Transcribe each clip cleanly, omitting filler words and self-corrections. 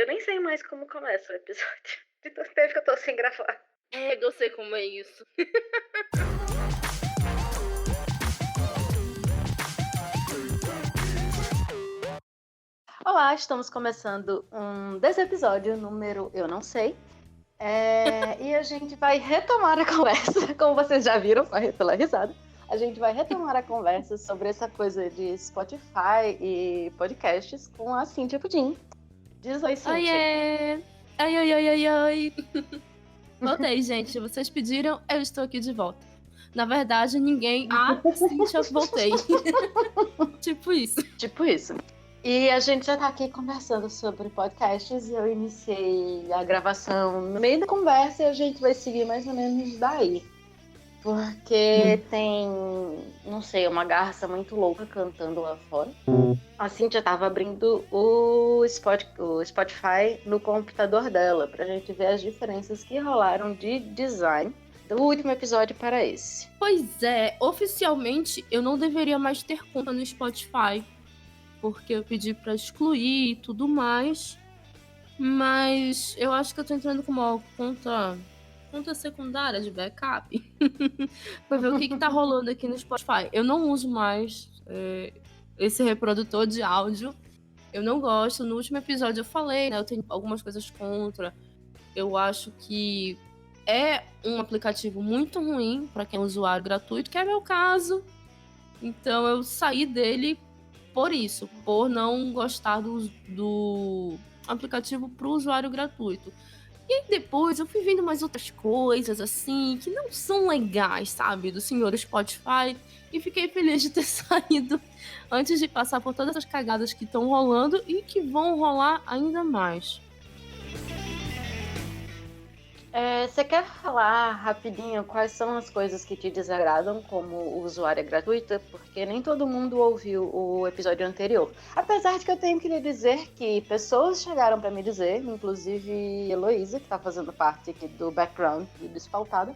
Eu nem sei mais como começa o episódio. De tanto tempo que eu tô sem gravar. Eu sei como é isso. Olá, estamos começando um desse episódio, número eu não sei. E a gente vai retomar a conversa, como vocês já viram pela risada. A gente vai retomar a conversa sobre essa coisa de Spotify e podcasts com a Cíntia Pudim. Diz oi, Cíntia. Oiê! Oi. Voltei, gente. Vocês pediram, eu estou aqui de volta. Na verdade, ninguém... Cíntia, voltei. Tipo isso. Tipo isso. E a gente já tá aqui conversando sobre podcasts e eu iniciei a gravação no meio da conversa e a gente vai seguir mais ou menos daí. Porque tem, não sei, uma garça muito louca cantando lá fora. A Cíntia tava abrindo o Spotify no computador dela pra gente ver as diferenças que rolaram de design do último episódio para esse. Pois é, oficialmente eu não deveria mais ter conta no Spotify, porque eu pedi pra excluir e tudo mais, mas eu acho que eu tô entrando com uma conta secundária de backup pra ver o que tá rolando aqui no Spotify. Eu não uso mais esse reprodutor de áudio, eu não gosto. No último episódio eu falei, né, eu tenho algumas coisas contra. Eu acho que é um aplicativo muito ruim para quem é usuário gratuito, que é meu caso. Então eu saí dele por isso, por não gostar do aplicativo para o usuário gratuito. E aí depois eu fui vendo mais outras coisas, assim, que não são legais, sabe? Do senhor Spotify. E fiquei feliz de ter saído antes de passar por todas as cagadas que estão rolando e que vão rolar ainda mais. Você quer falar rapidinho quais são as coisas que te desagradam como usuária gratuita? Porque nem todo mundo ouviu o episódio anterior. Apesar de que eu tenho que lhe dizer que pessoas chegaram para me dizer, inclusive Heloísa, que está fazendo parte aqui do background do Despautada,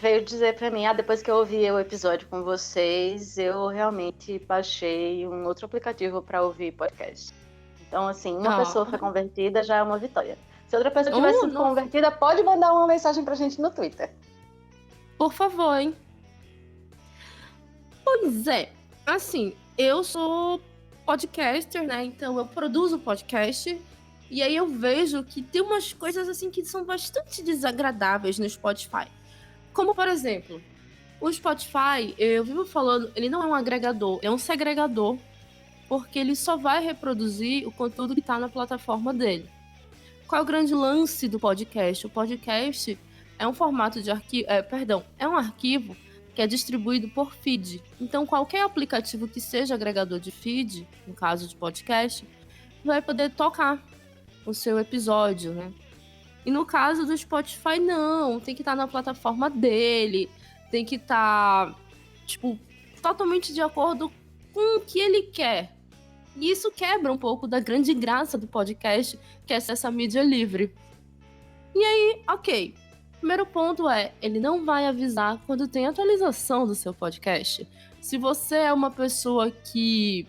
veio dizer para mim, depois que eu ouvi o episódio com vocês, eu realmente baixei um outro aplicativo para ouvir podcast. Então, assim, uma pessoa foi convertida já é uma vitória. Se outra pessoa tiver sido convertida, pode mandar uma mensagem pra gente no Twitter. Por favor, hein? Pois é. Assim, eu sou podcaster, né? Então eu produzo podcast. E aí eu vejo que tem umas coisas assim que são bastante desagradáveis no Spotify. Como, por exemplo, o Spotify, eu vivo falando, ele não é um agregador, é um segregador. Porque ele só vai reproduzir o conteúdo que tá na plataforma dele. Qual é o grande lance do podcast? O podcast é um formato de arquivo, é um arquivo que é distribuído por feed. Então, qualquer aplicativo que seja agregador de feed, no caso de podcast, vai poder tocar o seu episódio, né? E no caso do Spotify, não. Tem que estar na plataforma dele, tem que estar, totalmente de acordo com o que ele quer. E isso quebra um pouco da grande graça do podcast, que é essa mídia livre. E aí, ok. Primeiro ponto ele não vai avisar quando tem atualização do seu podcast. Se você é uma pessoa que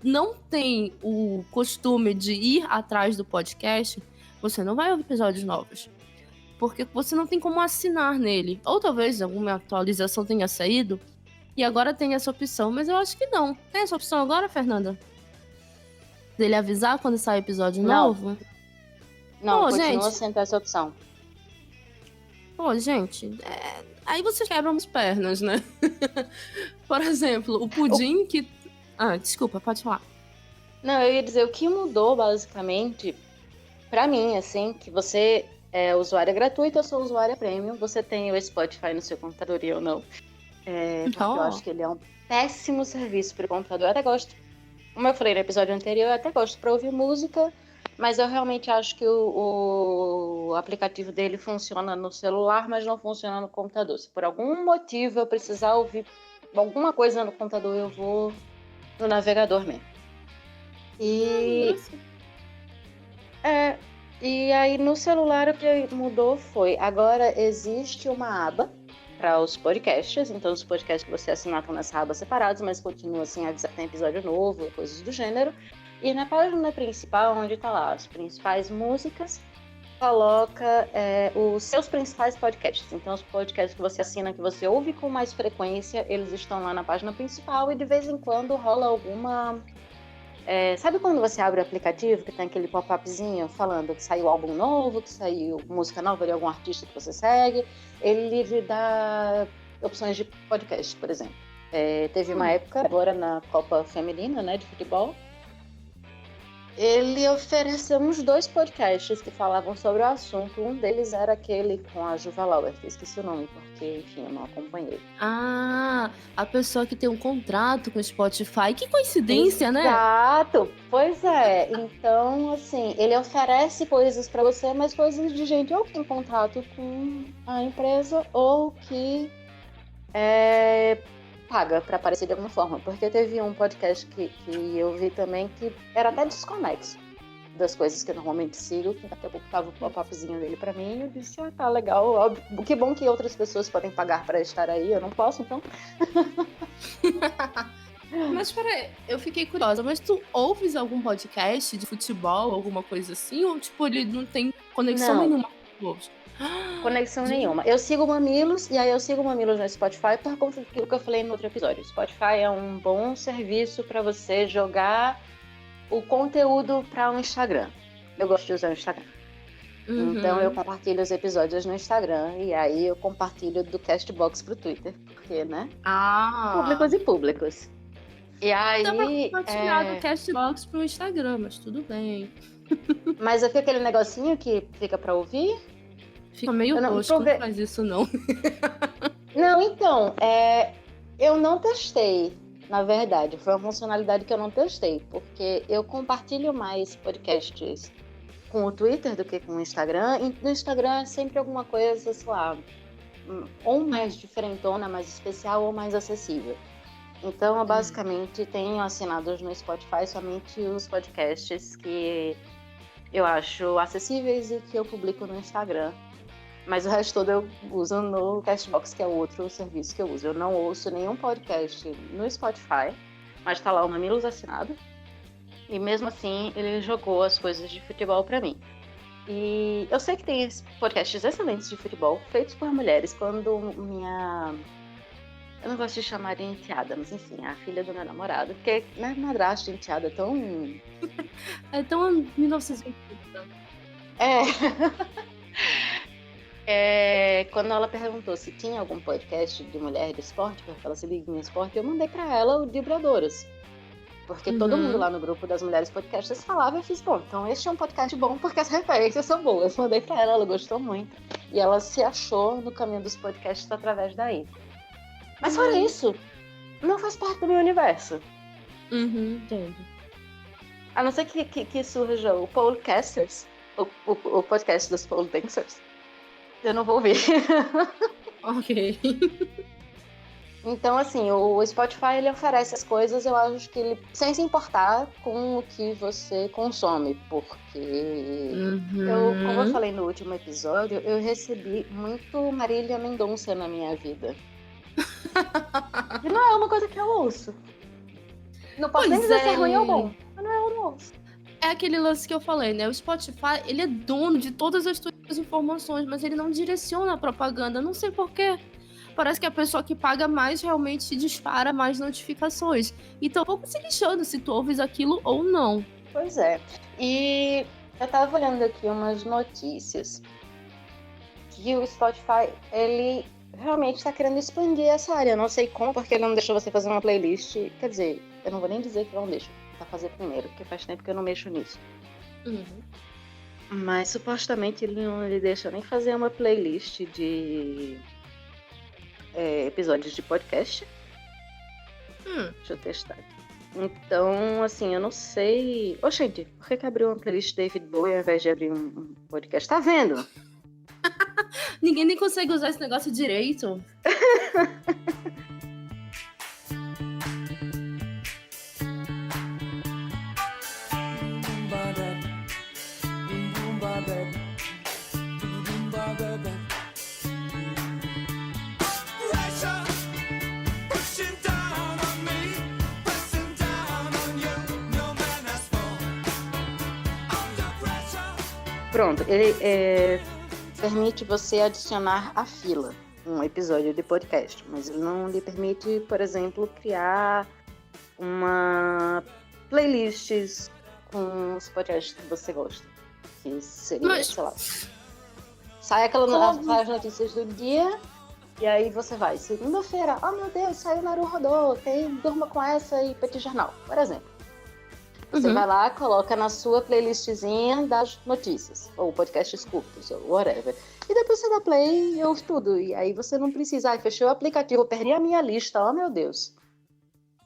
não tem o costume de ir atrás do podcast, você não vai ouvir episódios novos. Porque você não tem como assinar nele. Ou talvez alguma atualização tenha saído e agora tem essa opção, mas eu acho que não. Tem essa opção agora, Fernanda? Dele avisar quando sai episódio novo? Não, continua sem ter essa opção. Pô, gente, aí você quebra umas pernas, né? Por exemplo, o Pudim que... desculpa, pode falar. Não, eu ia dizer, o que mudou, basicamente, pra mim, assim, que você é usuária gratuita, eu sou usuária premium, você tem o Spotify no seu computador e eu não. Porque eu acho que ele é um péssimo serviço pro computador, eu até gosto. Como eu falei no episódio anterior, eu até gosto para ouvir música, mas eu realmente acho que o aplicativo dele funciona no celular, mas não funciona no computador. Se por algum motivo eu precisar ouvir alguma coisa no computador, eu vou no navegador mesmo. E aí no celular o que mudou foi, agora existe uma aba para os podcasts, então os podcasts que você assinar estão nessa aba separados, mas continua assim a avisar que tem episódio novo, coisas do gênero. E na página principal, onde tá lá as principais músicas, coloca os seus principais podcasts. Então, os podcasts que você assina, que você ouve com mais frequência, eles estão lá na página principal e de vez em quando rola alguma... sabe quando você abre o aplicativo que tem aquele pop-upzinho falando que saiu álbum novo, que saiu música nova de algum artista que você segue? Ele lhe dá opções de podcast, por exemplo. Teve uma época, agora na Copa Feminina, né, de futebol, ele ofereceu uns 2 podcasts que falavam sobre o assunto. Um deles era aquele com a Juva Lauer, que eu esqueci o nome, porque, enfim, eu não acompanhei. Ah, a pessoa que tem um contrato com o Spotify. Que coincidência, né? Exato! Pois é. Então, assim, ele oferece coisas pra você, mas coisas de gente ou que tem contrato com a empresa ou que paga pra aparecer de alguma forma. Porque teve um podcast que eu vi também que era até desconexo das coisas que eu normalmente sigo, que daqui a pouco tava o pop-upzinho dele pra mim, e eu disse, tá legal, óbvio, que bom que outras pessoas podem pagar pra estar aí, eu não posso, então... Mas peraí, eu fiquei curiosa, mas tu ouves algum podcast de futebol, alguma coisa assim, ou tipo, ele não tem conexão nenhuma com os outros? Conexão nenhuma. Eu sigo o Mamilos, e aí eu sigo o Mamilos no Spotify por conta daquilo que eu falei no outro episódio. O Spotify é um bom serviço pra você jogar o conteúdo para o Instagram. Eu gosto de usar o Instagram. Então eu compartilho os episódios no Instagram e aí eu compartilho do Castbox pro Twitter, porque, né? Públicos e públicos. E aí... Dá pra compartilhar do Castbox pro Instagram, mas tudo bem. Mas fica aquele negocinho que fica pra ouvir? Fica meio tosco, não faz isso não. Não, então, eu não testei. Na verdade, foi uma funcionalidade que eu não testei, porque eu compartilho mais podcasts com o Twitter do que com o Instagram. E no Instagram é sempre alguma coisa, sei lá, ou mais diferentona, mais especial ou mais acessível. Então, eu basicamente tenho assinados no Spotify somente os podcasts que eu acho acessíveis e que eu publico no Instagram. Mas o resto todo eu uso no Castbox, que é o outro serviço que eu uso. Eu não ouço nenhum podcast no Spotify, mas tá lá o Mamilos assinado. E mesmo assim, ele jogou as coisas de futebol pra mim. E eu sei que tem podcasts excelentes de futebol, feitos por mulheres. Quando minha... Eu não gosto de chamar de enteada, mas enfim, a filha do meu namorado. Porque, né, madrasta, enteada é tão... É tão 1980. Quando ela perguntou se tinha algum podcast de mulher de esporte, porque ela se liga em esporte, eu mandei pra ela o Vibradoras. Porque todo mundo lá no grupo das mulheres podcasters falava, eu fiz, bom, então este é um podcast bom porque as referências são boas. Mandei pra ela, ela gostou muito. E ela se achou no caminho dos podcasts através daí. Mas fora isso, não faz parte do meu universo. Entendo. A não ser que surja o Polecasters, o podcast dos Pole Dancers. Eu não vou ouvir. Ok. Então, assim, o Spotify, ele oferece as coisas, eu acho que ele, sem se importar com o que você consome, porque como eu falei no último episódio, eu recebi muito Marília Mendonça na minha vida. E não é uma coisa que eu ouço. Não posso nem dizer se é ruim ou bom, mas eu não ouço. É aquele lance que eu falei, né? O Spotify, ele é dono de todas as tuas informações, mas ele não direciona a propaganda. Não sei porquê. Parece que a pessoa que paga mais realmente dispara mais notificações. E tô um pouco se lixando se tu ouves aquilo ou não. Pois é. E eu tava olhando aqui umas notícias que o Spotify, ele realmente tá querendo expandir essa área. Eu não sei como, porque ele não deixou você fazer uma playlist. Quer dizer, eu não vou nem dizer que não deixa. Tá fazer primeiro, porque faz tempo que eu não mexo nisso. Mas supostamente ele não lhe deixa nem fazer uma playlist de episódios de podcast. Deixa eu testar aqui. Então, assim, eu não sei... Ô, gente, por que abriu uma playlist de David Bowie ao invés de abrir um podcast? Tá vendo? Ninguém nem consegue usar esse negócio direito. Pronto, ele permite você adicionar à fila um episódio de podcast, mas ele não lhe permite, por exemplo, criar uma playlist com os podcasts que você gosta. Que seria, sei lá. Sai as notícias do dia e aí você vai. Segunda-feira, oh meu Deus, saiu Naruhodô, Durma com essa e Petit Jornal, por exemplo. Você vai lá, coloca na sua playlistzinha das notícias, ou podcasts curtos, ou whatever. E depois você dá play e ouve tudo. E aí você não precisa, fechei o aplicativo, perdi a minha lista, oh meu Deus.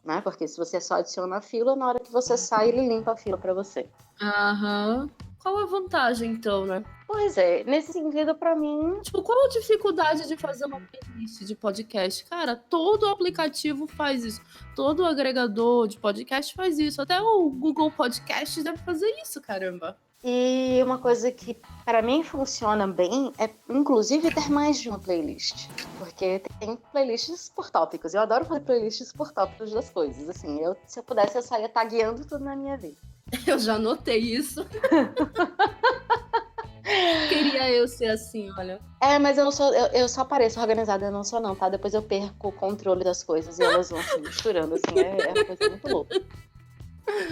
Né? Porque se você só adiciona a fila, na hora que você sai, ele limpa a fila pra você. Aham. Qual a vantagem, então, né? Pois é, nesse sentido, pra mim... Tipo, qual a dificuldade de fazer uma playlist de podcast? Cara, todo aplicativo faz isso. Todo agregador de podcast faz isso. Até o Google Podcast deve fazer isso, caramba. E uma coisa que para mim funciona bem é, inclusive, ter mais de uma playlist. Porque tem playlists por tópicos. Eu adoro fazer playlists por tópicos das coisas. Assim, se eu pudesse, eu saía tagueando tudo na minha vida. Eu já notei isso. Queria eu ser assim, olha. Mas eu não sou, eu só pareço organizada, eu não sou não, tá? Depois eu perco o controle das coisas e elas vão se misturando, assim, é uma coisa muito louca.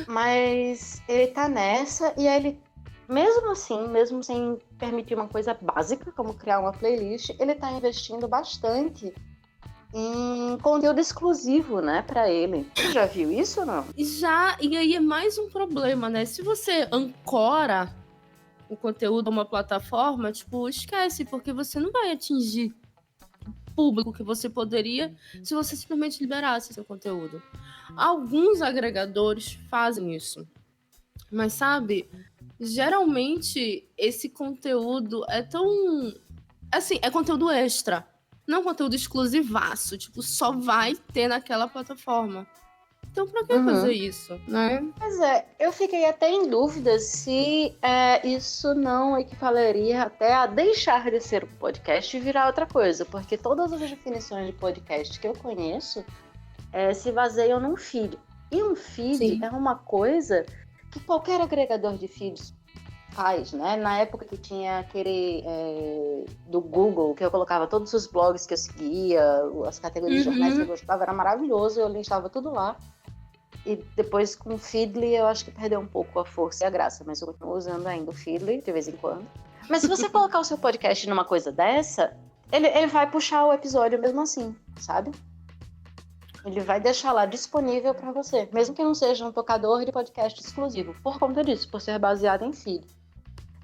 Mas ele tá nessa, e aí ele, mesmo assim, mesmo sem permitir uma coisa básica, como criar uma playlist, ele tá investindo bastante em conteúdo exclusivo, né, pra ele. Você já viu isso ou não? Já, e aí é mais um problema, né? Se você ancora o conteúdo a uma plataforma, tipo, esquece, porque você não vai atingir o público que você poderia se você simplesmente liberasse seu conteúdo. Alguns agregadores fazem isso, mas sabe, geralmente esse conteúdo é tão... assim, é conteúdo extra, não conteúdo exclusivaço, tipo, só vai ter naquela plataforma. Então, pra que fazer isso, né? Pois é, eu fiquei até em dúvida se isso não equivaleria até a deixar de ser um podcast e virar outra coisa, porque todas as definições de podcast que eu conheço se baseiam num feed. E um feed Sim. é uma coisa que qualquer agregador de feeds faz, né? Na época que tinha aquele do Google, que eu colocava todos os blogs que eu seguia, as categorias de jornais que eu gostava, era maravilhoso, eu listava tudo lá. E depois com o Feedly eu acho que perdeu um pouco a força e a graça, mas eu continuo usando ainda o Feedly de vez em quando. Mas se você colocar o seu podcast numa coisa dessa, ele vai puxar o episódio mesmo assim, sabe? Ele vai deixar lá disponível para você, mesmo que não seja um tocador de podcast exclusivo, por conta disso, por ser baseado em feed.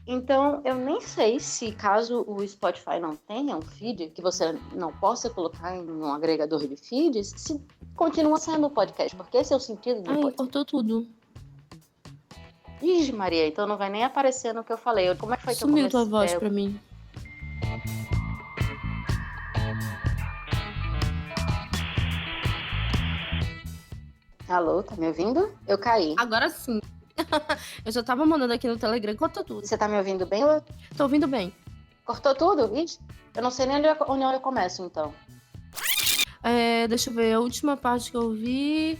Então, eu nem sei se, caso o Spotify não tenha um feed, que você não possa colocar em um agregador de feeds, se continua sendo um podcast, porque esse é o sentido do podcast. Cortou tudo. Ixi, Maria, então não vai nem aparecer no que eu falei. Como é que foi que eu Sumiu comecei? tua voz pra mim. Alô, tá me ouvindo? Eu caí. Agora sim. Eu já tava mandando aqui no Telegram, cortou tudo. Você tá me ouvindo bem? Tô ouvindo bem. Cortou tudo? Ixi, eu não sei nem onde eu começo, então. Deixa eu ver, a última parte que eu vi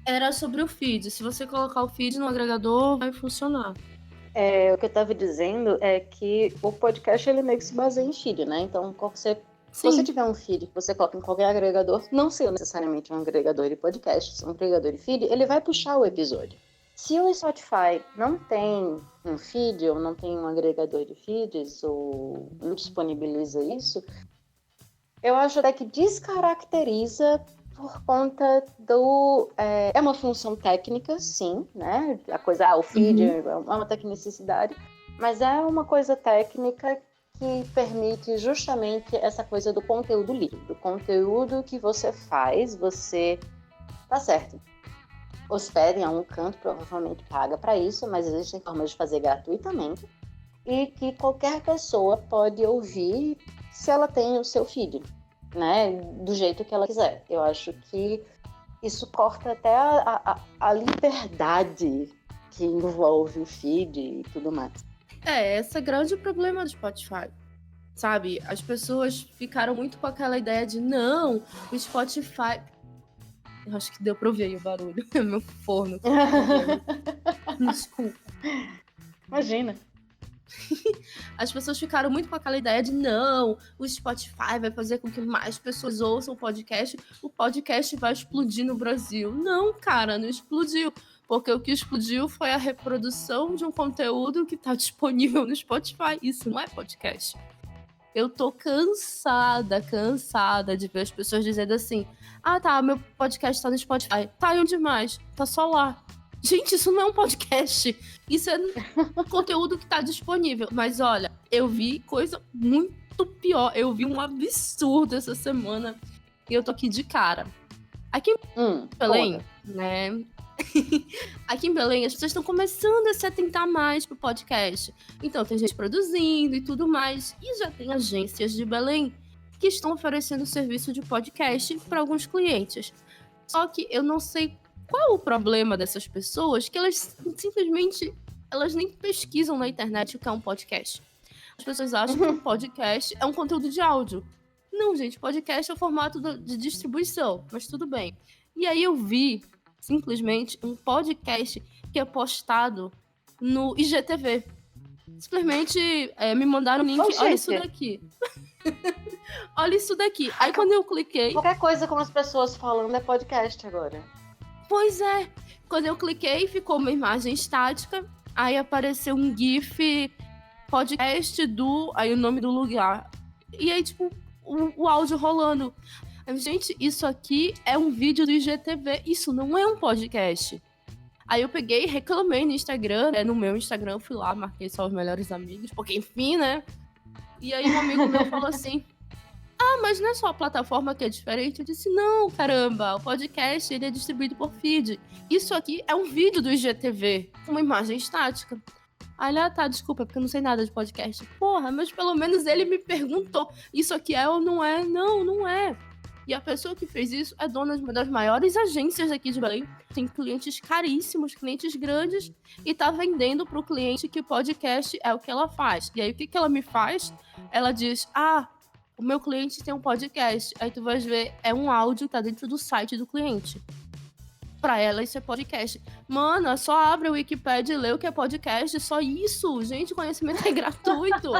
era sobre o feed. Se você colocar o feed no agregador, vai funcionar. O que eu tava dizendo é que o podcast, ele meio que se baseia em feed, né? Então, se você tiver um feed que você coloca em qualquer agregador, não sendo necessariamente um agregador de podcasts, um agregador de feed, ele vai puxar o episódio. Se o Spotify não tem um feed, ou não tem um agregador de feeds, ou não disponibiliza isso, eu acho até que descaracteriza por conta do... É uma função técnica, sim, né? A coisa, o feed é uma tecnicidade, mas é uma coisa técnica que permite justamente essa coisa do conteúdo livre, do conteúdo que você faz, você... Tá certo. Hospedem a um canto, provavelmente paga para isso, mas existem formas de fazer gratuitamente e que qualquer pessoa pode ouvir se ela tem o seu feed, né? Do jeito que ela quiser. Eu acho que isso corta até a liberdade que envolve o feed e tudo mais. Esse é o grande problema do Spotify. Sabe, as pessoas ficaram muito com aquela ideia de não, o Spotify... Eu acho que deu pra ouvir aí o barulho. É meu forno. Desculpa. Imagina. As pessoas ficaram muito com aquela ideia de não, o Spotify vai fazer com que mais pessoas ouçam o podcast vai explodir no Brasil. Não, cara, não explodiu. Porque o que explodiu foi a reprodução de um conteúdo que está disponível no Spotify. Isso não é podcast. Eu tô cansada de ver as pessoas dizendo assim: ah, tá, meu podcast tá no Spotify. Tá, e onde mais? Tá só lá. Gente, isso não é um podcast. Isso é conteúdo que tá disponível. Mas olha, eu vi coisa muito pior. Eu vi um absurdo essa semana. E eu tô aqui de cara. Aqui em Belém, né? Aqui em Belém, as pessoas estão começando a se atentar mais pro podcast. Então, tem gente produzindo e tudo mais. E já tem agências de Belém que estão oferecendo serviço de podcast para alguns clientes. Só que eu não sei qual é o problema dessas pessoas, que elas simplesmente elas nem pesquisam na internet o que é um podcast. As pessoas acham que um podcast é um conteúdo de áudio. Não, gente, podcast é o formato de distribuição, mas tudo bem. E aí eu vi simplesmente um podcast que é postado no IGTV. Simplesmente me mandaram um link, olha isso daqui. Olha isso daqui. Aí quando eu cliquei... Qualquer coisa com as pessoas falando é podcast agora. Pois é. Quando eu cliquei, ficou uma imagem estática, aí apareceu um GIF podcast do... Aí o nome do lugar. E aí, tipo, o áudio rolando. Gente, isso aqui é um vídeo do IGTV, isso não é um podcast. Aí eu peguei e reclamei no Instagram, no meu Instagram, fui lá, marquei só os melhores amigos, porque enfim, né? E aí um amigo meu falou assim, mas não é só a plataforma que é diferente? Eu disse, não, caramba, o podcast ele é distribuído por feed. Isso aqui é um vídeo do IGTV, com uma imagem estática. Aí, tá, desculpa, porque eu não sei nada de podcast. Porra, mas pelo menos ele me perguntou, isso aqui é ou não é? Não, não é. E a pessoa que fez isso é dona de uma das maiores agências aqui de Belém. Tem clientes caríssimos, clientes grandes, e tá vendendo pro cliente que podcast é o que ela faz. E aí, o que ela me faz? Ela diz, o meu cliente tem um podcast. Aí tu vai ver, é um áudio que tá dentro do site do cliente. Pra ela, isso é podcast. Mano, é só abre o Wikipedia e lê o que é podcast. Só isso. Gente, conhecimento é gratuito.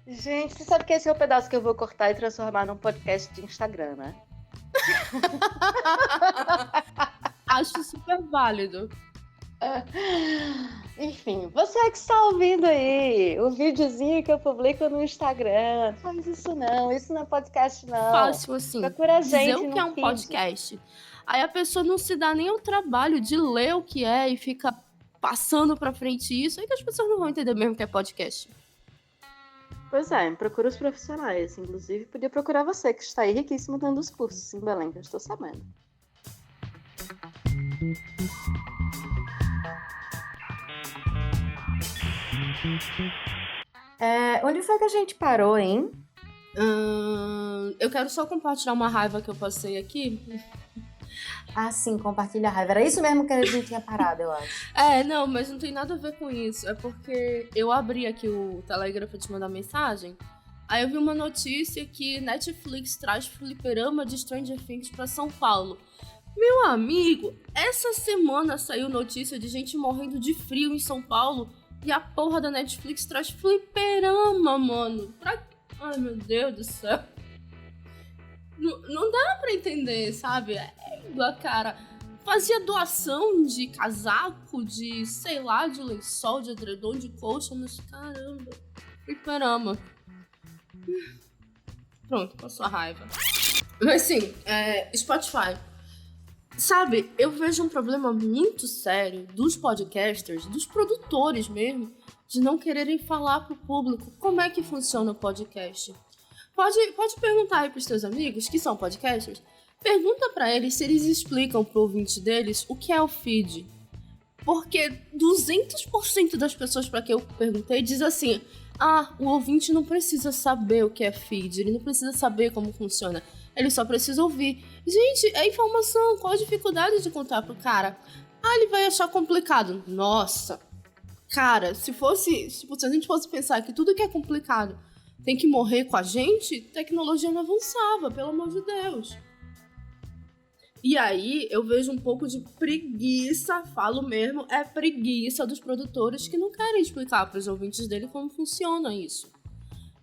Gente, você sabe que esse é o pedaço que eu vou cortar e transformar num podcast de Instagram, né? Acho super válido. Enfim, você que está ouvindo aí o videozinho que eu publico no Instagram, não faz isso não é podcast não. Fácil assim, procura a gente dizer o que é um feed. podcast. Aí a pessoa não se dá nem o trabalho de ler o que é e fica passando pra frente isso, aí que as pessoas não vão entender mesmo o que é podcast. Pois é, procura os profissionais. Inclusive, podia procurar você, que está aí riquíssimo dando os cursos em Belém, que eu estou sabendo. Onde foi que a gente parou, hein? Eu quero só compartilhar uma raiva que eu passei aqui. Sim, compartilha a raiva. Era isso mesmo que a gente tinha parado, eu acho. Não, mas não tem nada a ver com isso. É porque eu abri aqui o Telegram pra te mandar mensagem. Aí eu vi uma notícia que Netflix traz fliperama de Stranger Things pra São Paulo. Meu amigo, essa semana saiu notícia de gente morrendo de frio em São Paulo e a porra da Netflix traz fliperama, mano. Ai, meu Deus do céu. Não dá pra entender, sabe? Cara, fazia doação de casaco, de, sei lá, de lençol, de edredom, de colcha, mas caramba, fliperama. Pronto, passou a raiva. Mas sim, Spotify. Sabe, eu vejo um problema muito sério dos podcasters, dos produtores mesmo, de não quererem falar pro público como é que funciona o podcast. Pode perguntar aí pros teus amigos que são podcasters. Pergunta pra eles se eles explicam pro ouvinte deles o que é o feed. Porque 200% das pessoas pra que eu perguntei diz assim: o ouvinte não precisa saber o que é feed, ele não precisa saber como funciona, ele só precisa ouvir. Gente, é informação, qual a dificuldade de contar pro cara? Ele vai achar complicado. Nossa, cara, se a gente fosse pensar que tudo que é complicado tem que morrer com a gente, tecnologia não avançava, pelo amor de Deus. E aí eu vejo um pouco de preguiça, falo mesmo, é preguiça dos produtores que não querem explicar para os ouvintes dele como funciona isso.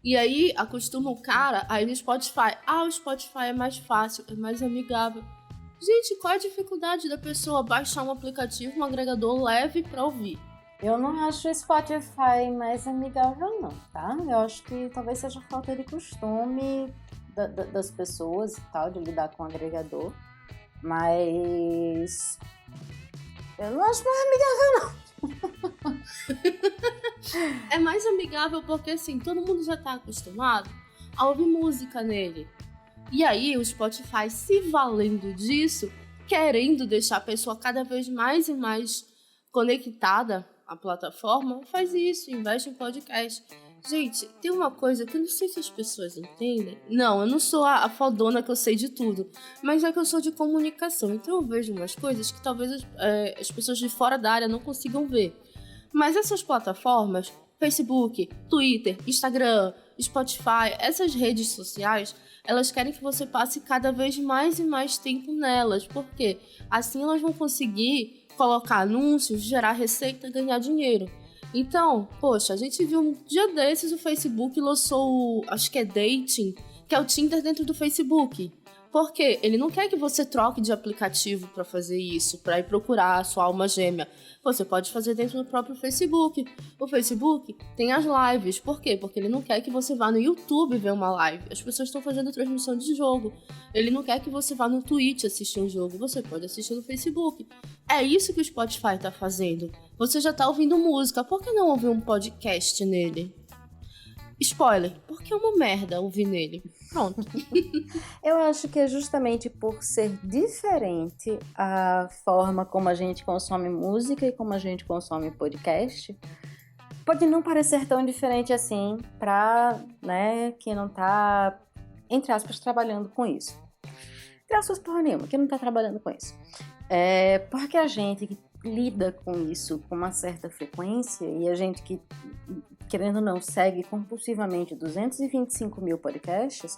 E aí acostuma o cara aí no Spotify. O Spotify é mais fácil, é mais amigável. Gente, qual é a dificuldade da pessoa baixar um aplicativo, um agregador leve pra ouvir? Eu não acho o Spotify mais amigável, não, tá? Eu acho que talvez seja falta de costume das pessoas e tal, de lidar com o agregador. Mas eu não acho mais amigável, não. É mais amigável porque, assim, todo mundo já tá acostumado a ouvir música nele. E aí, o Spotify, se valendo disso, querendo deixar a pessoa cada vez mais e mais conectada à plataforma, faz isso, investe em podcast. Gente, tem uma coisa que eu não sei se as pessoas entendem. Não, eu não sou a fodona que eu sei de tudo, mas é que eu sou de comunicação. Então eu vejo umas coisas que talvez as pessoas de fora da área não consigam ver. Mas essas plataformas, Facebook, Twitter, Instagram, Spotify, essas redes sociais, elas querem que você passe cada vez mais e mais tempo nelas. Por quê? Assim elas vão conseguir colocar anúncios, gerar receita, ganhar dinheiro. Então, poxa, a gente viu um dia desses o Facebook lançou, acho que é Dating, que é o Tinder dentro do Facebook. Por quê? Ele não quer que você troque de aplicativo para fazer isso, para ir procurar a sua alma gêmea. Você pode fazer dentro do próprio Facebook. O Facebook tem as lives. Por quê? Porque ele não quer que você vá no YouTube ver uma live. As pessoas estão fazendo transmissão de jogo. Ele não quer que você vá no Twitch assistir um jogo. Você pode assistir no Facebook. É isso que o Spotify está fazendo. Você já está ouvindo música. Por que não ouvir um podcast nele? Spoiler, porque é uma merda ouvir nele. Pronto. Eu acho que é justamente por ser diferente a forma como a gente consome música e como a gente consome podcast, pode não parecer tão diferente assim pra, né, quem não tá, entre aspas, trabalhando com isso. Entre aspas, porra nenhuma, quem não tá trabalhando com isso. Porque a gente que lida com isso com uma certa frequência e a gente que, querendo ou não, segue compulsivamente 225 mil podcasts,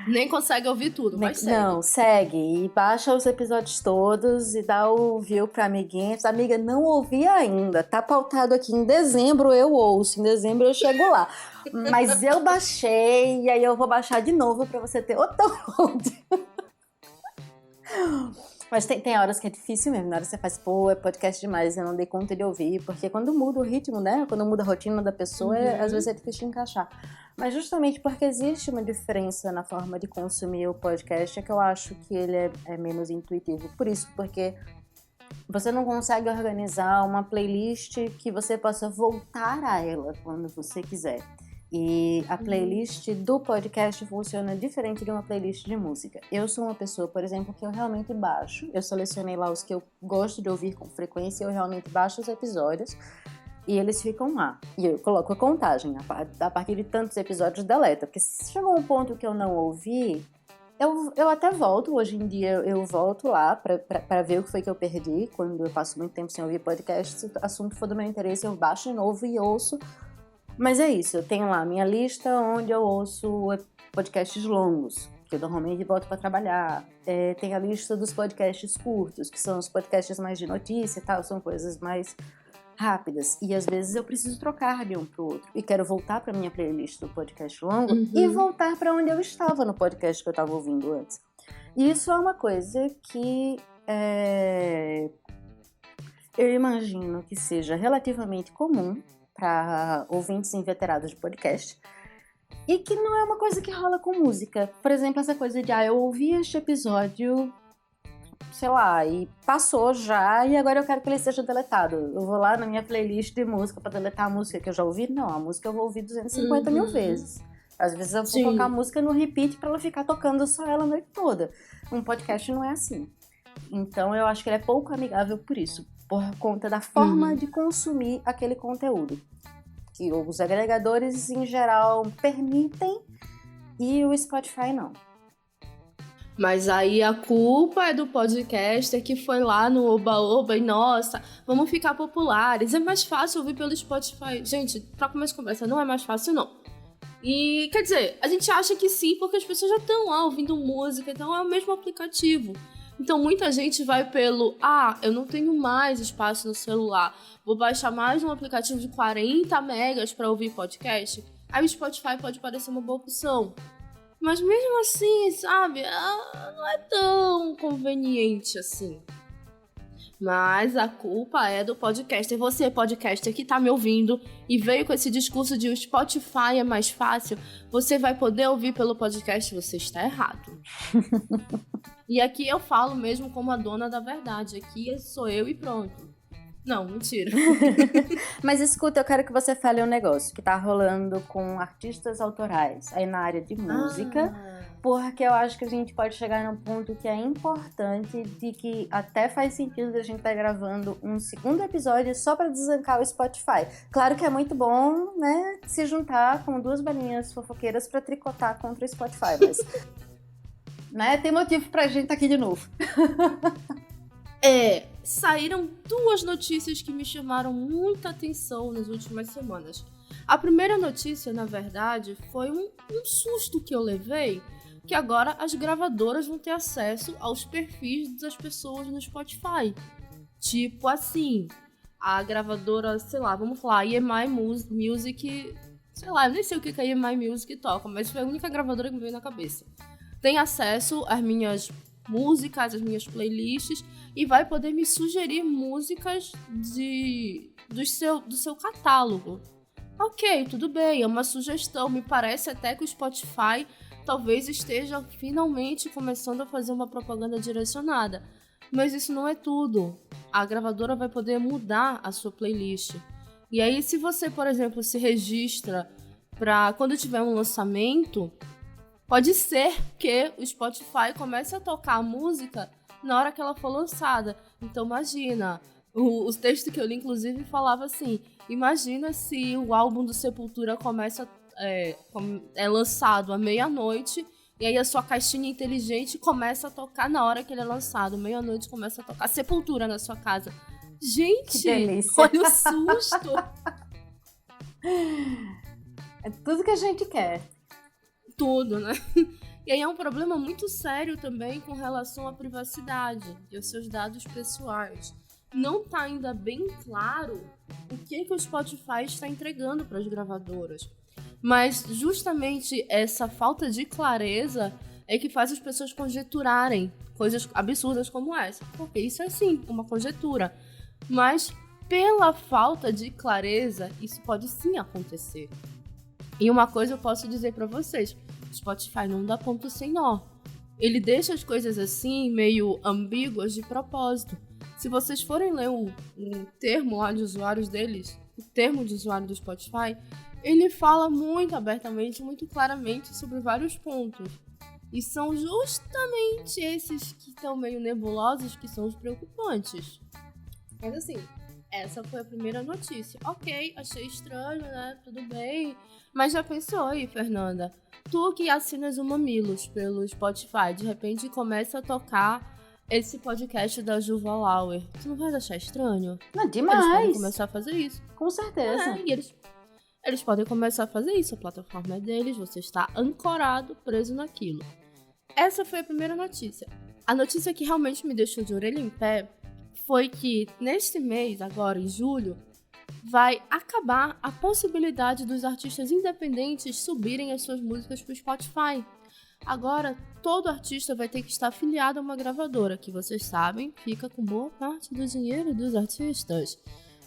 Nem consegue ouvir tudo, mas segue. Não, segue e baixa os episódios todos e dá o view pra amiguinha. Amiga, não ouvi ainda, tá pautado aqui, em dezembro eu ouço, em dezembro eu chego lá. Mas eu baixei e aí eu vou baixar de novo pra você ter outro download. Mas tem horas que é difícil mesmo, na hora que você faz, é podcast demais, eu não dei conta de ouvir, porque quando muda o ritmo, né, quando muda a rotina da pessoa, às vezes é difícil de encaixar. Mas justamente porque existe uma diferença na forma de consumir o podcast, é que eu acho que ele é menos intuitivo. Por isso, porque você não consegue organizar uma playlist que você possa voltar a ela quando você quiser. E a playlist do podcast funciona diferente de uma playlist de música. Eu sou uma pessoa, por exemplo, que eu realmente baixo. Eu selecionei lá os que eu gosto de ouvir com frequência. Eu realmente baixo os episódios e eles ficam lá. E eu coloco a contagem. A partir de tantos episódios, deleta. Porque se chegou um ponto que eu não ouvi, eu até volto. Hoje em dia eu volto lá pra ver o que foi que eu perdi. Quando eu passo muito tempo sem ouvir podcast, se o assunto for do meu interesse, eu baixo de novo e ouço. Mas é isso, eu tenho lá a minha lista onde eu ouço podcasts longos, que eu normalmente boto para trabalhar. Tem a lista dos podcasts curtos, que são os podcasts mais de notícia e tal, são coisas mais rápidas. E às vezes eu preciso trocar de um pro outro. E quero voltar para minha playlist do podcast longo e voltar para onde eu estava no podcast que eu estava ouvindo antes. E isso é uma coisa que eu imagino que seja relativamente comum para ouvintes inveterados de podcast, e que não é uma coisa que rola com música. Por exemplo, essa coisa de, eu ouvi este episódio, sei lá, e passou já, e agora eu quero que ele seja deletado. Eu vou lá na minha playlist de música para deletar a música que eu já ouvi. Não, a música eu vou ouvir 250 mil vezes. Às vezes eu vou colocar a música no repeat para ela ficar tocando só ela a noite toda. Um podcast não é assim. Então eu acho que ele é pouco amigável por isso, por conta da forma de consumir aquele conteúdo, que os agregadores em geral permitem e o Spotify não. Mas aí a culpa é do podcaster que foi lá no Oba-Oba e, nossa, vamos ficar populares, é mais fácil ouvir pelo Spotify. Gente, pra começar a conversa, não é mais fácil não. E, quer dizer, a gente acha que sim, porque as pessoas já estão lá ouvindo música, então é o mesmo aplicativo. Então muita gente vai pelo, eu não tenho mais espaço no celular, vou baixar mais um aplicativo de 40 megas para ouvir podcast. Aí o Spotify pode parecer uma boa opção. Mas mesmo assim, sabe, não é tão conveniente assim. Mas a culpa é do podcaster. Você, podcaster, que tá me ouvindo e veio com esse discurso de o Spotify é mais fácil, você vai poder ouvir pelo podcast, você está errado. E aqui eu falo mesmo como a dona da verdade. Aqui sou eu e pronto. Não, mentira. Mas escuta, eu quero que você fale um negócio que tá rolando com artistas autorais aí na área de música, porque eu acho que a gente pode chegar num ponto que é importante, de que até faz sentido a gente estar gravando um segundo episódio só pra desancar o Spotify. Claro que é muito bom, né, se juntar com duas balinhas fofoqueiras pra tricotar contra o Spotify, mas né, tem motivo pra gente estar aqui de novo. Saíram duas notícias que me chamaram muita atenção nas últimas semanas. A primeira notícia, na verdade, foi um susto que eu levei, que agora as gravadoras vão ter acesso aos perfis das pessoas no Spotify. Tipo assim, a gravadora, sei lá, vamos falar, EMI Music, sei lá, eu nem sei o que a EMI Music toca, mas foi a única gravadora que me veio na cabeça. Tem acesso às minhas músicas, às minhas playlists, e vai poder me sugerir músicas do seu catálogo. Ok, tudo bem, é uma sugestão. Me parece até que o Spotify talvez esteja finalmente começando a fazer uma propaganda direcionada. Mas isso não é tudo. A gravadora vai poder mudar a sua playlist. E aí, se você, por exemplo, se registra para quando tiver um lançamento, pode ser que o Spotify comece a tocar a música na hora que ela for lançada. Então imagina, o texto que eu li inclusive falava assim, imagina se o álbum do Sepultura é lançado à meia-noite, e aí a sua caixinha inteligente começa a tocar na hora que ele é lançado. Meia-noite começa a tocar Sepultura na sua casa. Gente, olha o susto! É tudo que a gente quer. Tudo, né? E aí é um problema muito sério também com relação à privacidade e aos seus dados pessoais. Não tá ainda bem claro o que o Spotify está entregando para as gravadoras. Mas justamente essa falta de clareza é que faz as pessoas conjeturarem coisas absurdas como essa. Porque isso é sim uma conjetura. Mas pela falta de clareza, isso pode sim acontecer. E uma coisa eu posso dizer pra vocês, o Spotify não dá ponto sem nó. Ele deixa as coisas assim, meio ambíguas de propósito. Se vocês forem ler o termo lá de usuários deles, o termo de usuário do Spotify, ele fala muito abertamente, muito claramente sobre vários pontos. E são justamente esses que estão meio nebulosos que são os preocupantes. Mas assim, essa foi a primeira notícia. Ok, achei estranho, né? Tudo bem. Mas já pensou aí, Fernanda? Tu que assinas o Mamilos pelo Spotify, de repente começa a tocar esse podcast da Juva Lauer. Tu não vai achar estranho? Não, demais. Eles podem começar a fazer isso. Com certeza. E eles podem começar a fazer isso. A plataforma é deles, você está ancorado, preso naquilo. Essa foi a primeira notícia. A notícia que realmente me deixou de orelha em pé foi que neste mês, agora em julho, vai acabar a possibilidade dos artistas independentes subirem as suas músicas para o Spotify. Agora, todo artista vai ter que estar afiliado a uma gravadora, que vocês sabem, fica com boa parte do dinheiro dos artistas.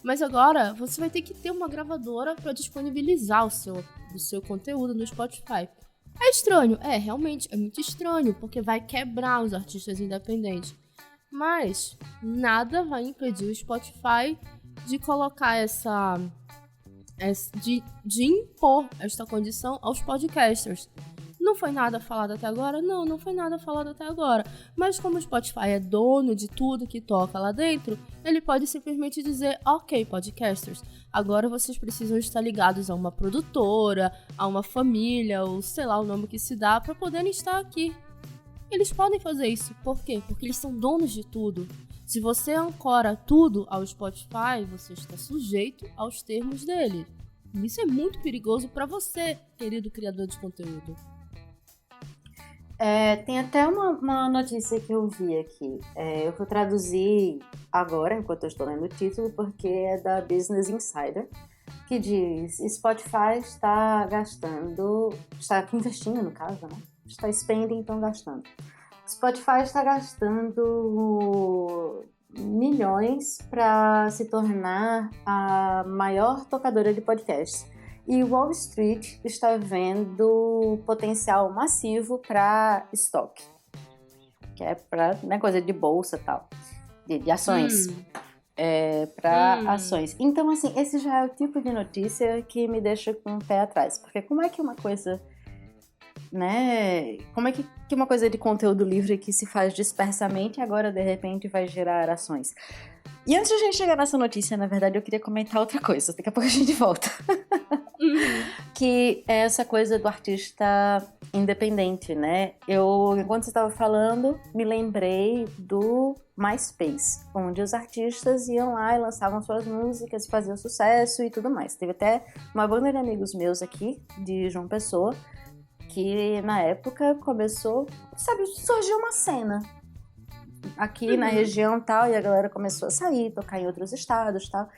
Mas agora, você vai ter que ter uma gravadora para disponibilizar o seu conteúdo no Spotify. É estranho? Realmente, é muito estranho, porque vai quebrar os artistas independentes. Mas nada vai impedir o Spotify de colocar de impor esta condição aos podcasters. Não foi nada falado até agora? Não foi nada falado até agora. Mas como o Spotify é dono de tudo que toca lá dentro, ele pode simplesmente dizer, ok, podcasters, agora vocês precisam estar ligados a uma produtora, a uma família, ou sei lá o nome que se dá, para poderem estar aqui. Eles podem fazer isso. Por quê? Porque eles são donos de tudo. Se você ancora tudo ao Spotify, você está sujeito aos termos dele. E isso é muito perigoso para você, querido criador de conteúdo. Tem até uma notícia que eu vi aqui. Eu vou traduzir agora, enquanto eu estou lendo o título, porque é da Business Insider, que diz: Spotify está investindo, no caso, né? Está spending, então gastando. Spotify está gastando milhões para se tornar a maior tocadora de podcasts. E Wall Street está vendo potencial massivo para estoque, que é para coisa de bolsa e tal, de ações. Para ações. Então, assim, esse já é o tipo de notícia que me deixa com o pé atrás. Porque como é que uma coisa, né? Como é que uma coisa de conteúdo livre que se faz dispersamente agora, de repente, vai gerar ações? E antes de a gente chegar nessa notícia, na verdade, eu queria comentar outra coisa. Daqui a pouco a gente volta. Que é essa coisa do artista independente, né? Enquanto você estava falando, me lembrei do MySpace, onde os artistas iam lá e lançavam suas músicas, faziam sucesso e tudo mais. Teve até uma banda de amigos meus aqui, de João Pessoa, que na época começou, surgiu uma cena aqui na região tal, e a galera começou a sair, tocar em outros estados tal.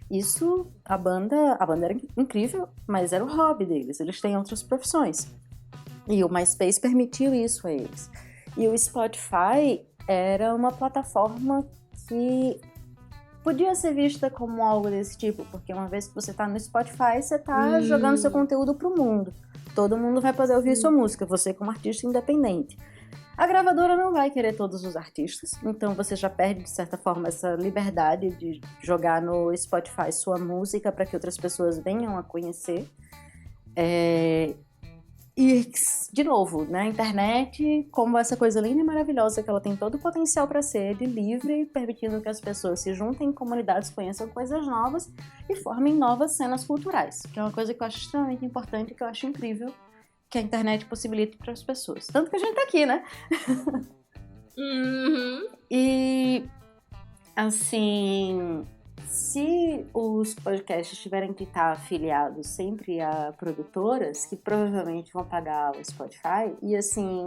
Isso, a banda era incrível, mas era o hobby deles, eles têm outras profissões. E o MySpace permitiu isso a eles. E o Spotify era uma plataforma que podia ser vista como algo desse tipo, porque uma vez que você tá no Spotify, você tá jogando seu conteúdo pro mundo. Todo mundo vai poder ouvir sua música, você como artista independente. A gravadora não vai querer todos os artistas, então você já perde, de certa forma, essa liberdade de jogar no Spotify sua música para que outras pessoas venham a conhecer. E, de novo, na internet, como essa coisa linda e maravilhosa que ela tem todo o potencial para ser de livre, permitindo que as pessoas se juntem em comunidades, conheçam coisas novas e formem novas cenas culturais, que é uma coisa que eu acho extremamente importante e que eu acho incrível que a internet possibilita para as pessoas. Tanto que a gente tá aqui, né? E, assim, se os podcasts tiverem que estar afiliados sempre a produtoras, que provavelmente vão pagar o Spotify, e assim,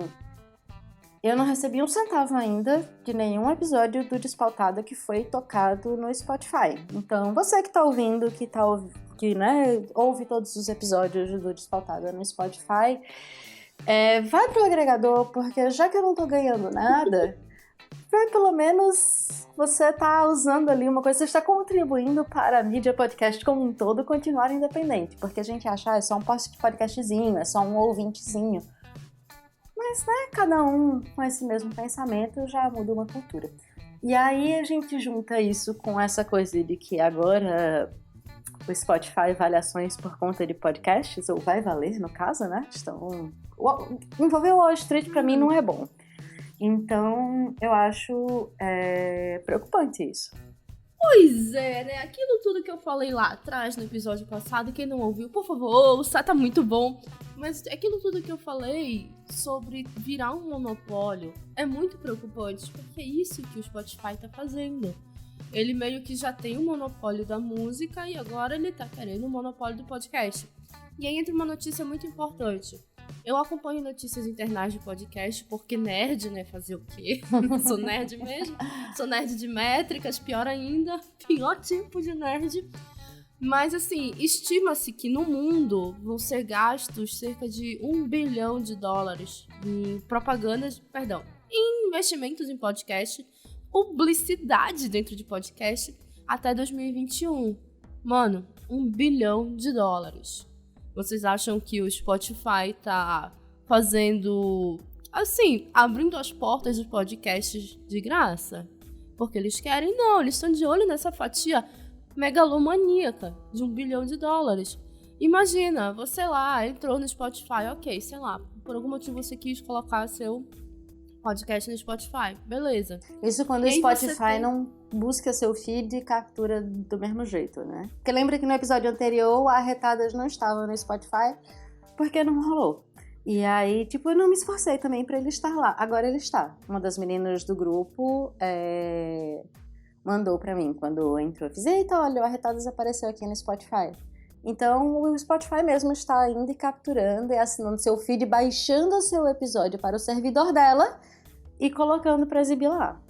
eu não recebi um centavo ainda de nenhum episódio do Despautada que foi tocado no Spotify. Então, você que tá ouvindo, que né, ouve todos os episódios do Despautada no Spotify, vai pro agregador, porque já que eu não tô ganhando nada, pelo menos você tá usando ali uma coisa, você está contribuindo para a mídia podcast como um todo continuar independente, porque a gente acha, é só um podcastzinho, é só um ouvintezinho. Mas, né, cada um com esse mesmo pensamento já muda uma cultura. E aí a gente junta isso com essa coisa de que agora o Spotify vale ações por conta de podcasts, ou vai valer, no caso, né? Então, envolver o Wall Street pra mim não é bom. Então, eu acho preocupante isso. Pois é, né? Aquilo tudo que eu falei lá atrás no episódio passado, quem não ouviu, por favor, ouça, tá muito bom. Mas aquilo tudo que eu falei sobre virar um monopólio é muito preocupante, porque é isso que o Spotify tá fazendo. Ele meio que já tem o monopólio da música e agora ele tá querendo o monopólio do podcast. E aí entra uma notícia muito importante. Eu acompanho notícias internais de podcast porque nerd, né? Fazer o quê? Sou nerd mesmo. Sou nerd de métricas, pior ainda. Pior tipo de nerd. Mas, assim, estima-se que no mundo vão ser gastos cerca de $1 bilhão em propagandas, em investimentos em podcast, publicidade dentro de podcast até 2021. Mano, $1 bilhão. Vocês acham que o Spotify tá fazendo, assim, abrindo as portas dos podcasts de graça? Porque eles querem? Não, eles estão de olho nessa fatia megalomaníaca de $1 bilhão. Imagina, você lá entrou no Spotify, ok, sei lá, por algum motivo você quis colocar seu podcast no Spotify, beleza. Isso quando o Spotify não busca seu feed e captura do mesmo jeito, né? Porque lembra que no episódio anterior a Arretadas não estava no Spotify porque não rolou. E aí, tipo, eu não me esforcei também pra ele estar lá. Agora ele está. Uma das meninas do grupo mandou pra mim quando entrou. Eu fiz, eita, olha, o Arretadas apareceu aqui no Spotify. Então, o Spotify mesmo está indo e capturando e assinando seu feed, baixando o seu episódio para o servidor dela e colocando para exibir lá.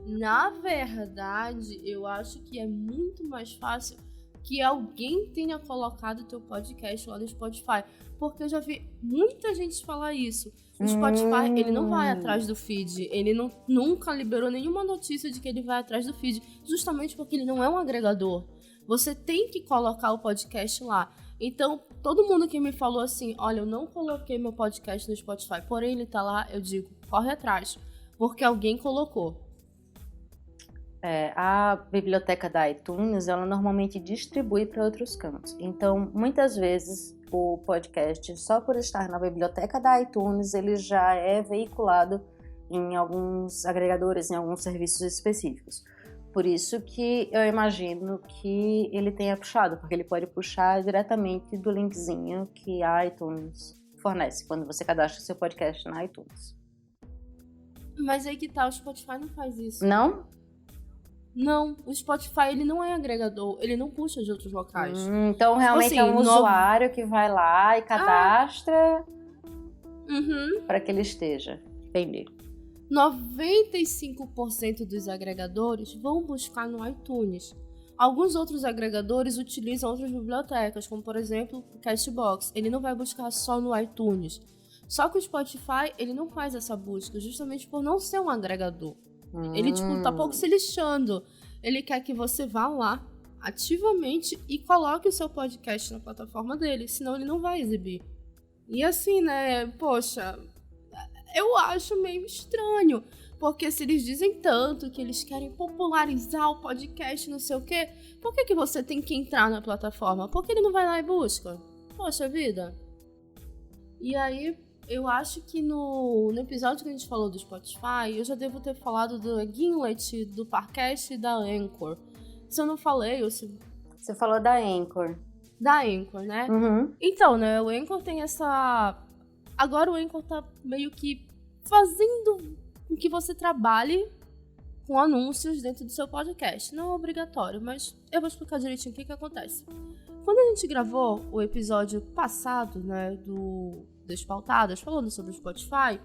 Na verdade, eu acho que é muito mais fácil que alguém tenha colocado o teu podcast lá no Spotify. Porque eu já vi muita gente falar isso. O Spotify, ele não vai atrás do feed. Ele nunca liberou nenhuma notícia de que ele vai atrás do feed. Justamente porque ele não é um agregador. Você tem que colocar o podcast lá. Então, todo mundo que me falou assim, olha, eu não coloquei meu podcast no Spotify, porém ele tá lá, eu digo, corre atrás. Porque alguém colocou. A biblioteca da iTunes, ela normalmente distribui para outros cantos. Então, muitas vezes, o podcast, só por estar na biblioteca da iTunes, ele já é veiculado em alguns agregadores, em alguns serviços específicos. Por isso que eu imagino que ele tenha puxado, porque ele pode puxar diretamente do linkzinho que a iTunes fornece, quando você cadastra seu podcast na iTunes. Mas aí que tá, o Spotify não faz isso. Não? Não, o Spotify ele não é agregador, ele não puxa de outros locais. Então realmente é um usuário que vai lá e cadastra para que ele esteja. Entendi. 95% dos agregadores vão buscar no iTunes. Alguns outros agregadores utilizam outras bibliotecas, como por exemplo o Castbox. Ele não vai buscar só no iTunes. Só que o Spotify ele não faz essa busca, justamente por não ser um agregador. Ele, tá pouco se lixando. Ele quer que você vá lá, ativamente, e coloque o seu podcast na plataforma dele. Senão ele não vai exibir. E assim, né, poxa, eu acho meio estranho. Porque se eles dizem tanto que eles querem popularizar o podcast, não sei o quê, por que você tem que entrar na plataforma? Por que ele não vai lá e busca? Poxa vida. E aí... eu acho que no episódio que a gente falou do Spotify, eu já devo ter falado do Gimlet, do Parcast e da Anchor. Se eu não falei, ou se... Você falou da Anchor. Da Anchor, né? Uhum. Então, né, o Anchor tem essa... Agora o Anchor tá meio que fazendo com que você trabalhe com anúncios dentro do seu podcast. Não é obrigatório, mas eu vou explicar direitinho o que acontece. Quando a gente gravou o episódio passado, né, do Despautadas, falando sobre o Spotify,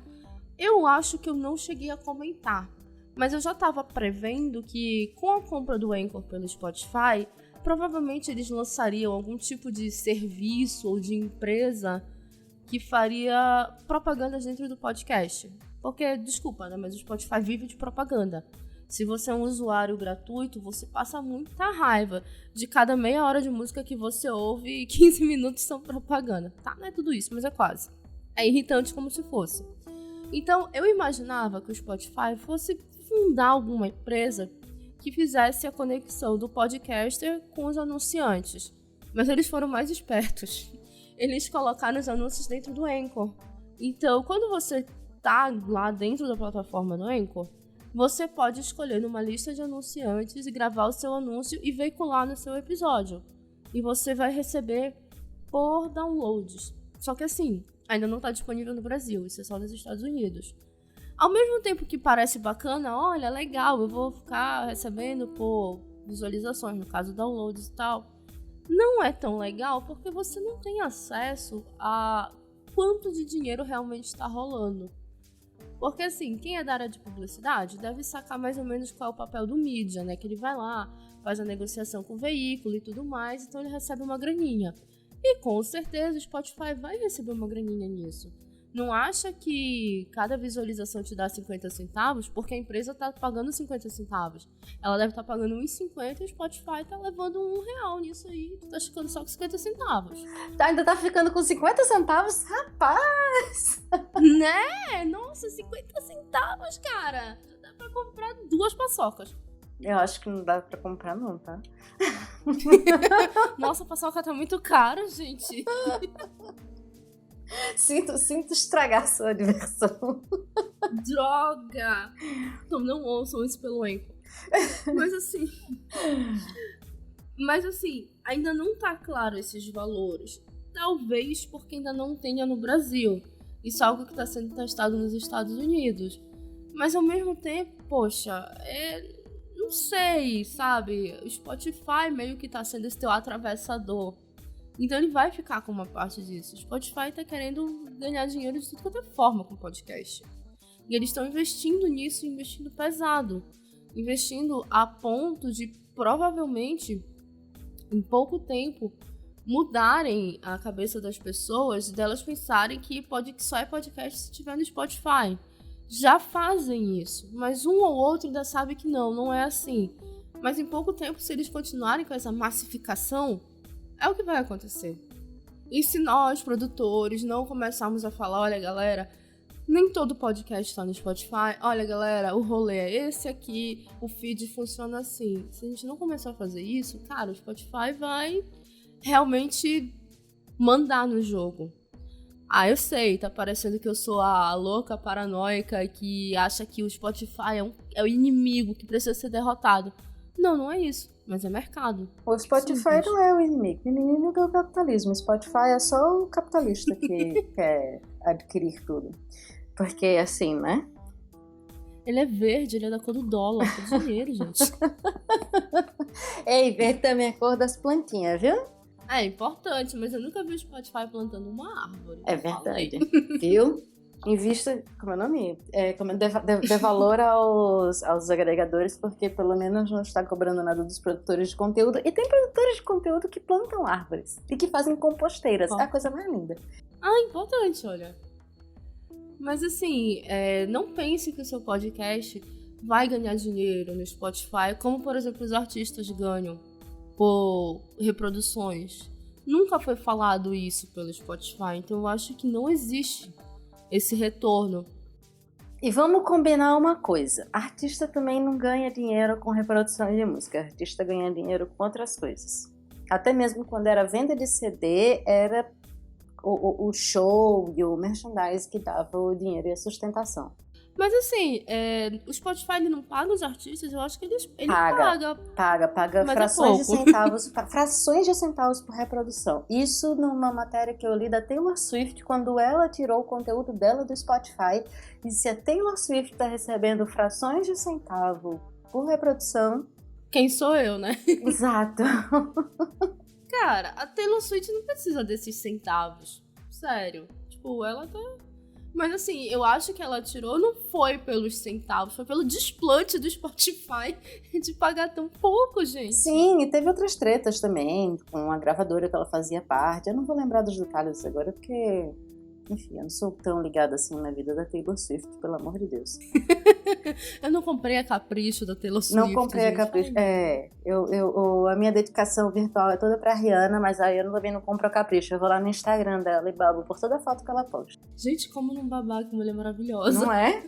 eu acho que eu não cheguei a comentar. Mas eu já estava prevendo que, com a compra do Anchor pelo Spotify, provavelmente eles lançariam algum tipo de serviço ou de empresa que faria propagandas dentro do podcast. Porque, desculpa, né, mas o Spotify vive de propaganda. Se você é um usuário gratuito, você passa muita raiva de cada meia hora de música que você ouve e 15 minutos são propaganda. Tá, não é tudo isso, mas é quase. É irritante como se fosse. Então, eu imaginava que o Spotify fosse fundar alguma empresa que fizesse a conexão do podcaster com os anunciantes. Mas eles foram mais espertos. Eles colocaram os anúncios dentro do Anchor. Então, quando você tá lá dentro da plataforma do Anchor, você pode escolher numa lista de anunciantes e gravar o seu anúncio e veicular no seu episódio. E você vai receber por downloads. Só que assim, ainda não está disponível no Brasil, isso é só nos Estados Unidos. Ao mesmo tempo que parece bacana, olha, legal, eu vou ficar recebendo por visualizações, no caso downloads e tal. Não é tão legal porque você não tem acesso a quanto de dinheiro realmente está rolando. Porque assim, quem é da área de publicidade deve sacar mais ou menos qual é o papel do mídia, né? Que ele vai lá, faz a negociação com o veículo e tudo mais, então ele recebe uma graninha. E com certeza o Spotify vai receber uma graninha nisso. Não acha que cada visualização te dá 50 centavos porque a empresa tá pagando 50 centavos. Ela deve estar pagando 1,50 e o Spotify tá levando R$1 nisso aí. Tu tá ficando só com 50 centavos. Ainda tá ficando com 50 centavos? Rapaz! Né? Nossa, 50 centavos, cara. Dá pra comprar 2 paçocas. Eu acho que não dá pra comprar não, tá? Nossa, a paçoca tá muito cara, gente. Sinto estragar sua diversão. Droga! Então não ouçam isso pelo Anchor. Mas assim, ainda não tá claro esses valores. Talvez porque ainda não tenha no Brasil. Isso é algo que tá sendo testado nos Estados Unidos. Mas ao mesmo tempo, poxa, não sei, sabe? O Spotify meio que tá sendo esse teu atravessador. Então ele vai ficar com uma parte disso. O Spotify tá querendo ganhar dinheiro de tudo quanto é forma com podcast. E eles estão investindo nisso, investindo pesado. Investindo a ponto de, provavelmente, em pouco tempo, mudarem a cabeça das pessoas, delas pensarem que só é podcast se tiver no Spotify. Já fazem isso, mas um ou outro ainda sabe que não é assim. Mas em pouco tempo, se eles continuarem com essa massificação, é o que vai acontecer. E se nós, produtores, não começarmos a falar, olha galera, nem todo podcast está no Spotify, olha galera, o rolê é esse aqui, o feed funciona assim. Se a gente não começar a fazer isso, cara, o Spotify vai realmente mandar no jogo. Ah, eu sei, tá parecendo que eu sou a louca paranoica que acha que o Spotify é o inimigo que precisa ser derrotado. Não é isso, mas é mercado. O Spotify não é o inimigo é o capitalismo. O Spotify é só o capitalista que quer adquirir tudo. Porque assim, né? Ele é verde, ele é da cor do dólar, do dinheiro, gente. Ei, verde também é a cor das plantinhas, viu? É importante, mas eu nunca vi o Spotify plantando uma árvore. É verdade, viu? Invista, como é o nome? Dê valor aos agregadores, porque pelo menos não está cobrando nada dos produtores de conteúdo. E tem produtores de conteúdo que plantam árvores e que fazem composteiras. É a coisa mais linda. Ah, importante, olha. Mas assim, não pense que o seu podcast vai ganhar dinheiro no Spotify, como por exemplo os artistas ganham por reproduções. Nunca foi falado isso pelo Spotify, então eu acho que não existe esse retorno. E vamos combinar uma coisa, artista também não ganha dinheiro com reprodução de música, artista ganha dinheiro com outras coisas. Até mesmo quando era venda de CD, era o show e o merchandise que dava o dinheiro e a sustentação. Mas assim, o Spotify ele não paga os artistas, eu acho que ele paga. Paga frações de centavos por reprodução. Isso numa matéria que eu li da Taylor Swift, quando ela tirou o conteúdo dela do Spotify, e se a Taylor Swift está recebendo frações de centavo por reprodução... Quem sou eu, né? Exato. Cara, a Taylor Swift não precisa desses centavos. Sério. Tipo, ela tá... Mas assim, eu acho que ela tirou não foi pelos centavos, foi pelo desplante do Spotify de pagar tão pouco, gente. Sim, e teve outras tretas também, com a gravadora que ela fazia parte. Eu não vou lembrar dos detalhes agora, porque, enfim, eu não sou tão ligada assim na vida da Taylor Swift, pelo amor de Deus. Eu não comprei a Capricho da Taylor Swift. Não comprei a Capricho. A minha dedicação virtual é toda pra Rihanna, mas aí eu também não compro a Capricho. Eu vou lá no Instagram dela e babo por toda a foto que ela posta. Gente, como não babar, que mulher maravilhosa. Não é?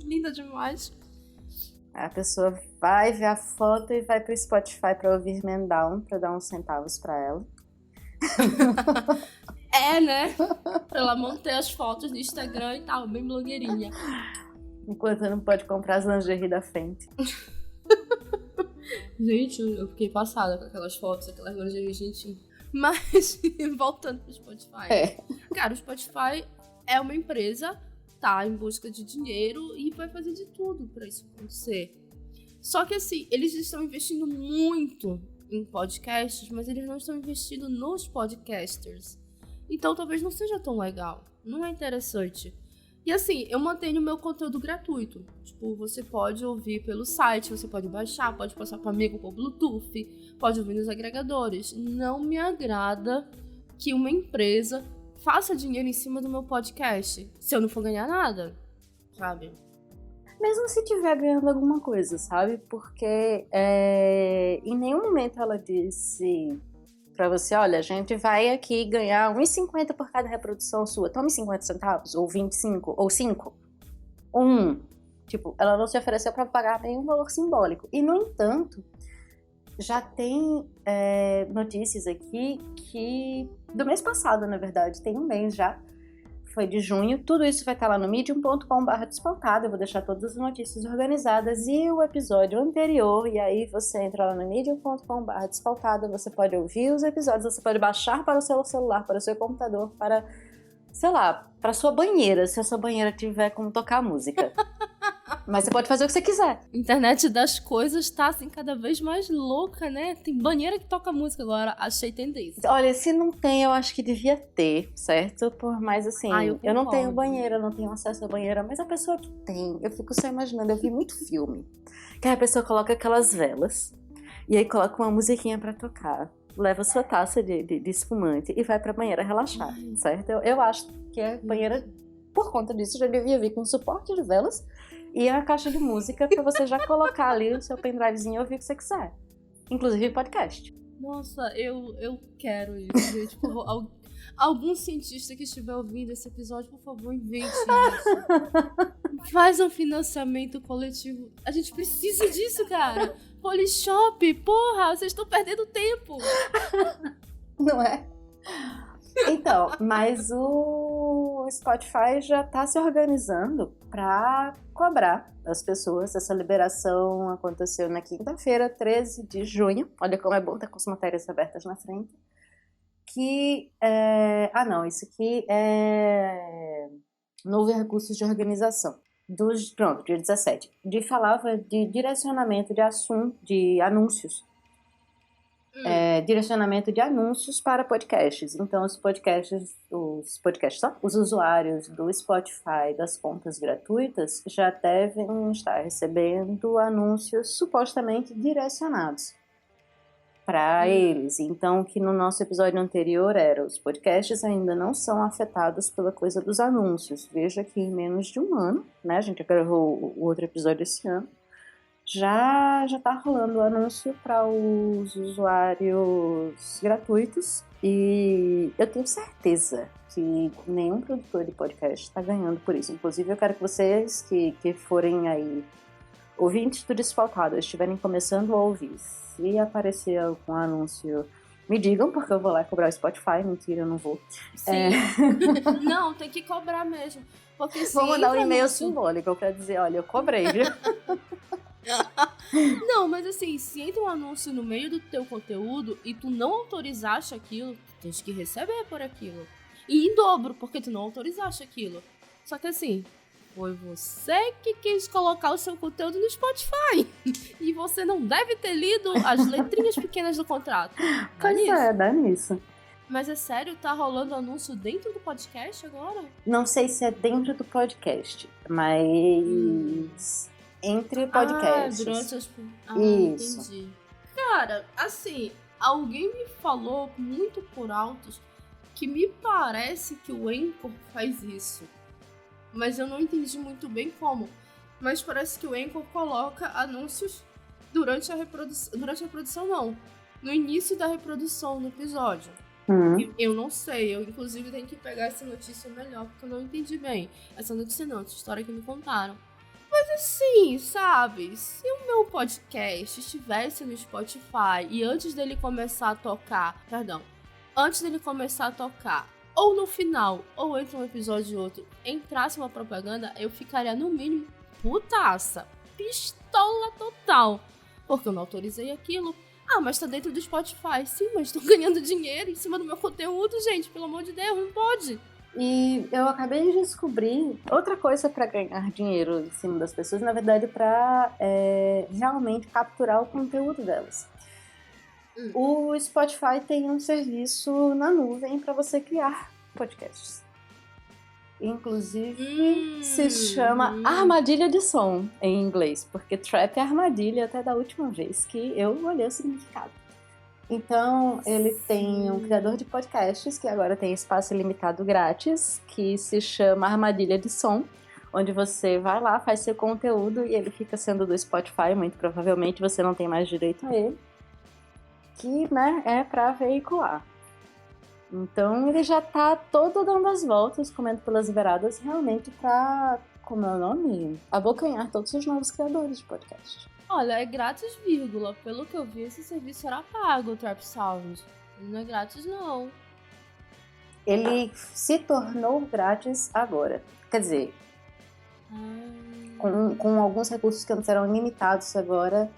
Linda demais. A pessoa vai ver a foto e vai pro Spotify pra ouvir Man Down, pra dar uns centavos pra ela. Né? Pra ela manter as fotos no Instagram e tal, bem blogueirinha. Enquanto não pode comprar as lingerie da Fenty. Gente, eu fiquei passada com aquelas fotos, aquelas lingerie, gente. Mas, voltando pro Spotify. Cara, o Spotify é uma empresa, tá em busca de dinheiro e vai fazer de tudo pra isso acontecer. Só que assim, eles estão investindo muito em podcasts, mas eles não estão investindo nos podcasters. Então talvez não seja tão legal. Não é interessante. E assim, eu mantenho o meu conteúdo gratuito. Tipo, você pode ouvir pelo site, você pode baixar, pode passar para amigo por Bluetooth, pode ouvir nos agregadores. Não me agrada que uma empresa faça dinheiro em cima do meu podcast, se eu não for ganhar nada, sabe? Mesmo se estiver ganhando alguma coisa, sabe? Porque em nenhum momento ela disse pra você, olha, a gente vai aqui ganhar R$1,50 por cada reprodução sua. Tome 50 centavos, ou 25, ou 5, ou 1. Tipo, ela não se ofereceu pra pagar nenhum valor simbólico. E, no entanto, já tem notícias aqui que... Do mês passado, na verdade, tem um mês já. Foi de junho. Tudo isso vai estar lá no medium.com/despautado. Eu vou deixar todas as notícias organizadas e o episódio anterior. E aí você entra lá no medium.com/despautado. Você pode ouvir os episódios, você pode baixar para o seu celular, para o seu computador, para, sei lá, para a sua banheira, se a sua banheira tiver como tocar música. Mas você pode fazer o que você quiser. Internet das coisas tá, assim, cada vez mais louca, né? Tem banheira que toca música agora. Achei tendência. Olha, se não tem, eu acho que devia ter, certo? Por mais assim, eu não tenho banheira, eu não tenho acesso à banheira, mas a pessoa que tem, eu fico só imaginando, eu vi muito filme, que a pessoa coloca aquelas velas, e aí coloca uma musiquinha pra tocar, leva sua taça de espumante e vai pra banheira relaxar, certo? Eu acho que a banheira, por conta disso, já devia vir com suporte de velas e a caixa de música pra você já colocar ali o seu pendrivezinho e ouvir o que você quiser. Inclusive podcast. Nossa, eu quero isso, gente. Por favor, algum cientista que estiver ouvindo esse episódio, por favor, invente isso. Faz um financiamento coletivo. A gente precisa disso, cara. Polishop, porra, vocês estão perdendo tempo. Não é? Então, mas o Spotify já tá se organizando para cobrar das pessoas. Essa liberação aconteceu na quinta-feira, 13 de junho. Olha como é bom estar com as matérias abertas na frente. Isso aqui é novo recursos de organização. Pronto, dia 17. Falava de direcionamento de assunto, de anúncios. Direcionamento de anúncios para podcasts. Então, os usuários do Spotify das contas gratuitas já devem estar recebendo anúncios supostamente direcionados para eles. Então, que no nosso episódio anterior os podcasts ainda não são afetados pela coisa dos anúncios. Veja que em menos de um ano, né, a gente gravou o outro episódio esse ano, já tá rolando o anúncio para os usuários gratuitos e eu tenho certeza que nenhum produtor de podcast está ganhando por isso. Inclusive, eu quero que vocês que forem aí ouvintes do Desfalcado, estiverem começando a ouvir, se aparecer algum anúncio, me digam, porque eu vou lá cobrar o Spotify. Mentira, eu não vou. Sim. Não, tem que cobrar mesmo. Porque vou mandar um e-mail simbólico pra dizer, olha, eu cobrei, viu? Não, mas assim, se entra um anúncio no meio do teu conteúdo e tu não autorizaste aquilo, tu tens que receber por aquilo. E em dobro, porque tu não autorizaste aquilo. Só que assim, foi você que quis colocar o seu conteúdo no Spotify. E você não deve ter lido as letrinhas pequenas do contrato. Dá nisso. Mas é sério, tá rolando anúncio dentro do podcast agora? Não sei se é dentro do podcast, mas entre podcasts. Durante as... Isso. Entendi. Cara, assim, alguém me falou muito por altos que me parece que o Anchor faz isso. Mas eu não entendi muito bem como. Mas parece que o Anchor coloca anúncios durante a reprodução. Durante a reprodução, não. No início da reprodução do episódio. Eu não sei. Eu, inclusive, tenho que pegar essa notícia melhor, porque eu não entendi bem. Essa notícia não, essa história que me contaram. Mas assim, sabe? Se o meu podcast estivesse no Spotify e antes dele começar a tocar... Antes dele começar a tocar, ou no final, ou entre um episódio e outro, entrasse uma propaganda, eu ficaria, no mínimo, putaça. Pistola total. Porque eu não autorizei aquilo. Mas tá dentro do Spotify. Sim, mas tô ganhando dinheiro em cima do meu conteúdo, gente. Pelo amor de Deus, não pode. E eu acabei de descobrir outra coisa para ganhar dinheiro em cima das pessoas, na verdade, para realmente capturar o conteúdo delas. O Spotify tem um serviço na nuvem para você criar podcasts. Inclusive, se chama armadilha de som em inglês, porque trap é armadilha até da última vez que eu olhei o significado. Então, ele tem um criador de podcasts que agora tem espaço ilimitado grátis, que se chama Armadilha de Som, onde você vai lá, faz seu conteúdo e ele fica sendo do Spotify, muito provavelmente você não tem mais direito a ele, que, né, é para veicular. Então, ele já tá todo dando as voltas, comendo pelas beiradas, realmente para, como é o nome? Abocanhar todos os novos criadores de podcast. Olha, é grátis, vírgula. Pelo que eu vi, esse serviço era pago, o Trap Sound. Não é grátis, não. Ele se tornou grátis agora. Quer dizer, com alguns recursos que antes eram limitados, agora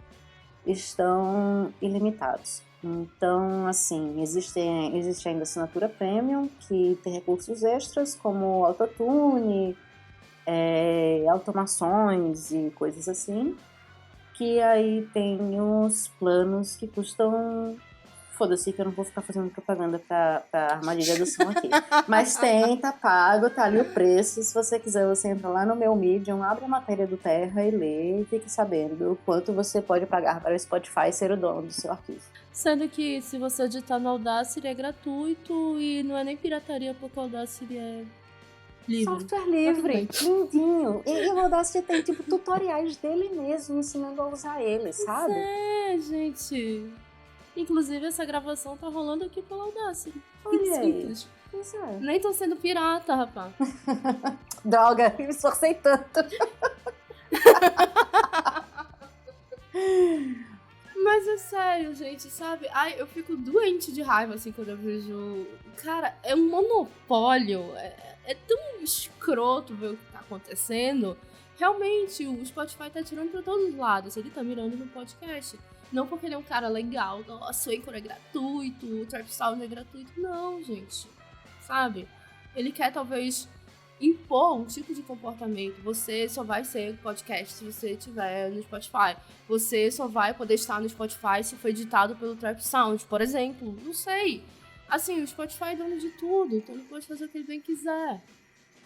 estão ilimitados. Então, assim, existe ainda assinatura premium, que tem recursos extras, como autotune, automações e coisas assim, que aí tem os planos que custam... Foda-se que eu não vou ficar fazendo propaganda pra armadilha do som aqui. Mas tem, tá pago, tá ali o preço. Se você quiser, você entra lá no meu Medium, abre a matéria do Terra e lê e fique sabendo o quanto você pode pagar para o Spotify ser o dono do seu arquivo. Sendo que se você editar no Audacity é gratuito e não é nem pirataria porque o Audacity é livre. Software livre, lindinho. E o Audacity tem tipo tutoriais dele mesmo ensinando a usar ele, sabe? Gente. Inclusive, essa gravação tá rolando aqui pelo Audacity. Olha aí. Simples. Pois é. Nem tô sendo pirata, rapaz. Droga, me esforcei tanto. Mas é sério, gente, sabe? Ai, eu fico doente de raiva, assim, quando eu vejo... Cara, é um monopólio. É tão escroto ver o que tá acontecendo. Realmente, o Spotify tá tirando pra todos os lados. Ele tá mirando no podcast. Não porque ele é um cara legal, nossa, o Anchor é gratuito, o Trap Sound é gratuito. Não, gente. Sabe? Ele quer, talvez, impor um tipo de comportamento. Você só vai ser podcast se você estiver no Spotify. Você só vai poder estar no Spotify se for editado pelo Trap Sound, por exemplo. Não sei. Assim, o Spotify é dono de tudo, então ele pode fazer o que ele bem quiser.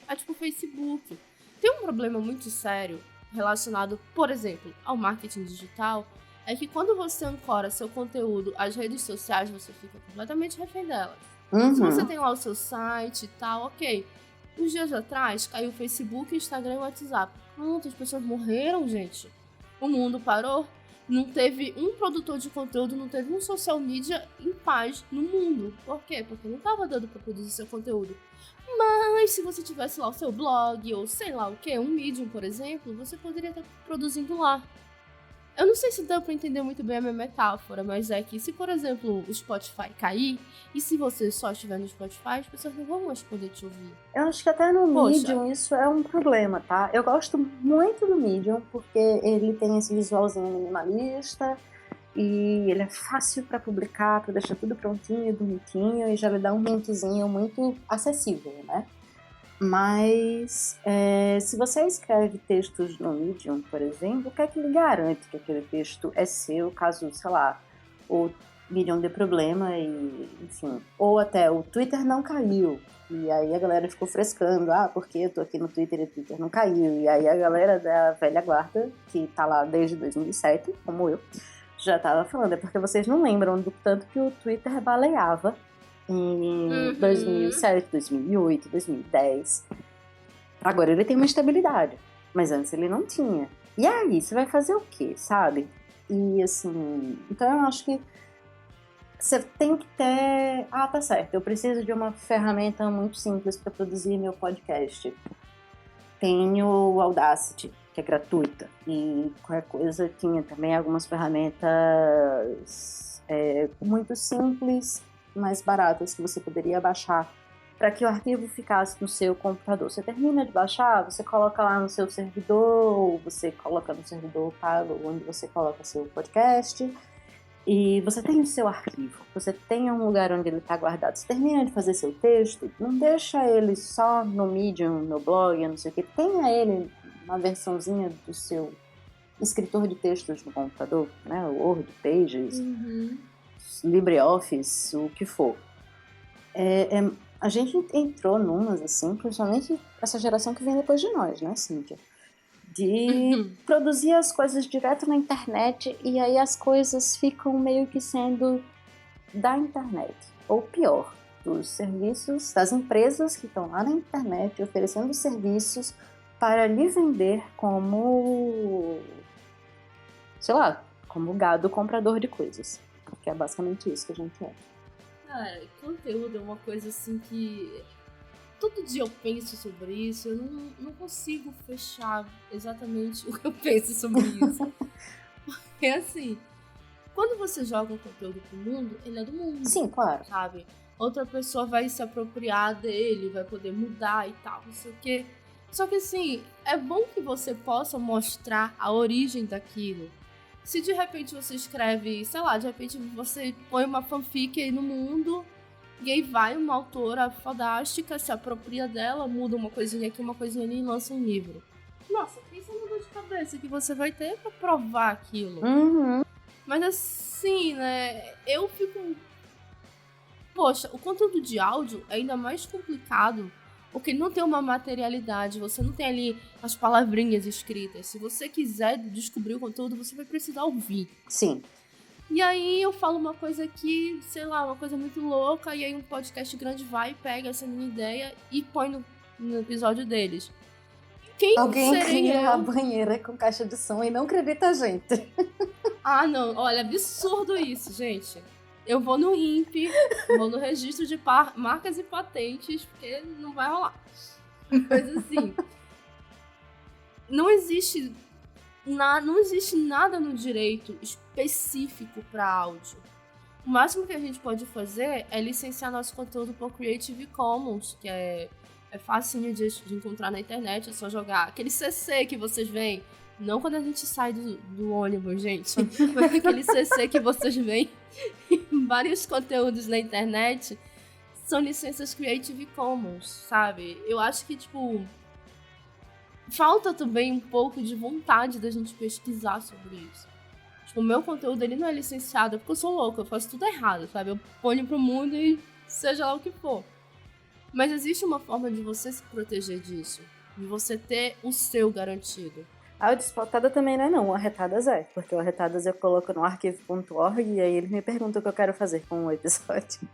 É tipo o Facebook. Tem um problema muito sério relacionado, por exemplo, ao marketing digital, é que quando você ancora seu conteúdo às redes sociais, você fica completamente refém delas. Se você tem lá o seu site e tal, ok. Uns dias atrás, caiu o Facebook, Instagram e o WhatsApp. Pronto, as pessoas morreram, gente. O mundo parou. Não teve um produtor de conteúdo, não teve um social media em paz no mundo. Por quê? Porque não tava dando pra produzir seu conteúdo. Mas se você tivesse lá o seu blog, ou sei lá o que, um Medium, por exemplo, você poderia estar produzindo lá. Eu não sei se dá pra entender muito bem a minha metáfora, mas é que se, por exemplo, o Spotify cair, e se você só estiver no Spotify, as pessoas não vão mais poder te ouvir. Eu acho que até no Medium isso é um problema, tá? Eu gosto muito do Medium, porque ele tem esse visualzinho minimalista, e ele é fácil pra publicar, pra deixar tudo prontinho, bonitinho, e já lhe dá um hintzinho muito acessível, né? Mas se você escreve textos no Medium, por exemplo, o que é que lhe garante que aquele texto é seu, caso, sei lá, o Medium dê problema e, enfim, ou até o Twitter não caiu, e aí a galera ficou frescando, porque eu tô aqui no Twitter e o Twitter não caiu, e aí a galera da velha guarda, que tá lá desde 2007, como eu, já tava falando, é porque vocês não lembram do tanto que o Twitter baleava em 2007, 2008, 2010. Agora ele tem uma estabilidade, mas antes ele não tinha. E aí, você vai fazer o quê, sabe? E assim, então eu acho que você tem que ter... tá certo, eu preciso de uma ferramenta muito simples para produzir meu podcast. Tenho o Audacity, que é gratuita, e qualquer coisa tinha também algumas ferramentas muito simples, mais baratas que você poderia baixar para que o arquivo ficasse no seu computador. Você termina de baixar, você coloca lá no seu servidor, ou você coloca no servidor pago, onde você coloca seu podcast, e você tem o seu arquivo, você tem um lugar onde ele está guardado. Você termina de fazer seu texto, não deixa ele só no Medium, no blog, não sei o que, tenha ele uma versãozinha do seu escritor de textos no computador, né, o Word, Pages, LibreOffice, o que for. A gente entrou numas, assim, principalmente essa geração que vem depois de nós, né, Cíntia? De produzir as coisas direto na internet e aí as coisas ficam meio que sendo da internet. Ou pior, dos serviços, das empresas que estão lá na internet oferecendo serviços para lhe vender como, sei lá, como gado comprador de coisas. Que é basicamente isso que a gente é. Cara, conteúdo é uma coisa assim que todo dia eu penso sobre isso, eu não consigo fechar exatamente o que eu penso sobre isso. Porque assim, quando você joga um conteúdo pro mundo, ele é do mundo. Sim, claro. Sabe? Outra pessoa vai se apropriar dele, vai poder mudar e tal, não sei o quê. Só que assim, é bom que você possa mostrar a origem daquilo. Se de repente você escreve, sei lá, de repente você põe uma fanfic aí no mundo E aí vai uma autora fodástica, se apropria dela, muda uma coisinha aqui, uma coisinha ali e lança um livro. Nossa, pensa no dor de cabeça que você vai ter pra provar aquilo. Uhum. Mas assim, né, eu fico... Poxa, o conteúdo de áudio é ainda mais complicado, porque ele não tem uma materialidade, você não tem ali as palavrinhas escritas. Se você quiser descobrir o conteúdo, você vai precisar ouvir. Sim. E aí eu falo uma coisa aqui, sei lá, uma coisa muito louca, e aí um podcast grande vai, pega essa minha ideia e põe no episódio deles. Quem Alguém serei cria eu? a banheira com caixa de som e não acredita a gente. Ah, não, olha, absurdo isso, gente. Eu vou no INPE, vou no registro de marcas e patentes, porque não vai rolar. Mas assim, não existe nada no direito específico para áudio. O máximo que a gente pode fazer é licenciar nosso conteúdo por Creative Commons, que é facinho de encontrar na internet, é só jogar aquele CC que vocês veem. Não quando a gente sai do ônibus, gente, mas aquele CC que vocês veem em vários conteúdos na internet são licenças Creative Commons, sabe? Eu acho que, tipo, falta também um pouco de vontade da gente pesquisar sobre isso. Tipo, o meu conteúdo, ele não é licenciado porque eu sou louca, eu faço tudo errado, sabe? Eu ponho pro mundo e seja lá o que for. Mas existe uma forma de você se proteger disso, de você ter o seu garantido. A Despotada também não é não, o Arretadas é. Porque o Arretadas eu coloco no arquivo.org e aí ele me pergunta o que eu quero fazer com o episódio.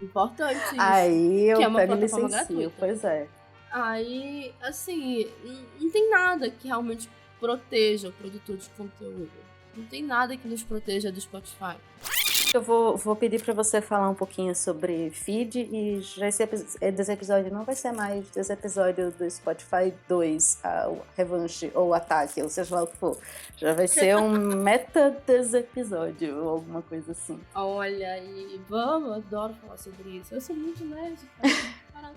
Importante isso. Aí eu que é uma pego e plataforma licencio, gratuita. pois é. Aí, assim, não tem nada que realmente proteja o produtor de conteúdo. Não tem nada que nos proteja do Spotify. Eu vou pedir pra você falar um pouquinho sobre feed e já esse episódio não vai ser mais desse episódio do Spotify 2, a revanche ou ataque, ou seja lá o que for. Já vai ser um meta desse episódio ou alguma coisa assim. Olha aí, vamos, eu adoro falar sobre isso. Eu sou muito nerd, cara.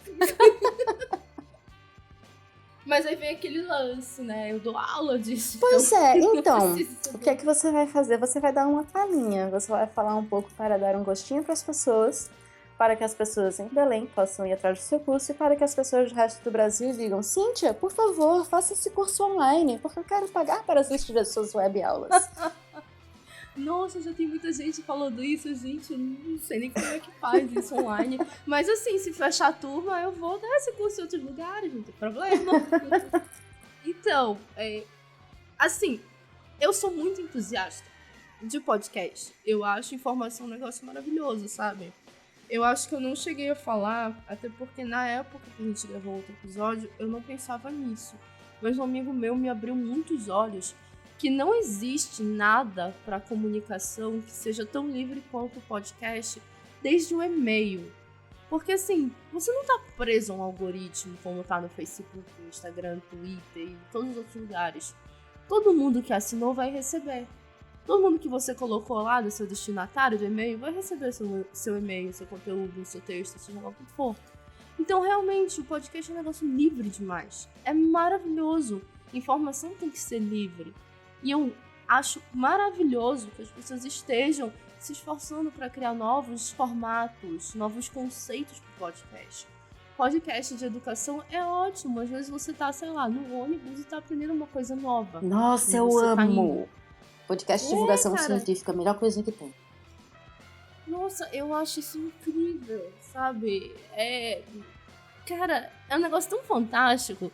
Mas aí vem aquele lance, né? Eu dou aula disso. Pois é, então, preciso o que é que você vai fazer? Você vai dar uma palhinha, você vai falar um pouco para dar um gostinho para as pessoas, para que as pessoas em Belém possam ir atrás do seu curso e para que as pessoas do resto do Brasil digam: Cíntia, por favor, faça esse curso online, porque eu quero pagar para assistir as suas web aulas. Nossa, já tem muita gente falando isso, gente, eu não sei nem como é que faz isso online. Mas assim, se fechar a turma, eu vou dar esse curso em outros lugares, não tem problema. Então, assim, eu sou muito entusiasta de podcast. Eu acho informação um negócio maravilhoso, sabe? Eu acho que eu não cheguei a falar, até porque na época que a gente gravou outro episódio, eu não pensava nisso. Mas um amigo meu me abriu muitos olhos que não existe nada para comunicação que seja tão livre quanto o podcast, desde o e-mail. Porque assim, você não tá preso a um algoritmo como tá no Facebook, no Instagram, Twitter e todos os outros lugares. Todo mundo que assinou vai receber. Todo mundo que você colocou lá no seu destinatário do e-mail vai receber seu e-mail, seu conteúdo, seu texto, seja lá o que for. Então, realmente, o podcast é um negócio livre demais. É maravilhoso. Informação tem que ser livre. E eu acho maravilhoso que as pessoas estejam se esforçando para criar novos formatos, novos conceitos para o podcast. Podcast de educação é ótimo. Às vezes você tá, sei lá, no ônibus e tá aprendendo uma coisa nova. Nossa, E eu você tá amo! Podcast de divulgação cara. científica, a melhor coisa que tem. Nossa, eu acho isso incrível, sabe? Cara, é um negócio tão fantástico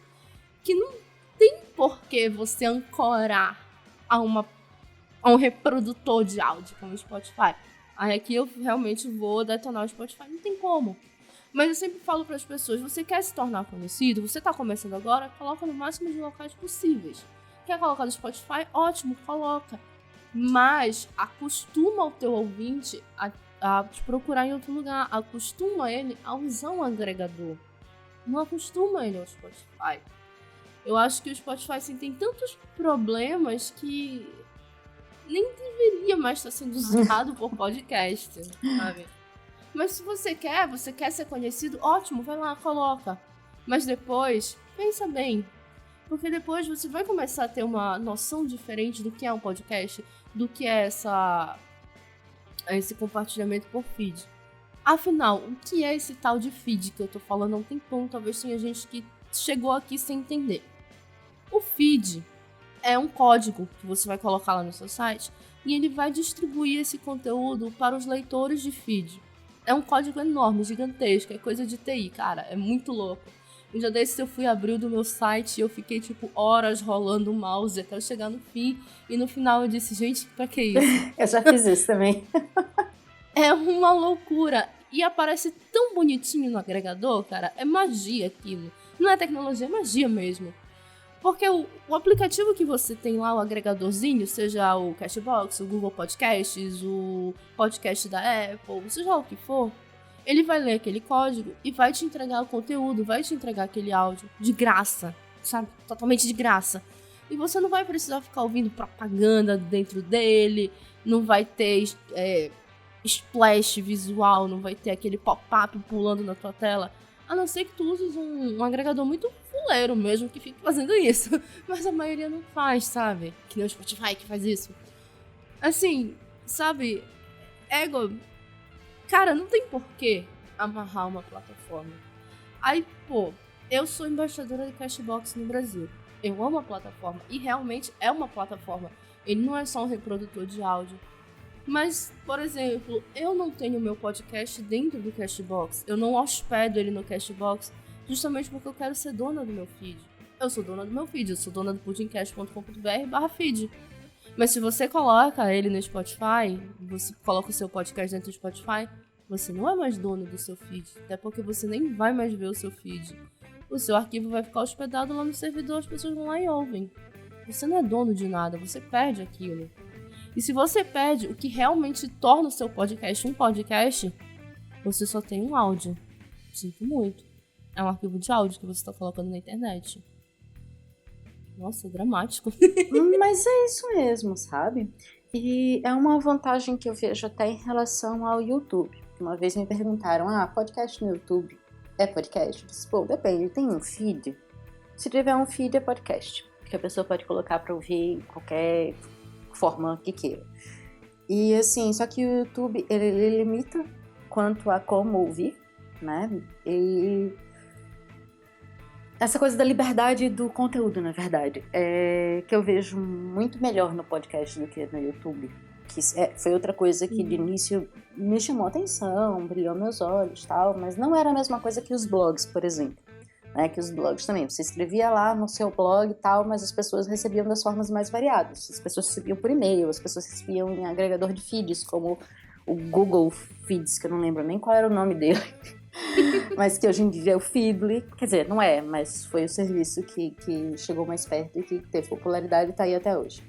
que não tem por que você ancorar a um reprodutor de áudio como o Spotify. Aí aqui eu realmente vou detonar o Spotify, não tem como. Mas eu sempre falo para as pessoas, você quer se tornar conhecido, você tá começando agora, coloca no máximo de locais possíveis. Quer colocar no Spotify? Ótimo, coloca. Mas acostuma o teu ouvinte a te procurar em outro lugar. Acostuma ele a usar um agregador. Não acostuma ele ao Spotify. Eu acho que o Spotify assim, tem tantos problemas que nem deveria mais estar sendo usado por podcast, sabe? Mas se você quer ser conhecido, ótimo, vai lá, coloca. Mas depois, pensa bem. Porque depois você vai começar a ter uma noção diferente do que é um podcast, do que é esse compartilhamento por feed. Afinal, o que é esse tal de feed que eu tô falando há um tempão? Talvez tenha gente que chegou aqui sem entender. O feed é um código que você vai colocar lá no seu site e ele vai distribuir esse conteúdo para os leitores de feed. É um código enorme, gigantesco, é coisa de TI, cara, é muito louco. Um dia desses eu fui abrir o do meu site e eu fiquei, horas rolando o mouse até eu chegar no fim. E no final eu disse, gente, pra que isso? Eu já fiz isso também. É uma loucura. E aparece tão bonitinho no agregador, cara. É magia aquilo. Não é tecnologia, é magia mesmo. Porque o aplicativo que você tem lá, o agregadorzinho, seja o Cashbox, o Google Podcasts, o podcast da Apple, seja o que for, ele vai ler aquele código e vai te entregar o conteúdo, vai te entregar aquele áudio de graça, sabe? Totalmente de graça. E você não vai precisar ficar ouvindo propaganda dentro dele, não vai ter splash visual, não vai ter aquele pop-up pulando na tua tela. A não ser que tu uses um agregador muito fuleiro mesmo que fique fazendo isso. Mas a maioria não faz, sabe? Que nem o Spotify que faz isso. Assim, sabe? Ego. Cara, não tem porquê amarrar uma plataforma. Aí, pô, eu sou embaixadora de Cashbox no Brasil. Eu amo a plataforma. E realmente é uma plataforma. Ele não é só um reprodutor de áudio. Mas, por exemplo, eu não tenho meu podcast dentro do Cashbox. Eu não hospedo ele no Cashbox justamente porque eu quero ser dona do meu feed. Eu sou dona do meu feed, eu sou dona do pudimcast.com.br/feed. Mas se você coloca ele no Spotify, você coloca o seu podcast dentro do Spotify, você não é mais dono do seu feed. Até porque você nem vai mais ver o seu feed. O seu arquivo vai ficar hospedado lá no servidor, as pessoas vão lá e ouvem. Você não é dono de nada, você perde aquilo. E se você perde o que realmente torna o seu podcast um podcast, você só tem um áudio. Sinto muito. É um arquivo de áudio que você está colocando na internet. Nossa, dramático. Mas é isso mesmo, sabe? E é uma vantagem que eu vejo até em relação ao YouTube. Uma vez me perguntaram, podcast no YouTube é podcast? Eu disse, pô, depende, tem um feed? Se tiver um feed é podcast, que a pessoa pode colocar para ouvir em qualquer forma que queira. E assim, só que o YouTube, ele limita quanto a como ouvir, né? E essa coisa da liberdade do conteúdo, na verdade, que eu vejo muito melhor no podcast do que no YouTube. Que foi outra coisa que de início me chamou a atenção, brilhou meus olhos e tal, mas não era a mesma coisa que os blogs, por exemplo. Que os blogs também, você escrevia lá no seu blog e tal, mas as pessoas recebiam das formas mais variadas. As pessoas recebiam por e-mail, as pessoas recebiam em agregador de feeds, como o Google Feeds, que eu não lembro nem qual era o nome dele, mas que hoje em dia é o Feedly. Quer dizer, não é, mas foi o serviço que chegou mais perto e que teve popularidade e tá aí até hoje.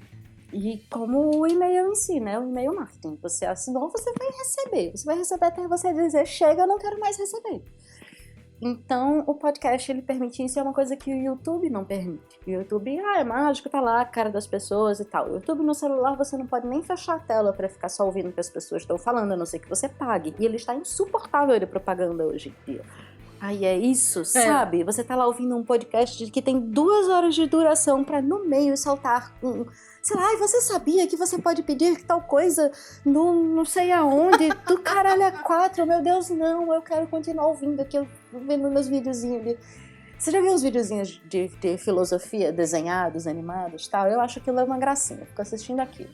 E como o e-mail em si, né? O e-mail marketing. Você assinou, você vai receber. Você vai receber até você dizer, chega, eu não quero mais receber. Então, o podcast, ele permite isso, é uma coisa que o YouTube não permite. O YouTube, é mágico, tá lá a cara das pessoas e tal. O YouTube no celular, você não pode nem fechar a tela pra ficar só ouvindo o que as pessoas estão falando, a não ser que você pague. E ele está insuportável de propaganda hoje em dia. Aí é isso, sabe? Você tá lá ouvindo um podcast que tem 2 horas de duração pra no meio saltar sei lá, e você sabia que você pode pedir tal coisa no não sei aonde, do caralho a 4, meu Deus, não, eu quero continuar ouvindo aqui, eu vendo meus videozinhos. Você já viu uns videozinhos de filosofia desenhados, animados e tal? Eu acho aquilo é uma gracinha, eu fico assistindo aquilo.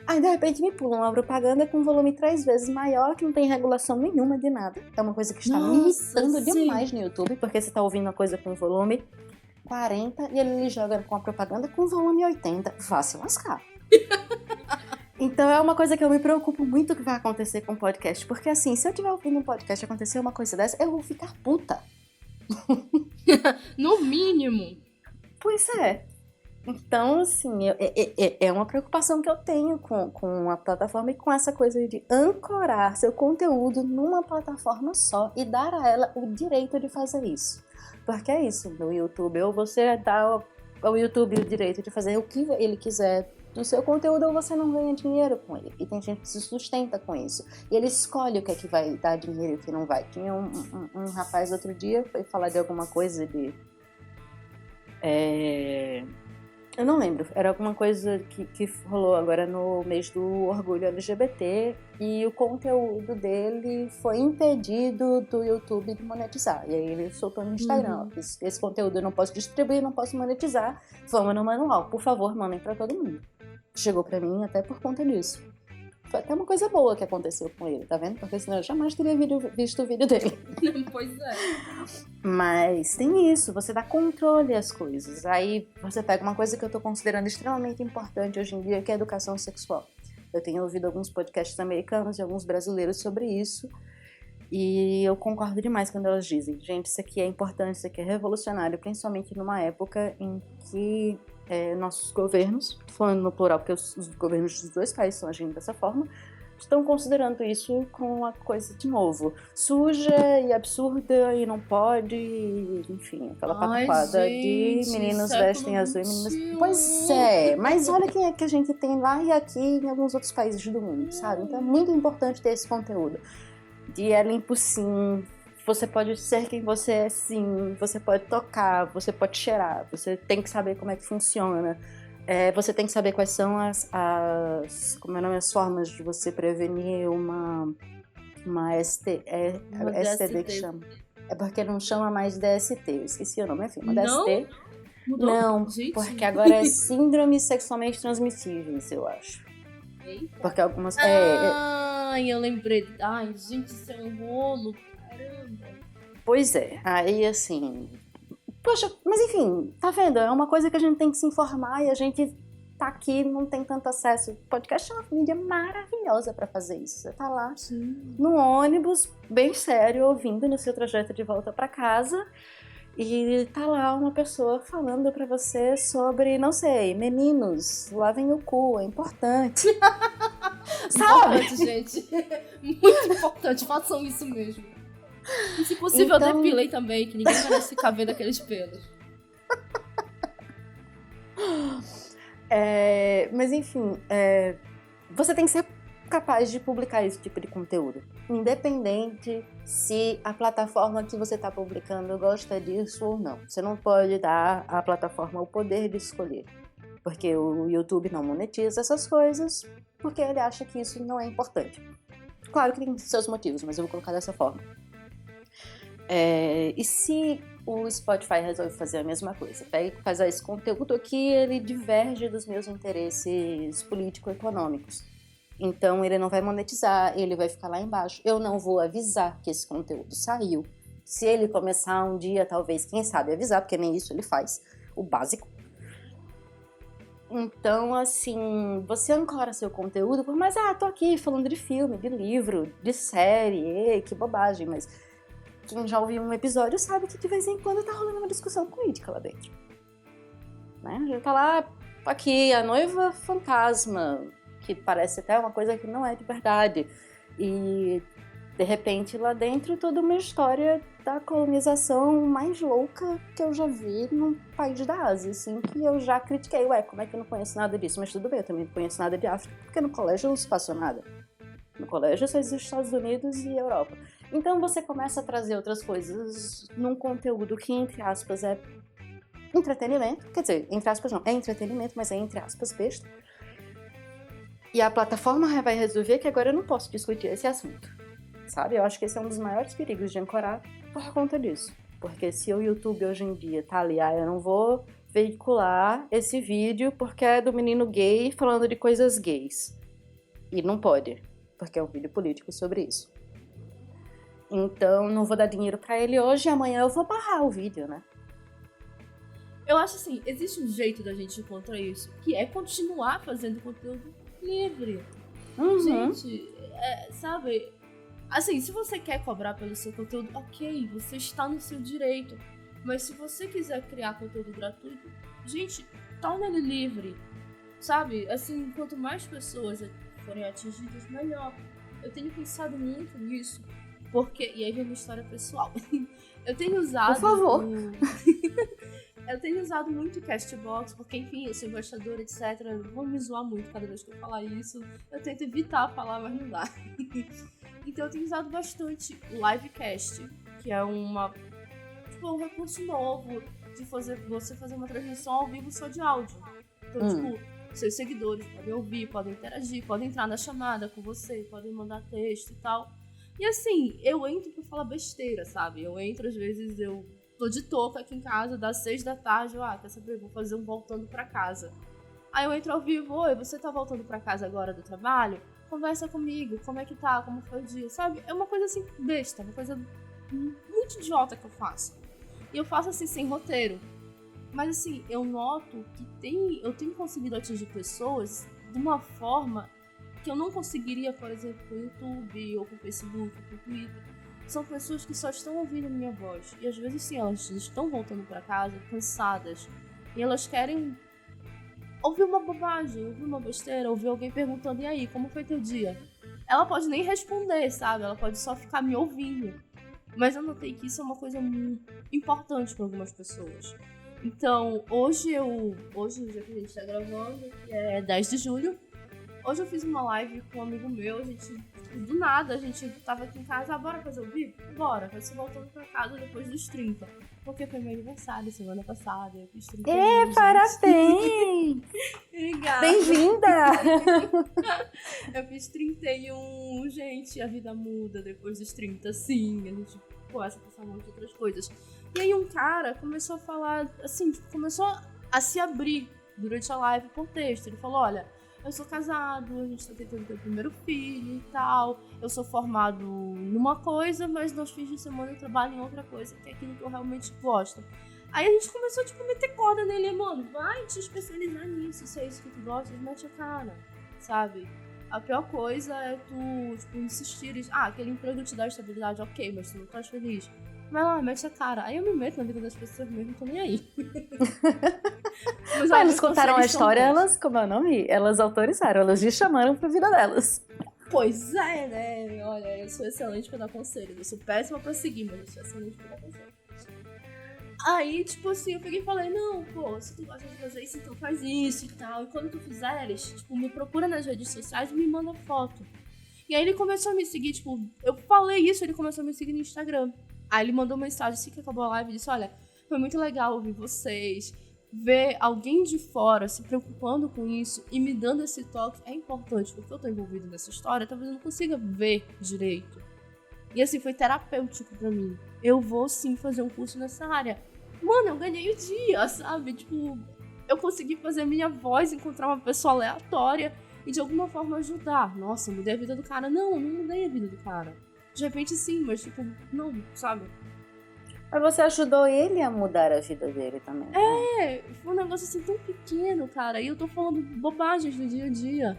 Aí, de repente, me pula uma propaganda com um volume 3 vezes maior, que não tem regulação nenhuma de nada. É uma coisa que está me irritando demais no YouTube, porque você está ouvindo uma coisa com volume 40 e ele lhe joga com a propaganda com volume 80. Vá se lascar. Então é uma coisa que eu me preocupo muito que vai acontecer com o podcast, porque assim, se eu tiver ouvindo um podcast e acontecer uma coisa dessa, eu vou ficar puta. No mínimo. Pois é. Então, assim, é uma preocupação que eu tenho com a plataforma e com essa coisa de ancorar seu conteúdo numa plataforma só e dar a ela o direito de fazer isso. Porque é isso, no YouTube, ou você dá ao YouTube o direito de fazer o que ele quiser do seu conteúdo, ou você não ganha dinheiro com ele. E tem gente que se sustenta com isso. E ele escolhe o que é que vai dar dinheiro e o que não vai. Tinha um rapaz outro dia, foi falar de alguma coisa de... Eu não lembro, era alguma coisa que rolou agora no mês do orgulho LGBT e o conteúdo dele foi impedido do YouTube de monetizar. E aí ele soltou no Instagram, esse conteúdo eu não posso distribuir, não posso monetizar, vamos no manual, por favor, mandem pra todo mundo. Chegou pra mim até por conta disso. Foi até uma coisa boa que aconteceu com ele, tá vendo? Porque senão eu jamais teria visto o vídeo dele. Pois é. Mas tem isso, você dá controle às coisas. Aí você pega uma coisa que eu tô considerando extremamente importante hoje em dia, que é a educação sexual. Eu tenho ouvido alguns podcasts americanos e alguns brasileiros sobre isso. E eu concordo demais quando elas dizem, gente, isso aqui é importante, isso aqui é revolucionário, principalmente numa época em que nossos governos, falando no plural, porque os governos dos dois países estão agindo dessa forma, estão considerando isso como uma coisa, de novo, suja e absurda e não pode, enfim, aquela pataquada de meninos vestem azul e meninas... Pois é, mas olha quem é que a gente tem lá e aqui em alguns outros países do mundo, sabe? Então é muito importante ter esse conteúdo. De é limpo sim, você pode ser quem você é sim, você pode tocar, você pode cheirar, você tem que saber como é que funciona. Você tem que saber quais são as formas de você prevenir uma ST, STD que chama. É porque não chama mais DST, eu esqueci o nome, enfim, uma DST. Mudou? Não, Gente. porque agora é síndromes sexualmente transmissíveis, eu acho. Eita. Porque algumas... Ai, eu lembrei. Ai, gente, isso é um rolo, caramba. Pois é, aí assim... Poxa, mas enfim, tá vendo? É uma coisa que a gente tem que se informar e a gente tá aqui, não tem tanto acesso. Podcast é uma mídia maravilhosa pra fazer isso. Você tá lá no ônibus, bem sério, ouvindo no seu trajeto de volta pra casa e tá lá uma pessoa falando pra você sobre, não sei, meninos, lavem o cu, é importante. Sabe? Importante, gente. Muito importante, façam isso mesmo. E se possível, Então... depilei também, que ninguém merece ficar vendo aqueles pelos. Mas enfim, você tem que ser capaz de publicar esse tipo de conteúdo. Independente se a plataforma que você está publicando gosta disso ou não. Você não pode dar à plataforma o poder de escolher. Porque o YouTube não monetiza essas coisas, porque ele acha que isso não é importante. Claro que tem seus motivos, mas eu vou colocar dessa forma. E se o Spotify resolve fazer a mesma coisa? Pega e faz esse conteúdo aqui, ele diverge dos meus interesses político-econômicos. Então ele não vai monetizar, ele vai ficar lá embaixo. Eu não vou avisar que esse conteúdo saiu. Se ele começar um dia, talvez, quem sabe, avisar, porque nem isso ele faz, o básico. Então, assim, você ancora seu conteúdo, por mais, tô aqui falando de filme, de livro, de série, que bobagem, mas quem já ouviu um episódio sabe que de vez em quando tá rolando uma discussão política lá dentro. Né? Já tá lá, aqui, a noiva fantasma, que parece até uma coisa que não é de verdade. E, de repente, lá dentro, toda uma história da colonização mais louca que eu já vi num país da Ásia, assim, que eu já critiquei. Como é que eu não conheço nada disso? Mas tudo bem, eu também não conheço nada de África, porque no colégio não se passou nada. No colégio só existe Estados Unidos e Europa. Então você começa a trazer outras coisas num conteúdo que, entre aspas, é entretenimento. Quer dizer, entre aspas não, é entretenimento, mas é entre aspas besta. E a plataforma vai resolver que agora eu não posso discutir esse assunto. Sabe? Eu acho que esse é um dos maiores perigos de ancorar por conta disso. Porque se o YouTube hoje em dia tá ali, eu não vou veicular esse vídeo porque é do menino gay falando de coisas gays. E não pode, porque é um vídeo político sobre isso. Então, não vou dar dinheiro pra ele hoje e amanhã eu vou barrar o vídeo, né? Eu acho assim, existe um jeito da gente encontrar isso, que é continuar fazendo conteúdo livre. Gente, sabe... Assim, se você quer cobrar pelo seu conteúdo, ok, você está no seu direito. Mas se você quiser criar conteúdo gratuito, gente, torna ele livre. Sabe? Assim, quanto mais pessoas forem atingidas, melhor. Eu tenho pensado muito nisso. Porque, e aí vem minha história pessoal. Eu tenho usado... Por favor. Eu tenho usado muito o Castbox, porque, enfim, eu sou embaixadora, etc. Vão me zoar muito cada vez que eu falar isso. Eu tento evitar falar, mas não dá. Então eu tenho usado bastante o Livecast, que é um recurso novo de você fazer uma transmissão ao vivo só de áudio. Então, tipo, seus seguidores podem ouvir, podem interagir, podem entrar na chamada com você, podem mandar texto e tal. E assim, eu entro pra falar besteira, sabe? Eu entro, às vezes, eu tô de touca aqui em casa, das 6 da tarde, quer saber, vou fazer um voltando pra casa. Aí eu entro ao vivo, oi, você tá voltando pra casa agora do trabalho? Conversa comigo, como é que tá, como foi o dia, sabe? É uma coisa assim, besta, uma coisa muito idiota que eu faço. E eu faço assim, sem roteiro. Mas assim, eu noto que eu tenho conseguido atingir pessoas de uma forma que eu não conseguiria, por exemplo, com o YouTube, ou com o Facebook, ou com o Twitter. São pessoas que só estão ouvindo a minha voz. E às vezes, sim, elas estão voltando pra casa, cansadas. E elas querem ouvir uma bobagem, ouvir uma besteira, ouvir alguém perguntando, e aí, como foi teu dia? Ela pode nem responder, sabe? Ela pode só ficar me ouvindo. Mas eu notei que isso é uma coisa muito importante para algumas pessoas. Então, hoje, já que a gente tá gravando, que é 10 de julho, hoje eu fiz uma live com um amigo meu, a gente, do nada, a gente tava aqui em casa, bora fazer o vídeo? Bora, vai ser voltando pra casa depois dos 30. Porque foi meu aniversário semana passada, eu fiz 31. Parabéns! Obrigada! Bem-vinda! Eu fiz 31, gente, a vida muda depois dos 30, sim, a gente começa a passar um monte de outras coisas. E aí um cara começou a falar, assim, começou a se abrir durante a live por texto. Ele falou, olha, eu sou casado, a gente tá tentando ter o primeiro filho e tal, eu sou formado numa coisa, mas nos fins de semana eu trabalho em outra coisa, que é aquilo que eu realmente gosto. Aí a gente começou, tipo, a meter corda nele, mano, vai te especializar nisso, se é isso que tu gosta, mete a cara, sabe? A pior coisa é tu, tipo, insistir, aquele emprego te dá estabilidade, ok, mas tu não tá feliz. Vai lá, mete a cara. Aí eu me meto na vida das pessoas mesmo, não tô nem aí. Mas eles contaram a história, elas, como é o nome? Elas autorizaram, elas me chamaram pra vida delas. Pois é, né? Olha, eu sou excelente pra dar conselhos. Eu sou péssima pra seguir, mas eu sou excelente pra dar conselhos. Aí, tipo assim, eu peguei e falei, não, pô, se tu gosta de fazer isso, então faz isso e tal. E quando tu fizeres, tipo, me procura nas redes sociais e me manda foto. E aí ele começou a me seguir, tipo, eu falei isso, ele começou a me seguir no Instagram. Aí ele mandou mensagem assim que acabou a live e disse, olha, foi muito legal ouvir vocês, ver alguém de fora se preocupando com isso e me dando esse toque é importante, porque eu tô envolvido nessa história, talvez eu não consiga ver direito. E assim, foi terapêutico pra mim. Eu vou sim fazer um curso nessa área. Mano, eu ganhei o dia, sabe? Tipo, eu consegui fazer a minha voz, encontrar uma pessoa aleatória e de alguma forma ajudar. Nossa, eu mudei a vida do cara. Não mudei a vida do cara. De repente sim, mas tipo, não, sabe? Mas você ajudou ele a mudar a vida dele também. Foi um negócio assim tão pequeno, cara. E eu tô falando bobagens do dia a dia.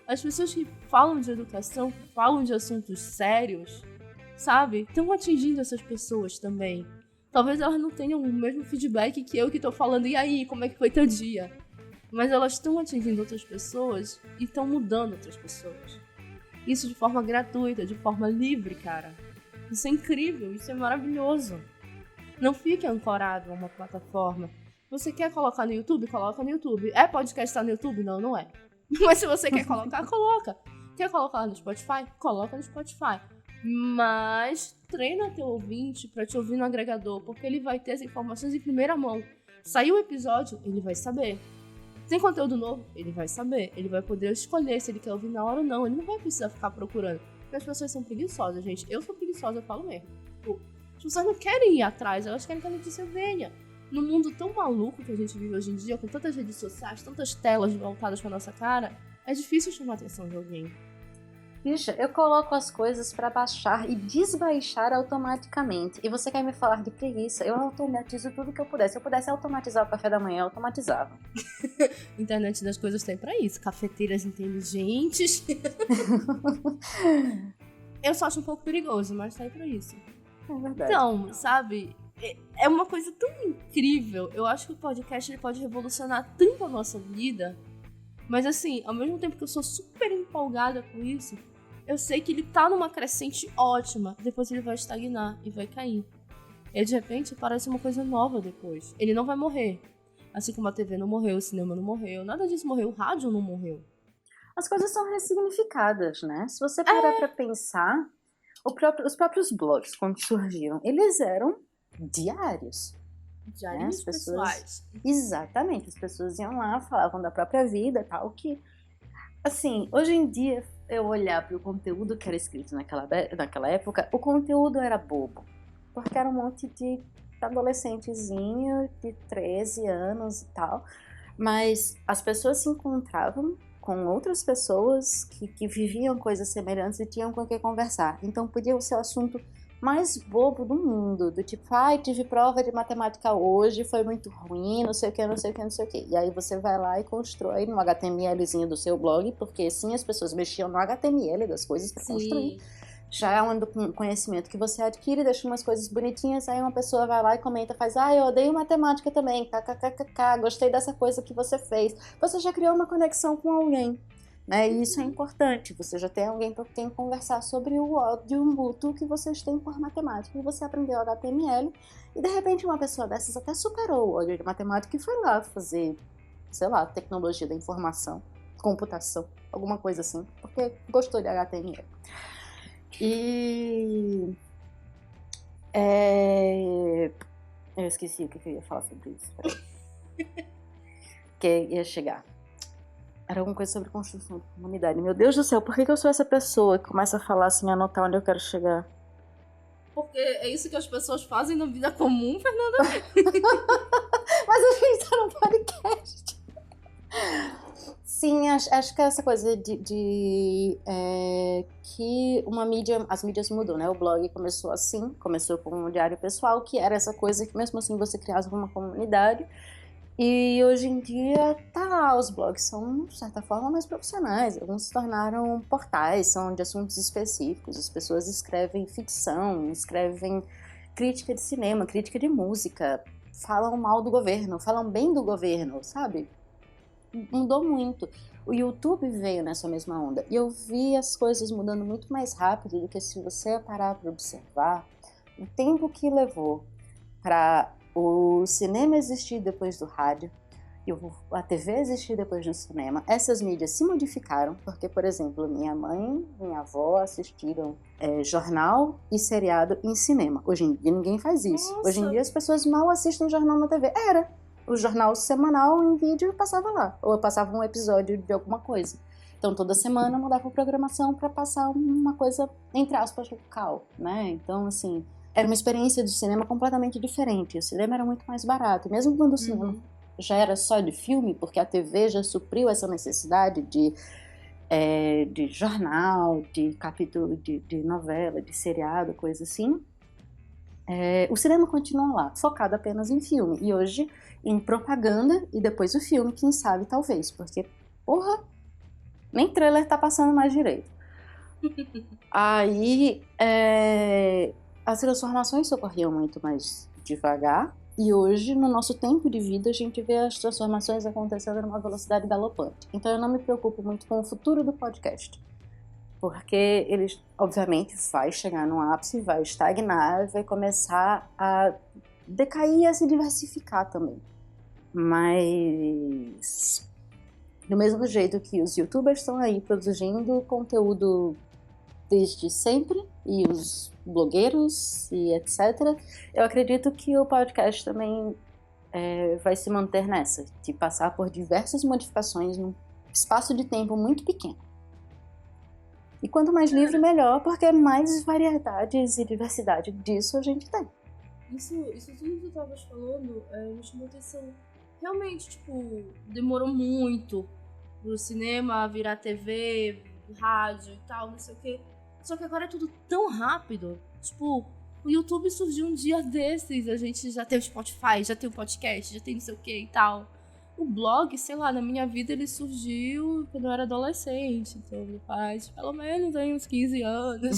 As pessoas que falam de educação, que falam de assuntos sérios, sabe? Estão atingindo essas pessoas também. Talvez elas não tenham o mesmo feedback que eu que tô falando, e aí, como é que foi teu dia? Mas elas estão atingindo outras pessoas e estão mudando outras pessoas. Isso de forma gratuita, de forma livre, cara. Isso é incrível, isso é maravilhoso. Não fique ancorado a uma plataforma. Você quer colocar no YouTube? Coloca no YouTube. É podcast no YouTube? Não, não é. Mas se você quer colocar, coloca. Quer colocar no Spotify? Coloca no Spotify. Mas treina teu ouvinte pra te ouvir no agregador, porque ele vai ter as informações em primeira mão. Saiu o episódio, ele vai saber. Tem conteúdo novo? Ele vai saber. Ele vai poder escolher se ele quer ouvir na hora ou não. Ele não vai precisar ficar procurando. Porque as pessoas são preguiçosas, gente. Eu sou preguiçosa, eu falo mesmo. As pessoas não querem ir atrás, elas querem que a notícia venha. No mundo tão maluco que a gente vive hoje em dia, com tantas redes sociais, tantas telas voltadas pra nossa cara, é difícil chamar a atenção de alguém. Bicha, eu coloco as coisas pra baixar e desbaixar automaticamente. E você quer me falar de preguiça? Eu automatizo tudo que eu puder. Se eu pudesse automatizar o café da manhã, eu automatizava. Internet das coisas tem pra isso. Cafeteiras inteligentes. Eu só acho um pouco perigoso, mas tá aí pra isso. É verdade. Então, sabe, é uma coisa tão incrível. Eu acho que o podcast ele pode revolucionar tanto a nossa vida. Mas assim, ao mesmo tempo que eu sou super empolgada com isso, eu sei que ele tá numa crescente ótima. Depois ele vai estagnar e vai cair. E de repente parece uma coisa nova depois. Ele não vai morrer. Assim como a TV não morreu, o cinema não morreu, nada disso morreu, o rádio não morreu. As coisas são ressignificadas, né? Se você parar pra pensar, os próprios blogs, quando surgiram, eles eram diários. Diários pessoais. Exatamente, as pessoas iam lá, falavam da própria vida e tal, que, assim, hoje em dia, eu olhar para o conteúdo que era escrito naquela época, o conteúdo era bobo, porque era um monte de adolescentezinho de 13 anos e tal, mas as pessoas se encontravam com outras pessoas que viviam coisas semelhantes e tinham com o que conversar. Então podia ser o assunto mais bobo do mundo, do tipo, tive prova de matemática hoje, foi muito ruim, não sei o que, não sei o que, não sei o que. E aí você vai lá e constrói no HTMLzinho do seu blog, porque sim, as pessoas mexiam no HTML das coisas para construir. Já é um conhecimento que você adquire, deixa umas coisas bonitinhas, aí uma pessoa vai lá e comenta, faz, eu odeio matemática também, kkkk, gostei dessa coisa que você fez. Você já criou uma conexão com alguém, né? E isso é importante, você já tem alguém para quem conversar sobre o ódio mútuo que vocês têm por matemática, e você aprendeu HTML, e de repente uma pessoa dessas até superou o ódio de matemática e foi lá fazer, sei lá, tecnologia da informação, computação, alguma coisa assim, porque gostou de HTML. E eu esqueci o que eu ia falar sobre isso. Que ia chegar. Era alguma coisa sobre construção de comunidade. Meu Deus do céu, por que eu sou essa pessoa que começa a falar assim, anotar onde eu quero chegar? Porque é isso que as pessoas fazem na vida comum, Fernanda. Mas a gente tá no podcast. Sim, acho que é essa coisa que uma mídia, as mídias mudam, né? O blog começou assim, começou com um diário pessoal, que era essa coisa que mesmo assim você criava uma comunidade. E hoje em dia, os blogs são, de certa forma, mais profissionais. Alguns se tornaram portais, são de assuntos específicos. As pessoas escrevem ficção, escrevem crítica de cinema, crítica de música, falam mal do governo, falam bem do governo, sabe? Mudou muito. O YouTube veio nessa mesma onda. E eu vi as coisas mudando muito mais rápido do que se você parar para observar o tempo que levou para o cinema existir depois do rádio e a TV existir depois do cinema. Essas mídias se modificaram, porque, por exemplo, minha mãe e minha avó assistiram jornal e seriado em cinema. Hoje em dia ninguém faz isso. Nossa. Hoje em dia as pessoas mal assistem jornal na TV. O jornal semanal em vídeo passava lá, ou passava um episódio de alguma coisa. Então toda semana mudava a programação para passar uma coisa, entre aspas, local, né? Então, assim, era uma experiência do cinema completamente diferente. O cinema era muito mais barato. Mesmo quando o cinema já era só de filme, porque a TV já supriu essa necessidade de jornal, de capítulo de novela, de seriado, coisa assim. O cinema continua lá, focado apenas em filme. E hoje, em propaganda e depois o filme, quem sabe, talvez. Porque, nem trailer tá passando mais direito. Aí, as transformações ocorriam muito mais devagar. E hoje, no nosso tempo de vida, a gente vê as transformações acontecendo numa velocidade galopante. Então eu não me preocupo muito com o futuro do podcast. Porque ele, obviamente, vai chegar no ápice, vai estagnar, vai começar a decair e a se diversificar também. Mas, do mesmo jeito que os youtubers estão aí produzindo conteúdo desde sempre, e os blogueiros e etc., eu acredito que o podcast também vai se manter nessa, de passar por diversas modificações num espaço de tempo muito pequeno. E quanto mais livre, melhor, porque mais variedades e diversidade disso a gente tem. Isso tudo que tu estavas falando me chamou atenção. Realmente, demorou muito pro cinema virar TV, rádio e tal, não sei o quê. Só que agora é tudo tão rápido. O YouTube surgiu um dia desses, a gente já tem o Spotify, já tem o podcast, já tem não sei o que e tal. O blog, sei lá, na minha vida ele surgiu quando eu era adolescente, então faz pelo menos aí uns 15 anos.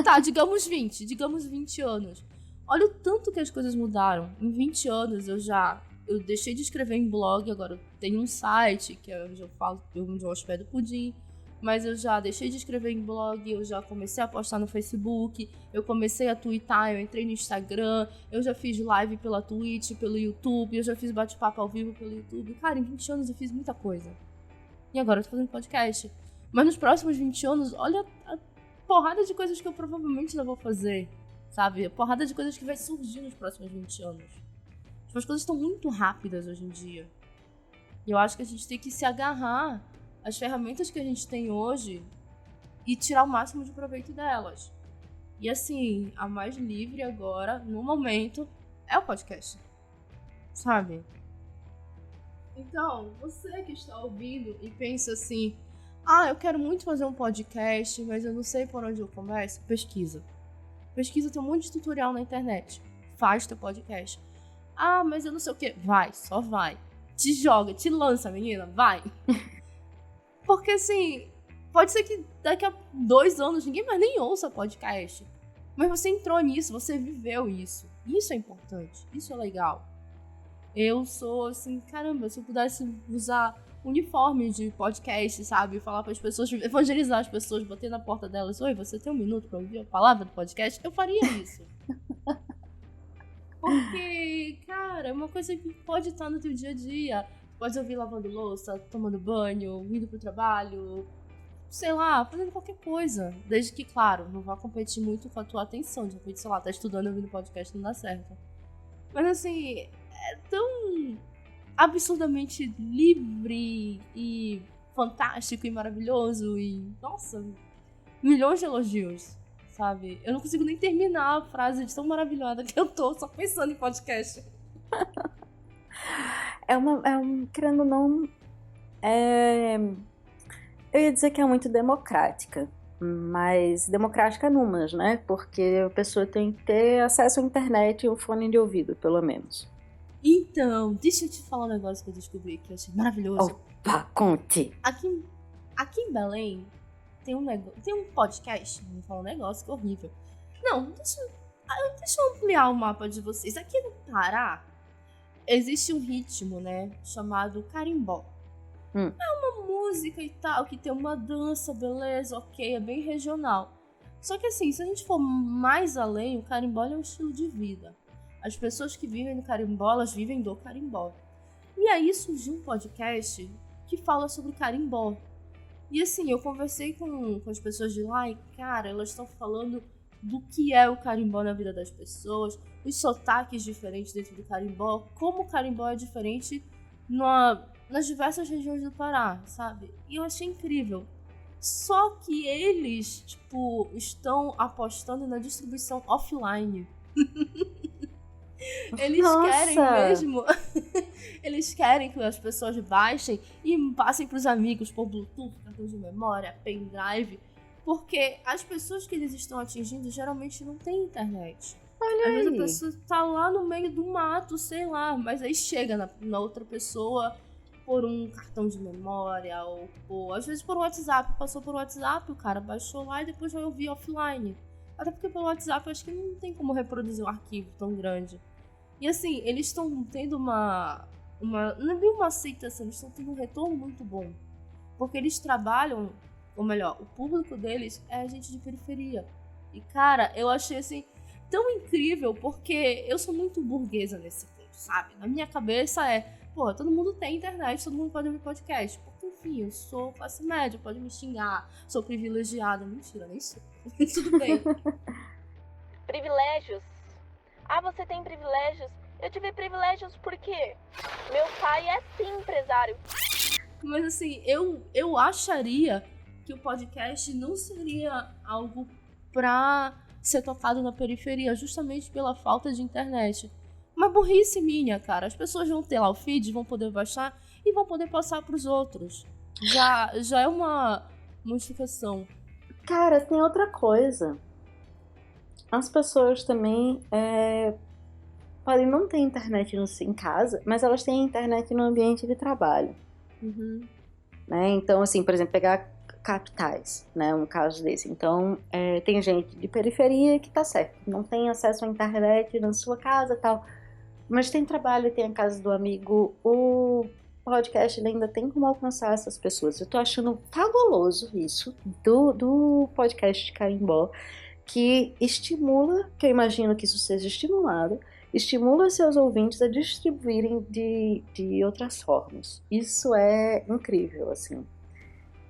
Tá, digamos 20 anos. Olha o tanto que as coisas mudaram. Em 20 anos eu deixei de escrever em blog, agora eu tenho um site, que é onde eu falo, onde eu hospedo o Pudim. Mas eu já deixei de escrever em blog, eu já comecei a postar no Facebook, eu comecei a twittar, eu entrei no Instagram, eu já fiz live pela Twitch, pelo YouTube, eu já fiz bate-papo ao vivo pelo YouTube. Cara, em 20 anos eu fiz muita coisa. E agora eu tô fazendo podcast. Mas nos próximos 20 anos, olha a porrada de coisas que eu provavelmente ainda vou fazer, sabe? A porrada de coisas que vai surgir nos próximos 20 anos. As coisas estão muito rápidas hoje em dia. E eu acho que a gente tem que se agarrar às ferramentas que a gente tem hoje e tirar o máximo de proveito delas. E assim, a mais livre agora, no momento, é o podcast. Sabe? Então, você que está ouvindo e pensa assim, eu quero muito fazer um podcast, mas eu não sei por onde eu começo, pesquisa. Pesquisa, tem um monte de tutorial na internet. Faz teu podcast. Mas eu não sei o que. Vai, só vai. Te joga, te lança, menina, vai. Porque assim, pode ser que daqui a 2 anos ninguém mais nem ouça podcast. Mas você entrou nisso, você viveu isso. Isso é importante, isso é legal. Eu sou assim, caramba, se eu pudesse usar uniforme de podcast, sabe? Falar para as pessoas, evangelizar as pessoas, bater na porta delas. Oi, você tem 1 minuto para ouvir a palavra do podcast? Eu faria isso. Porque, cara, é uma coisa que pode estar no teu dia a dia. Pode ouvir lavando louça, tomando banho, indo pro trabalho, sei lá, fazendo qualquer coisa. Desde que, claro, não vá competir muito com a tua atenção. De repente, sei lá, tá estudando e ouvindo podcast, não dá certo. Mas assim, é tão absurdamente livre e fantástico e maravilhoso e, nossa, milhões de elogios, sabe? Eu não consigo nem terminar a frase de tão maravilhada que eu tô só pensando em podcast. Querendo ou não, eu ia dizer que é muito democrática, mas democrática numas, né? Porque a pessoa tem que ter acesso à internet e um fone de ouvido, pelo menos. Então, deixa eu te falar um negócio que eu descobri que eu achei maravilhoso. Opa, conte! Aqui em Belém tem um podcast, vou falar um negócio que é horrível. Não, deixa eu ampliar o mapa de vocês. Aqui no Pará existe um ritmo, né, chamado carimbó. É uma música e tal, que tem uma dança, beleza, ok, é bem regional. Só que assim, se a gente for mais além, o carimbó é um estilo de vida. As pessoas que vivem no carimbó, elas vivem do carimbó. E aí surgiu um podcast que fala sobre carimbó. E assim, eu conversei com as pessoas de lá e, cara, elas estão falando do que é o carimbó na vida das pessoas, os sotaques diferentes dentro do carimbó, como o carimbó é diferente nas diversas regiões do Pará, sabe? E eu achei incrível. Só que eles, estão apostando na distribuição offline. Eles querem mesmo. Eles querem que as pessoas baixem e passem pros amigos por Bluetooth, cartão de memória, pendrive. Porque as pessoas que eles estão atingindo geralmente não têm internet. Olha Às vezes aí. a pessoa tá lá no meio do mato, sei lá, mas aí chega na outra pessoa por um cartão de memória ou às vezes por WhatsApp. Passou por WhatsApp, o cara baixou lá e depois vai ouvir offline. Até porque pelo WhatsApp eu acho que não tem como reproduzir um arquivo tão grande. E assim, eles estão tendo não é bem uma aceitação, eles estão tendo um retorno muito bom. Porque eles trabalham, ou melhor, o público deles é gente de periferia. E cara, eu achei assim tão incrível, porque eu sou muito burguesa nesse ponto, sabe? Na minha cabeça todo mundo tem internet, todo mundo pode ouvir podcast. Porque enfim, eu sou classe média, pode me xingar, sou privilegiada. Mentira, nem sou. Tudo bem. Privilégios? Você tem privilégios? Eu tive privilégios porque meu pai é sim empresário. Mas assim, eu acharia que o podcast não seria algo pra ser tocado na periferia, justamente pela falta de internet. Uma burrice minha, cara. As pessoas vão ter lá o feed, vão poder baixar e vão poder passar pros outros. Já é uma modificação. Cara, tem outra coisa. As pessoas também podem não ter internet em casa, mas elas têm internet no ambiente de trabalho. Uhum. Né? Então, assim, por exemplo, pegar capitais, né? Um caso desse. Então, tem gente de periferia que tá certo, não tem acesso à internet na sua casa e tal, mas tem trabalho, tem a casa do amigo, o podcast ele ainda tem como alcançar essas pessoas. Eu tô achando fabuloso isso do podcast de carimbó, que estimula, que eu imagino que isso seja estimulado, estimula seus ouvintes a distribuírem de outras formas. Isso é incrível, assim.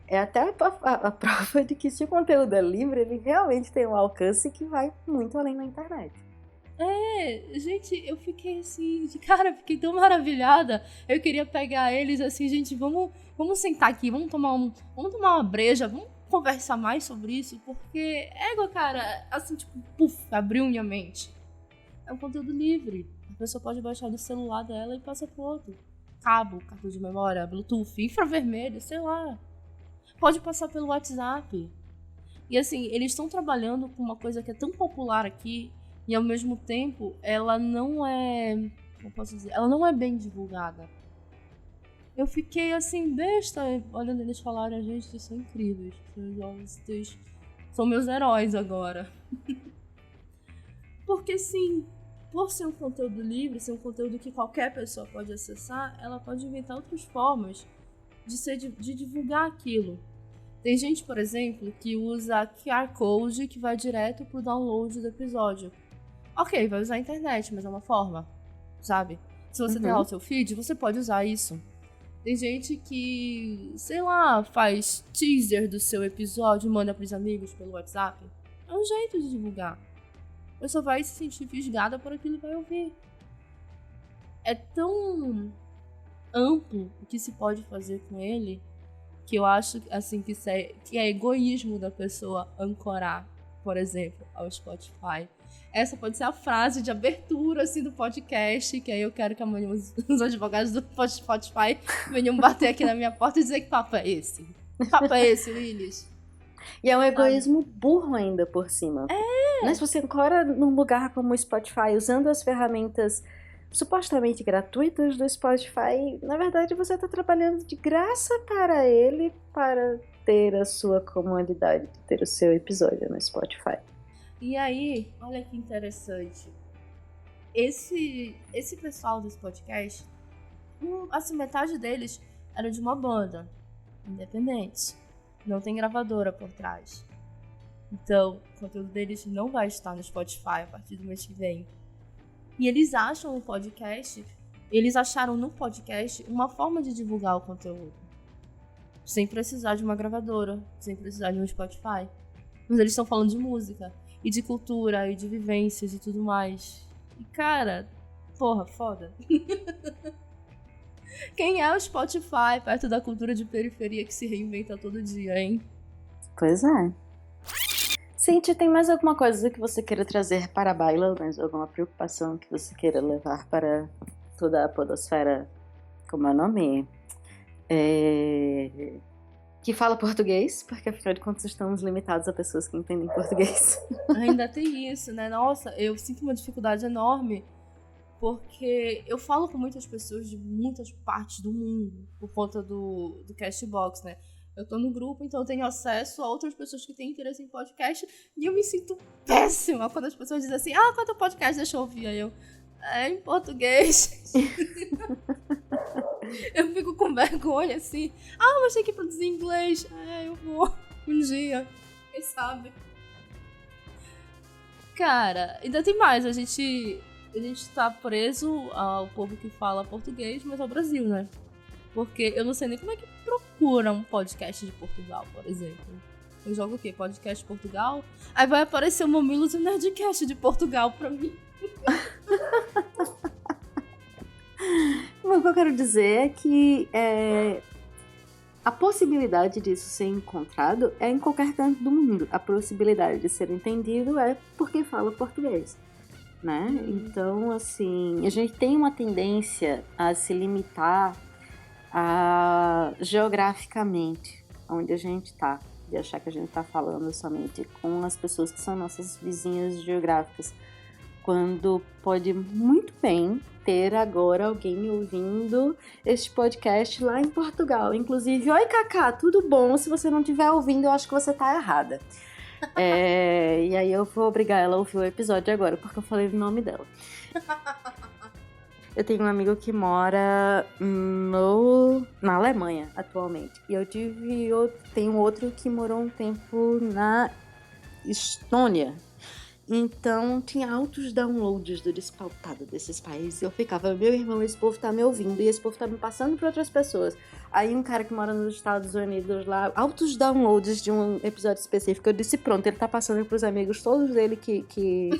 É até a prova de que se o conteúdo é livre, ele realmente tem um alcance que vai muito além da internet. Gente, eu fiquei assim, fiquei tão maravilhada. Eu queria pegar eles assim, gente, vamos sentar aqui, vamos tomar uma breja, vamos conversar mais sobre isso, porque cara, assim, tipo, abriu minha mente. É um conteúdo livre. A pessoa pode baixar do celular dela e passa pro outro. Cabo, cartão de memória, Bluetooth, infravermelho, sei lá. Pode passar pelo WhatsApp. E assim, eles estão trabalhando com uma coisa que é tão popular aqui e ao mesmo tempo ela não é, como posso dizer, ela não é bem divulgada. Eu fiquei assim besta olhando eles falarem, gente, vocês são incríveis, vocês são meus heróis agora. Porque sim, por ser um conteúdo livre, ser um conteúdo que qualquer pessoa pode acessar, ela pode inventar outras formas de divulgar aquilo. Tem gente, por exemplo, que usa QR Code que vai direto pro download do episódio. Ok, vai usar a internet, mas é uma forma, sabe? Se você tem lá o seu feed, você pode usar isso. Tem gente que, sei lá, faz teaser do seu episódio, manda pros amigos pelo WhatsApp. É um jeito de divulgar. A pessoa vai se sentir fisgada por aquilo e vai ouvir. É tão amplo o que se pode fazer com ele, que eu acho assim que é egoísmo da pessoa ancorar, por exemplo, ao Spotify. Essa pode ser a frase de abertura assim, do podcast, que aí eu quero que amanhã os advogados do Spotify venham bater aqui na minha porta e dizer que papo é esse? Que papo é esse, Willis? E é um egoísmo burro ainda por cima. Né? Se você ancora num lugar como o Spotify, usando as ferramentas supostamente gratuitas do Spotify, na verdade você está trabalhando de graça para ele, para ter a sua comodidade de ter o seu episódio no Spotify. E aí, olha que interessante. Esse pessoal desse podcast, assim, metade deles era de uma banda independente. Não tem gravadora por trás. Então, o conteúdo deles não vai estar no Spotify a partir do mês que vem. E eles acharam no podcast uma forma de divulgar o conteúdo. Sem precisar de uma gravadora, sem precisar de um Spotify. Mas eles estão falando de música, e de cultura, e de vivências e tudo mais. E cara, porra, foda. Quem é o Spotify perto da cultura de periferia que se reinventa todo dia, hein? Pois é. Cintia, tem mais alguma coisa que você queira trazer para a baila? Mais alguma preocupação que você queira levar para toda a podosfera, como é o nome? Que fala português, porque afinal de contas estamos limitados a pessoas que entendem português. Ainda tem isso, né? Nossa, eu sinto uma dificuldade enorme, porque eu falo com muitas pessoas de muitas partes do mundo, por conta do Castbox, né? Eu tô no grupo, então eu tenho acesso a outras pessoas que têm interesse em podcast, e eu me sinto péssima quando as pessoas dizem assim, qual é o podcast? Deixa eu ouvir. Aí eu, em português. Eu fico com vergonha, assim. Mas tem que produzir em inglês. Eu vou um dia, quem sabe. Cara, ainda tem mais. A gente tá preso ao povo que fala português, mas ao Brasil, né? Porque eu não sei nem como é que procura um podcast de Portugal, por exemplo. Eu jogo o quê? Podcast de Portugal? Aí vai aparecer o Mamilos e o Nerdcast de Portugal pra mim. O que eu quero dizer é que a possibilidade disso ser encontrado é em qualquer canto do mundo. A possibilidade de ser entendido é por quem fala português, né? Então, assim, a gente tem uma tendência a se limitar geograficamente onde a gente está, de achar que a gente está falando somente com as pessoas que são nossas vizinhas geográficas, quando pode muito bem ter agora alguém ouvindo este podcast lá em Portugal. Inclusive, oi Cacá, tudo bom? Se você não estiver ouvindo, eu acho que você está errada. E aí eu vou obrigar ela a ouvir o episódio agora, porque eu falei o nome dela. Eu tenho um amigo que mora na Alemanha, atualmente. E tenho outro que morou um tempo na Estônia. Então, tinha altos downloads do Despautado desses países. Eu ficava, meu irmão, esse povo tá me ouvindo. E esse povo tá me passando para outras pessoas. Aí um cara que mora nos Estados Unidos lá, altos downloads de um episódio específico. Eu disse, pronto, ele tá passando pros amigos todos dele que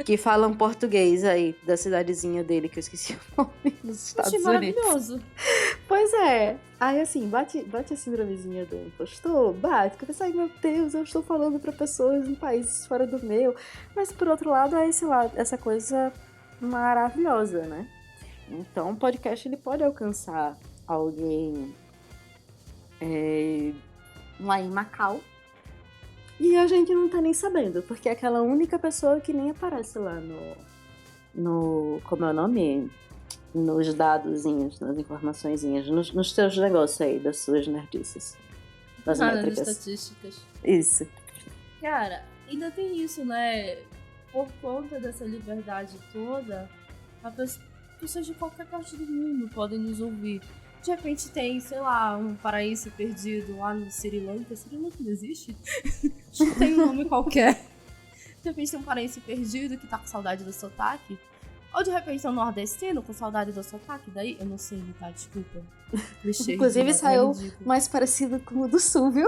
que falam português aí, da cidadezinha dele, que eu esqueci o nome, nos Estados Achei Unidos. maravilhoso. Pois é. Aí assim, bate a síndromezinha do impostor, bate, que eu penso, ai meu Deus, eu estou falando pra pessoas em países fora do meu. Mas por outro lado, é sei lá, essa coisa maravilhosa, né? Então o podcast ele pode alcançar alguém lá em Macau. E a gente não tá nem sabendo, porque é aquela única pessoa que nem aparece lá no como é o nome? Nos dadozinhos, nas informaçõezinhas, nos teus negócios aí, das suas nerdices. Das Nas métricas. estatísticas. Isso. Cara, ainda tem isso, né? Por conta dessa liberdade toda, pessoas de qualquer parte do mundo podem nos ouvir. De repente tem, sei lá, um paraíso perdido lá no Sri Lanka. Sri Lanka não existe? Acho que tem um nome qualquer. De repente tem um paraíso perdido que tá com saudade do sotaque. Ou de repente é um nordestino com saudade do sotaque. Daí eu não sei imitar, desculpa. Inclusive saiu mais parecido com o do Sul, viu?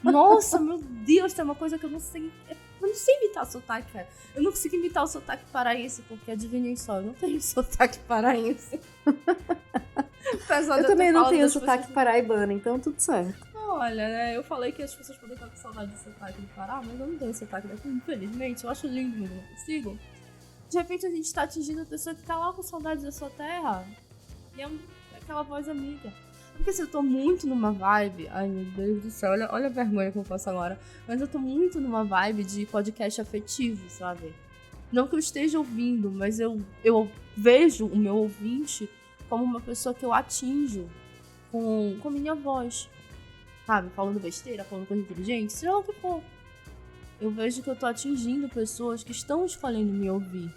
Nossa, meu Deus, tem uma coisa que eu não sei. Eu não sei imitar sotaque, cara. Eu não consigo imitar o sotaque paraense, porque adivinhem só, eu não tenho sotaque paraense. Eu também não tenho sotaque paraibano, então tudo certo. Olha, né, eu falei que as pessoas podem estar com saudade do sotaque do Pará, mas eu não tenho sotaque daqui, infelizmente. Eu acho lindo, mas eu não consigo. De repente a gente tá atingindo a pessoa que tá lá com saudade da sua terra. E é aquela voz amiga. Porque assim, eu tô muito numa vibe. Ai meu Deus do céu, olha a vergonha que eu passo agora. Mas eu tô muito numa vibe de podcast afetivo, sabe? Não que eu esteja ouvindo, mas eu vejo o meu ouvinte como uma pessoa que eu atinjo com minha voz. Sabe? Falando besteira, falando coisa inteligente, seja lá o que for. Eu vejo que eu tô atingindo pessoas que estão escolhendo me ouvir.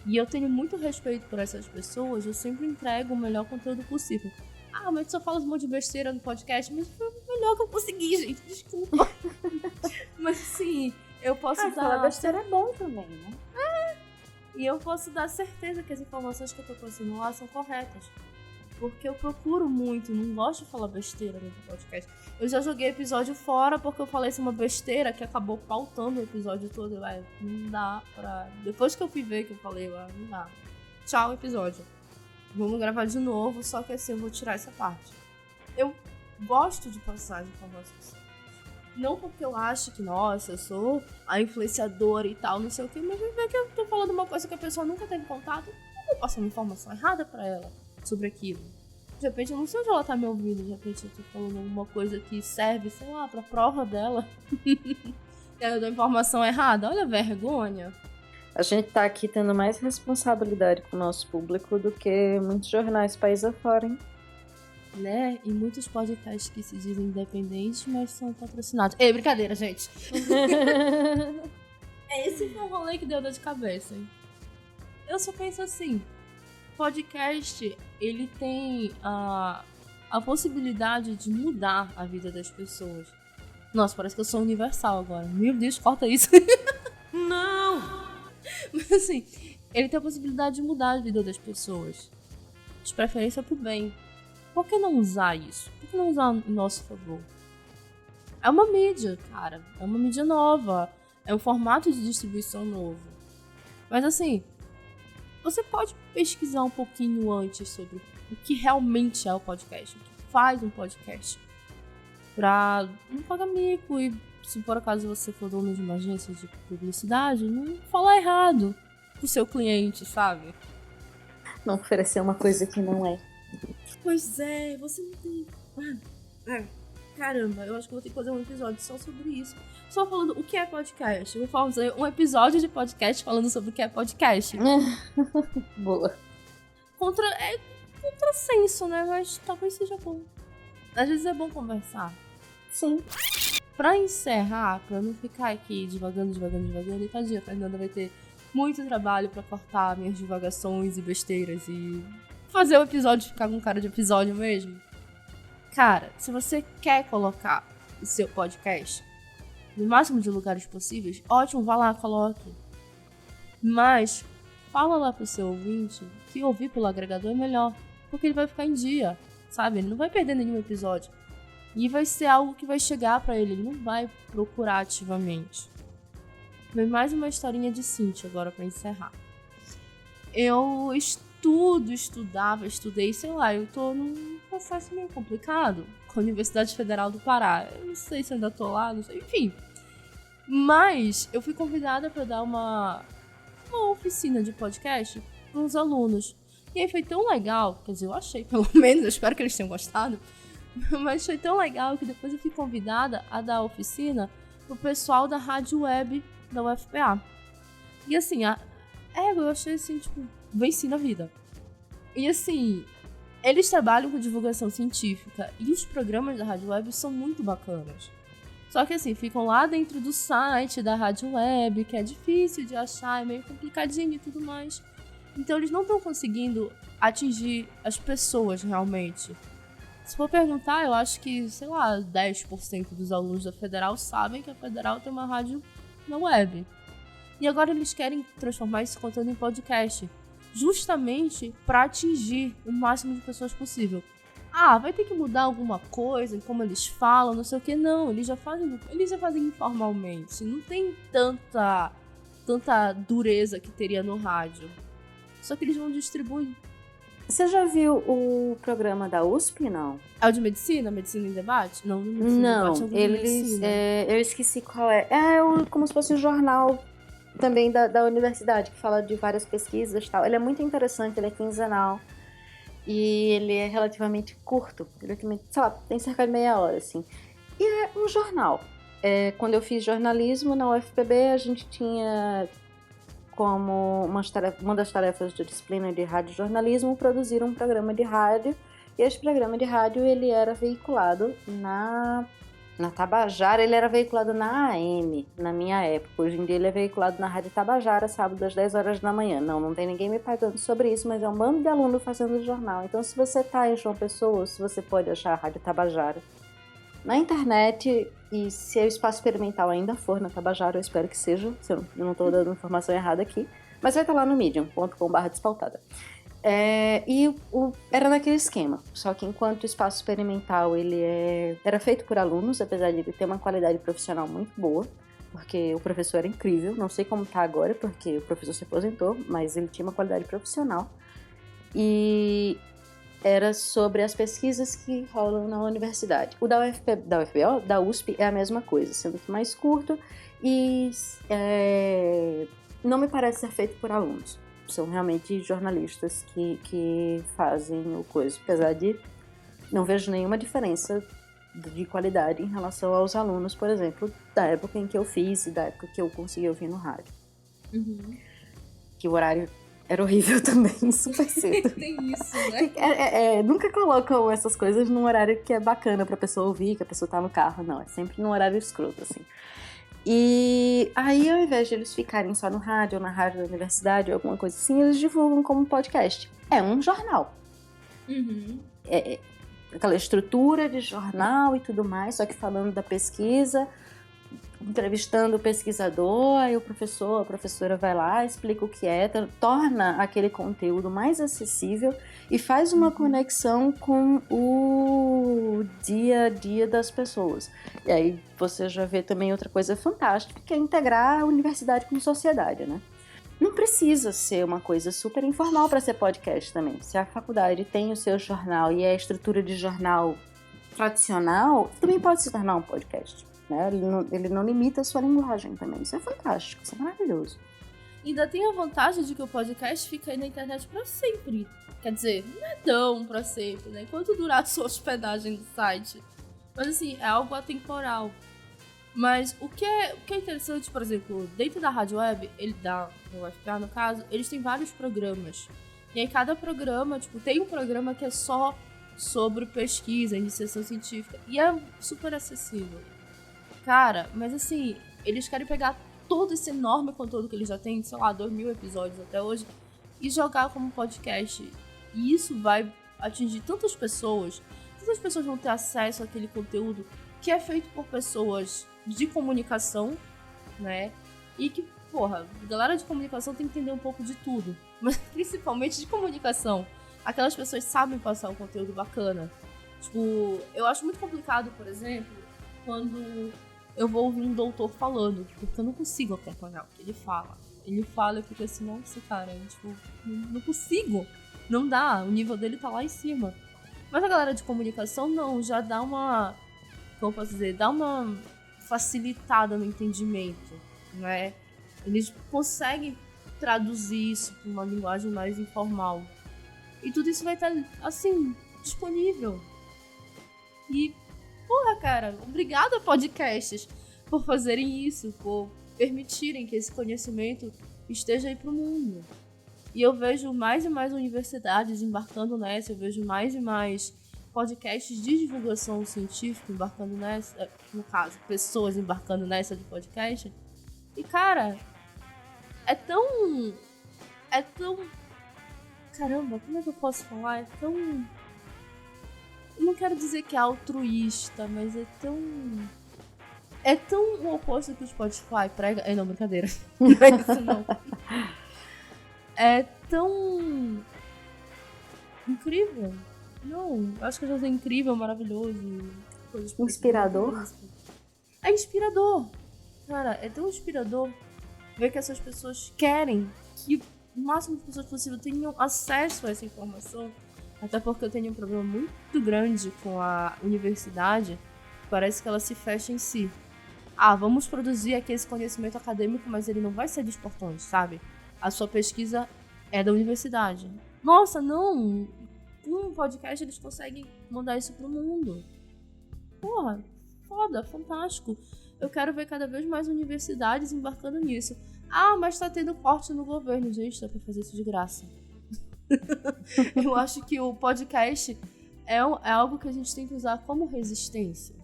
E eu tenho muito respeito por essas pessoas, eu sempre entrego o melhor conteúdo possível. Ah, mas só fala um monte de besteira no podcast, mas foi o melhor que eu consegui, gente, desculpa. Mas assim, eu posso dar... falar besteira é bom também, né? E eu posso dar certeza que as informações que eu tô passando lá são corretas. Porque eu procuro muito, não gosto de falar besteira no podcast. Eu já joguei episódio fora porque eu falei uma besteira que acabou pautando o episódio todo. Não dá pra... Depois que eu fui ver que eu falei, não dá. Tchau, episódio. Vamos gravar de novo, só que assim, eu vou tirar essa parte. Eu gosto de passar as informações. Não porque eu acho que, nossa, eu sou a influenciadora e tal, não sei o que, mas ver que eu tô falando uma coisa que a pessoa nunca teve contato, eu vou passar uma informação errada pra ela sobre aquilo. De repente, eu não sei onde ela tá me ouvindo, de repente eu tô falando alguma coisa que serve, sei lá, pra prova dela. E aí eu dou informação errada, olha a vergonha. A gente tá aqui tendo mais responsabilidade com o nosso público do que muitos jornais país afora, hein? Né? E muitos podcasts que se dizem independentes, mas são patrocinados. Ei, brincadeira, gente. Esse foi o rolê que deu dor de cabeça, hein? Eu só penso assim, podcast, ele tem a possibilidade de mudar a vida das pessoas. Nossa, parece que eu sou universal agora. Meu Deus, corta isso. Não! Mas assim, ele tem a possibilidade de mudar a vida das pessoas. De preferência pro bem. Por que não usar isso? Por que não usar em nosso favor? É uma mídia, cara. É uma mídia nova. É um formato de distribuição novo. Mas assim, você pode pesquisar um pouquinho antes sobre o que realmente é o podcast. O que faz um podcast. Pra não pagar mico e, se por acaso você for dono de uma agência de publicidade, não falar errado pro seu cliente, sabe? Não oferecer uma coisa que não é. Pois é, você não tem... Caramba, eu acho que eu vou ter que fazer um episódio só sobre isso. Só falando o que é podcast. Eu vou fazer um episódio de podcast falando sobre o que é podcast. Boa. É contrassenso, né? Mas talvez seja bom. Às vezes é bom conversar. Sim. Pra encerrar, pra não ficar aqui divagando, e tadinha, a Fernanda vai ter muito trabalho pra cortar minhas divagações e besteiras e fazer o episódio ficar com cara de episódio mesmo. Cara, se você quer colocar o seu podcast no máximo de lugares possíveis, ótimo, vá lá, coloque. Mas fala lá pro seu ouvinte que ouvir pelo agregador é melhor, porque ele vai ficar em dia, sabe? Ele não vai perder nenhum episódio. E vai ser algo que vai chegar pra ele, ele não vai procurar ativamente. Vem mais uma historinha de Cintia agora pra encerrar. Eu estudei, sei lá, eu tô num processo meio complicado com a Universidade Federal do Pará. Eu não sei se ainda tô lá, não sei, enfim. Mas eu fui convidada pra dar uma oficina de podcast para uns alunos. E aí foi tão legal, quer dizer, eu achei, pelo menos, eu espero que eles tenham gostado, mas foi tão legal que depois eu fui convidada a dar a oficina pro pessoal da rádio web da UFPA. E assim, eu achei assim, tipo, venci na vida. E assim, eles trabalham com divulgação científica e os programas da rádio web são muito bacanas. Só que assim, ficam lá dentro do site da rádio web, que é difícil de achar, é meio complicadinho e tudo mais. Então eles não estão conseguindo atingir as pessoas realmente. Se for perguntar, eu acho que, sei lá, 10% dos alunos da Federal sabem que a Federal tem uma rádio na web. E agora eles querem transformar esse conteúdo em podcast, justamente para atingir o máximo de pessoas possível. Vai ter que mudar alguma coisa em como eles falam, não sei o que. Não, eles já fazem informalmente. Não tem tanta dureza que teria no rádio. Só que eles vão distribuir. Você já viu o programa da USP, não? É o de medicina? Medicina em debate? Não, não, eles... eu esqueci qual é. Como se fosse um jornal também da universidade, que fala de várias pesquisas e tal. Ele é muito interessante, ele é quinzenal. E ele é relativamente curto. Sei lá, tem cerca de meia hora, assim. E é um jornal. Quando eu fiz jornalismo na UFPB, a gente tinha como uma das tarefas da disciplina de radiojornalismo produzir um programa de rádio. E esse programa de rádio, ele era veiculado na Tabajara, ele era veiculado na AM, na minha época. Hoje em dia ele é veiculado na Rádio Tabajara, sábado às 10 horas da manhã. Não tem ninguém me pagando sobre isso, mas é um bando de aluno fazendo jornal. Então, se você tá em João Pessoa, se você pode achar a Rádio Tabajara na internet, e se o espaço experimental ainda for na Tabajara, eu espero que seja, se eu não tô dando informação errada aqui, mas vai estar lá no medium.com/despautada. Era naquele esquema, só que enquanto o espaço experimental ele era feito por alunos, apesar de ele ter uma qualidade profissional muito boa, porque o professor era incrível, não sei como tá agora, porque o professor se aposentou, mas ele tinha uma qualidade profissional, e era sobre as pesquisas que rolam na universidade. O da USP é a mesma coisa, sendo que mais curto e não me parece ser feito por alunos. São realmente jornalistas que fazem o coisa, apesar de não vejo nenhuma diferença de qualidade em relação aos alunos, por exemplo, da época em que eu fiz e da época que eu consegui ouvir no rádio. Uhum. Que o horário era horrível também, super cedo. Tem isso, né? Nunca colocam essas coisas num horário que é bacana pra pessoa ouvir, que a pessoa tá no carro, não. É sempre num horário escroto, assim. E aí, ao invés de eles ficarem só no rádio ou na rádio da universidade ou alguma coisa assim, eles divulgam como podcast. É um jornal. Uhum. Aquela estrutura de jornal e tudo mais, só que falando da pesquisa, entrevistando o pesquisador, aí o professor, a professora vai lá, explica o que é, torna aquele conteúdo mais acessível e faz uma conexão com o dia a dia das pessoas. E aí você já vê também outra coisa fantástica, que é integrar a universidade com sociedade, né? Não precisa ser uma coisa super informal para ser podcast também. Se a faculdade tem o seu jornal e é a estrutura de jornal tradicional, também pode se tornar um podcast. Né? Ele não limita a sua linguagem também. Isso é fantástico, isso é maravilhoso. Ainda tem a vantagem de que o podcast fica aí na internet pra sempre. Quer dizer, não é tão pra sempre, né? Enquanto durar a sua hospedagem do site. Mas assim, é algo atemporal. Mas o que é interessante, por exemplo, dentro da rádio web, no UFPA no caso, eles têm vários programas. E aí cada programa, tem um programa que é só sobre pesquisa, iniciação científica. E é super acessível. Cara, mas assim, eles querem pegar todo esse enorme conteúdo que eles já têm, sei lá, 2.000 episódios até hoje, e jogar como podcast. E isso vai atingir tantas pessoas vão ter acesso àquele conteúdo que é feito por pessoas de comunicação, né? E que, a galera de comunicação tem que entender um pouco de tudo, mas principalmente de comunicação. Aquelas pessoas sabem passar um conteúdo bacana. Eu acho muito complicado, por exemplo, quando eu vou ouvir um doutor falando, porque eu não consigo acompanhar o que ele fala. Ele fala e eu fico assim, nossa, cara, tipo, não consigo. Não dá, o nível dele tá lá em cima. Mas a galera de comunicação não, já dá uma, como eu posso dizer, dá uma facilitada no entendimento, né? Eles conseguem traduzir isso para uma linguagem mais informal. E tudo isso vai estar, assim, disponível. E, porra, cara, obrigada podcasts por fazerem isso, por permitirem que esse conhecimento esteja aí pro mundo. E eu vejo mais e mais universidades embarcando nessa, eu vejo mais e mais podcasts de divulgação científica embarcando nessa, no caso, pessoas embarcando nessa de podcast. E, cara, é tão... Caramba, como é que eu posso falar? É tão... Eu não quero dizer que é altruísta, mas é tão o oposto que o Spotify prega. Não, brincadeira. Não é isso, não. É tão incrível. Não, acho que eu já sei incrível, maravilhoso. Inspirador? É inspirador. Cara, é tão inspirador ver que essas pessoas querem que o máximo de pessoas possível tenham acesso a essa informação. Até porque eu tenho um problema muito grande com a universidade. Parece que ela se fecha em si. Vamos produzir aqui esse conhecimento acadêmico, mas ele não vai ser dos portões, sabe? A sua pesquisa é da universidade. Nossa, não! Com um podcast eles conseguem mandar isso pro mundo. Porra, foda, fantástico. Eu quero ver cada vez mais universidades embarcando nisso. Mas tá tendo corte no governo. Gente, dá pra fazer isso de graça. Eu acho que o podcast é algo que a gente tem que usar como resistência.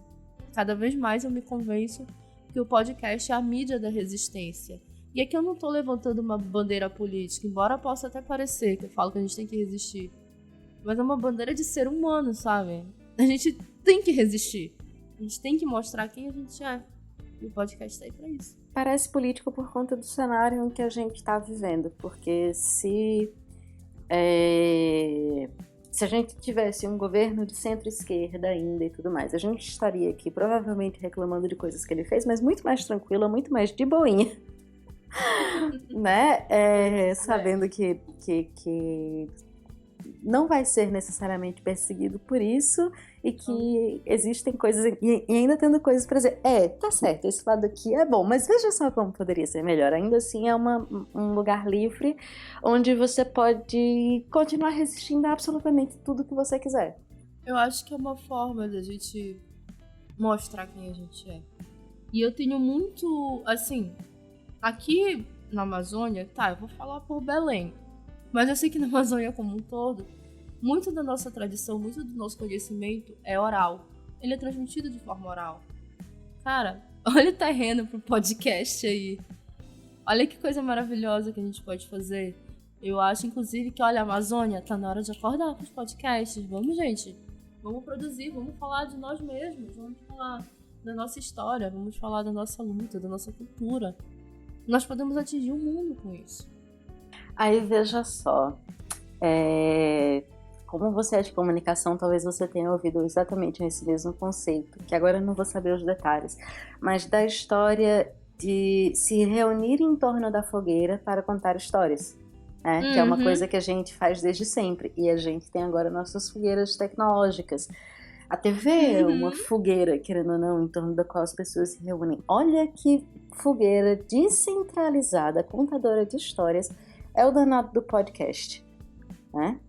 Cada vez mais eu me convenço que o podcast é a mídia da resistência. E aqui eu não tô levantando uma bandeira política, embora possa até parecer que eu falo que a gente tem que resistir. Mas é uma bandeira de ser humano, sabe? A gente tem que resistir. A gente tem que mostrar quem a gente é. E o podcast tá aí pra isso. Parece político por conta do cenário em que a gente tá vivendo. Porque se a gente tivesse um governo de centro-esquerda ainda e tudo mais, a gente estaria aqui provavelmente reclamando de coisas que ele fez, mas muito mais tranquila, muito mais de boinha. Né? Sabendo que não vai ser necessariamente perseguido por isso e que existem coisas, e ainda tendo coisas pra dizer, tá certo, esse lado aqui é bom, mas veja só como poderia ser melhor. Ainda assim é um lugar livre onde você pode continuar resistindo a absolutamente tudo que você quiser. Eu acho que é uma forma da gente mostrar quem a gente é. E eu tenho muito, assim, aqui na Amazônia, eu vou falar por Belém, mas eu sei que na Amazônia como um todo, muito da nossa tradição, muito do nosso conhecimento é oral. Ele é transmitido de forma oral. Cara, olha o terreno pro podcast aí. Olha que coisa maravilhosa que a gente pode fazer. Eu acho, inclusive, que, olha, a Amazônia, tá na hora de acordar pros podcasts. Vamos, gente. Vamos produzir, vamos falar de nós mesmos, vamos falar da nossa história, vamos falar da nossa luta, da nossa cultura. Nós podemos atingir o mundo com isso. Aí veja só, como você é de comunicação, talvez você tenha ouvido exatamente esse mesmo conceito, que agora eu não vou saber os detalhes, mas da história de se reunir em torno da fogueira para contar histórias, né? Que é uma coisa que a gente faz desde sempre, e a gente tem agora nossas fogueiras tecnológicas. A TV é uma fogueira, querendo ou não, em torno da qual as pessoas se reúnem. Olha que fogueira descentralizada, contadora de histórias, é o danado do podcast, né?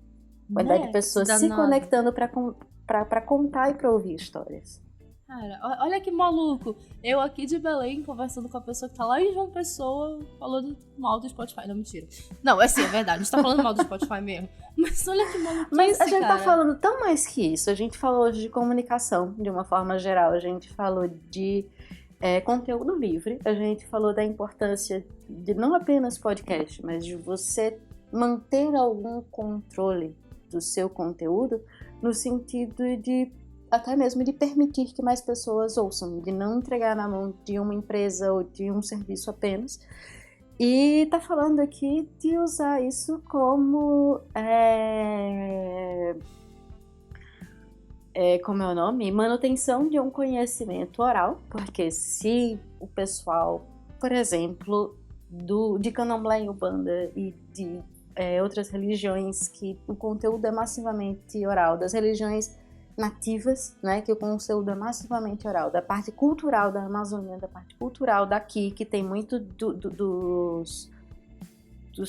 A quantidade de pessoas se conectando pra contar e pra ouvir histórias. Cara, olha que maluco. Eu aqui de Belém, conversando com a pessoa que tá lá em João Pessoa, falando mal do Spotify. Não, mentira. Não, é verdade. A gente tá falando mal do Spotify mesmo. Mas olha que maluco. Mas a gente tá falando tão mais que isso. A gente falou hoje de comunicação, de uma forma geral. A gente falou de conteúdo livre. A gente falou da importância de não apenas podcast, mas de você manter algum controle do seu conteúdo, no sentido de até mesmo de permitir que mais pessoas ouçam, de não entregar na mão de uma empresa ou de um serviço apenas. E tá falando aqui de usar isso como como é o nome? Manutenção de um conhecimento oral, porque se o pessoal, por exemplo, de Candomblé e Umbanda e de outras religiões que o conteúdo é massivamente oral, das religiões nativas, né, que o conteúdo é massivamente oral, da parte cultural da Amazônia, da parte cultural daqui, que tem muito dos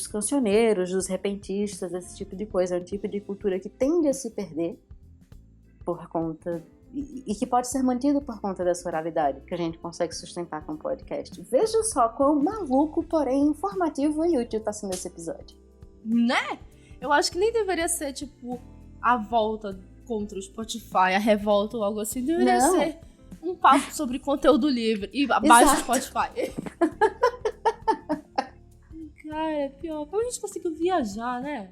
cancioneiros, dos repentistas, esse tipo de coisa, é um tipo de cultura que tende a se perder por conta, e que pode ser mantido por conta dessa oralidade, que a gente consegue sustentar com o podcast. Veja só quão maluco, porém informativo e útil está sendo esse episódio. Né? Eu acho que nem deveria ser, tipo, a volta contra o Spotify, a revolta ou algo assim. Deveria ser um papo sobre conteúdo livre e abaixo do Spotify. Cara, é pior. Como a gente conseguiu viajar, né?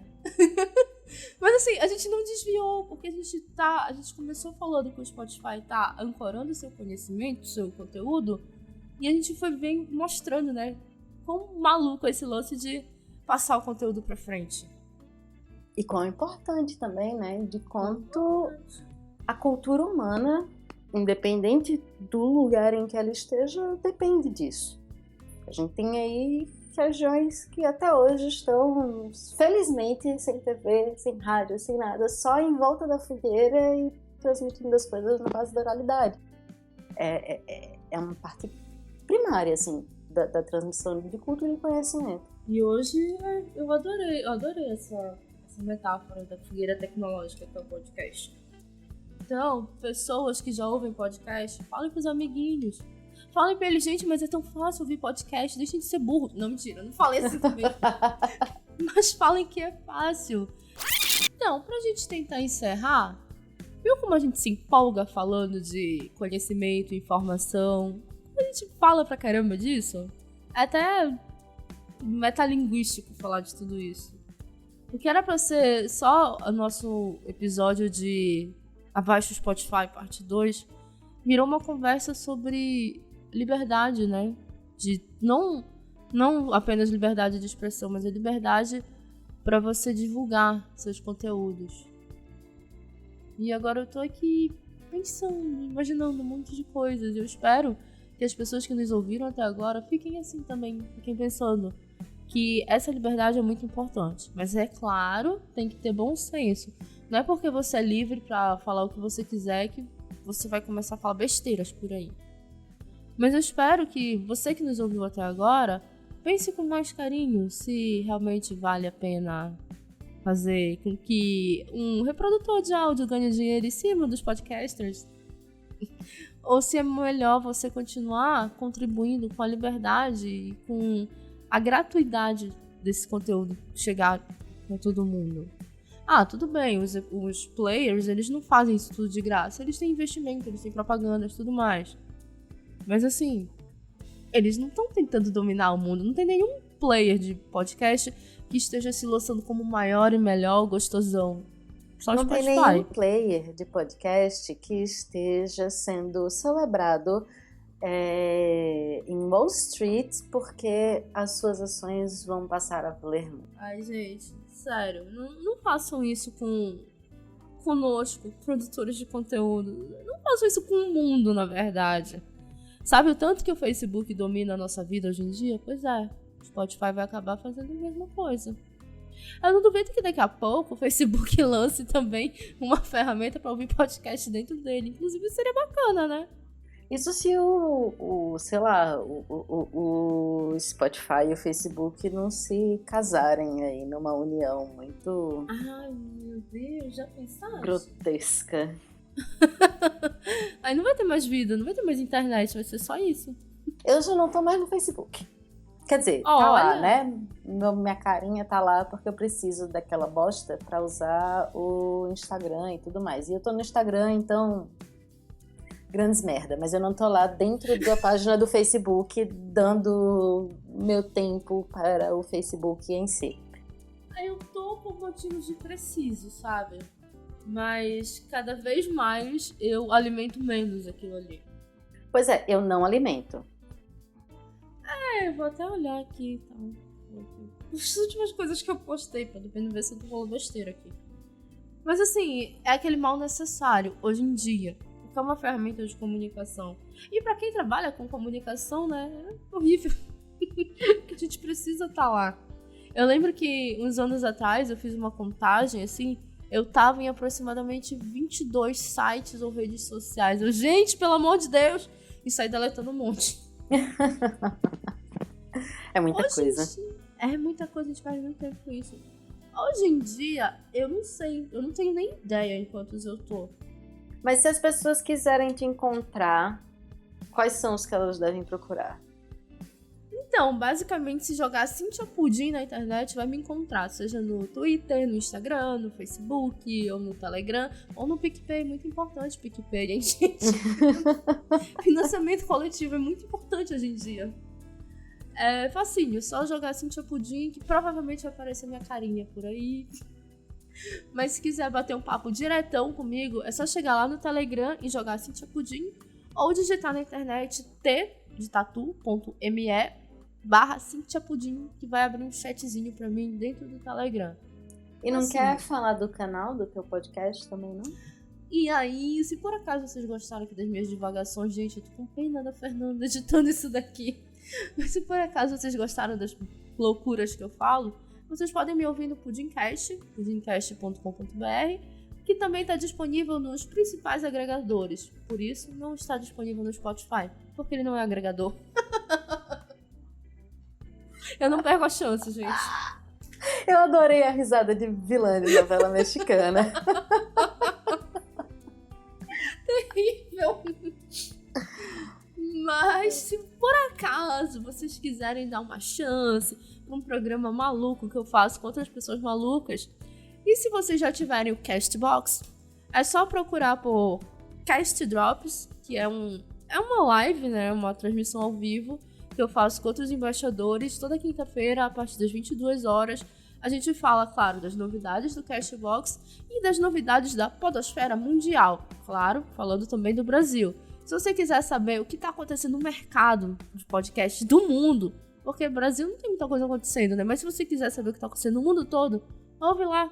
Mas assim, a gente não desviou, porque a gente começou falando que o Spotify tá ancorando seu conhecimento, seu conteúdo, e a gente foi bem mostrando, né? Quão maluco é esse lance de passar o conteúdo pra frente. E quão importante também, né? De quanto a cultura humana, independente do lugar em que ela esteja, depende disso. A gente tem aí regiões que até hoje estão, felizmente, sem TV, sem rádio, sem nada, só em volta da fogueira e transmitindo as coisas na base da oralidade. É uma parte primária, assim, da transmissão de cultura e conhecimento. E hoje eu adorei essa metáfora da fogueira tecnológica que é o podcast. Então, pessoas que já ouvem podcast, falem pros amiguinhos. Falem pra eles, gente, mas é tão fácil ouvir podcast, deixem de ser burro. Não, mentira, não falei assim também. Mas falem que é fácil. Então, pra gente tentar encerrar, viu como a gente se empolga falando de conhecimento, informação? A gente fala pra caramba disso? É até metalinguístico falar de tudo isso. O que era pra ser só o nosso episódio de Abaixo do Spotify, parte 2, virou uma conversa sobre liberdade, né? De não apenas liberdade de expressão, mas a liberdade para você divulgar seus conteúdos. E agora eu tô aqui pensando, imaginando um monte de coisas. Eu espero que as pessoas que nos ouviram até agora fiquem assim também, fiquem pensando que essa liberdade é muito importante. Mas é claro, tem que ter bom senso. Não é porque você é livre para falar o que você quiser que você vai começar a falar besteiras por aí. Mas eu espero que você que nos ouviu até agora pense com mais carinho se realmente vale a pena fazer com que um reprodutor de áudio ganhe dinheiro em cima dos podcasters. Ou se é melhor você continuar contribuindo com a liberdade e com a gratuidade desse conteúdo chegar com todo mundo. Tudo bem, os players, eles não fazem isso tudo de graça. Eles têm investimento, eles têm propaganda e tudo mais. Mas assim, eles não estão tentando dominar o mundo. Não tem nenhum player de podcast que esteja se lançando como maior e melhor, gostosão. Só não Spotify. Tem nenhum player de podcast que esteja sendo celebrado em Wall Street porque as suas ações vão passar a valer muito. Ai, gente, sério, não façam isso conosco, produtores de conteúdo. Não façam isso com o mundo, na verdade. Sabe o tanto que o Facebook domina a nossa vida hoje em dia? Pois é, o Spotify vai acabar fazendo a mesma coisa. Eu não duvido que daqui a pouco o Facebook lance também uma ferramenta para ouvir podcast dentro dele. Inclusive, seria bacana, né? Isso se o Spotify e o Facebook não se casarem aí numa união muito... Ai, meu Deus, já pensaste? Grotesca. Aí não vai ter mais vida, não vai ter mais internet, vai ser só isso. Eu já não tô mais no Facebook. Quer dizer, tá lá, né? Minha carinha tá lá porque eu preciso daquela bosta pra usar o Instagram e tudo mais. E eu tô no Instagram, então... grandes merda, mas eu não tô lá dentro da página do Facebook dando meu tempo para o Facebook em si. Eu tô por motivos de preciso, sabe? Mas cada vez mais eu alimento menos aquilo ali. Pois é, eu não alimento. Vou até olhar aqui, então. As últimas coisas que eu postei, pra depender ver se eu tô falando besteira aqui. Mas assim, é aquele mal necessário hoje em dia, porque é uma ferramenta de comunicação. E pra quem trabalha com comunicação, né, é horrível. Que a gente precisa estar lá. Eu lembro que uns anos atrás eu fiz uma contagem, assim, eu tava em aproximadamente 22 sites ou redes sociais. Eu, gente, pelo amor de Deus! E saí deletando um monte. É muita coisa. É muita coisa, a gente perde muito tempo com isso. Hoje em dia, eu não sei, eu não tenho nem ideia em quantos eu tô. Mas se as pessoas quiserem te encontrar, quais são os que elas devem procurar? Então, basicamente, se jogar Cíntia Pudim na internet, vai me encontrar. Seja no Twitter, no Instagram, no Facebook, ou no Telegram, ou no PicPay. Muito importante o PicPay, hein, gente? Financiamento coletivo é muito importante hoje em dia. É facinho, só jogar Cíntia Pudim, que provavelmente vai aparecer minha carinha por aí. Mas se quiser bater um papo diretão comigo, é só chegar lá no Telegram e jogar Cíntia Pudim, ou digitar na internet t.me/Cíntia Pudim, que vai abrir um chatzinho pra mim dentro do Telegram. E não Assim. quer falar do canal do teu podcast também, não? E aí, se por acaso vocês gostaram aqui das minhas divagações, gente, eu tô com pena da Fernanda editando isso daqui. Mas se por acaso vocês gostaram das loucuras que eu falo, vocês podem me ouvir no Pudimcast, pudimcast.com.br, que também está disponível nos principais agregadores. Por isso, não está disponível no Spotify, porque ele não é agregador. Eu não perco a chance, gente. Eu adorei a risada de vilã de novela mexicana. Terrível. Mas se por acaso vocês quiserem dar uma chance para um programa maluco que eu faço com outras pessoas malucas, e se vocês já tiverem o Castbox, é só procurar por Cast Drops, que é uma live, né, uma transmissão ao vivo que eu faço com outros embaixadores toda quinta-feira a partir das 22 horas. A gente fala, claro, das novidades do Castbox e das novidades da podosfera mundial, claro, falando também do Brasil. Se você quiser saber o que está acontecendo no mercado de podcast do mundo, porque no Brasil não tem muita coisa acontecendo, né? Mas se você quiser saber o que está acontecendo no mundo todo, ouve lá,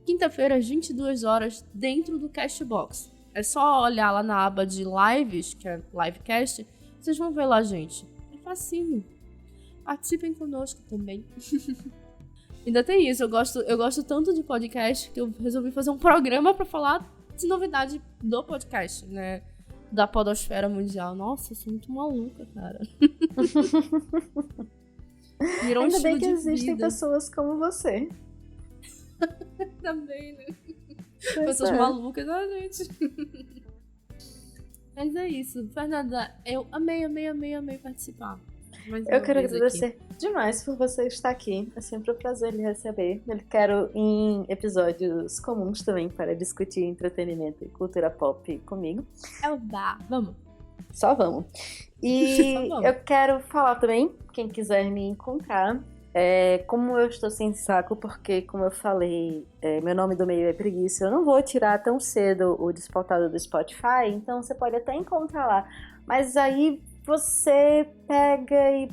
quinta-feira às 22 horas, dentro do Castbox. É só olhar lá na aba de lives, que é Livecast, vocês vão ver lá, gente. É facinho. Participem conosco também. Ainda tem isso, eu gosto tanto de podcast que eu resolvi fazer um programa para falar de novidade do podcast, né? Da podosfera mundial. Nossa, eu sou muito maluca, cara. Virou Ainda um bem que estilo de existem vida. pessoas como você. Também, né? Pois Pessoas é. malucas, gente. Mas é isso. Fernanda, eu amei participar. Mais uma Eu quero vez agradecer demais por você estar aqui. É sempre um prazer lhe receber. Eu quero em episódios comuns também para discutir entretenimento e cultura pop comigo. É o bar. Vamos. Só vamos. E Só vamos. eu quero falar também, quem quiser me encontrar, como eu estou sem saco, porque, como eu falei, meu nome do meio é preguiça, eu não vou tirar tão cedo o Despautado do Spotify, então você pode até encontrar lá. Mas aí você pega e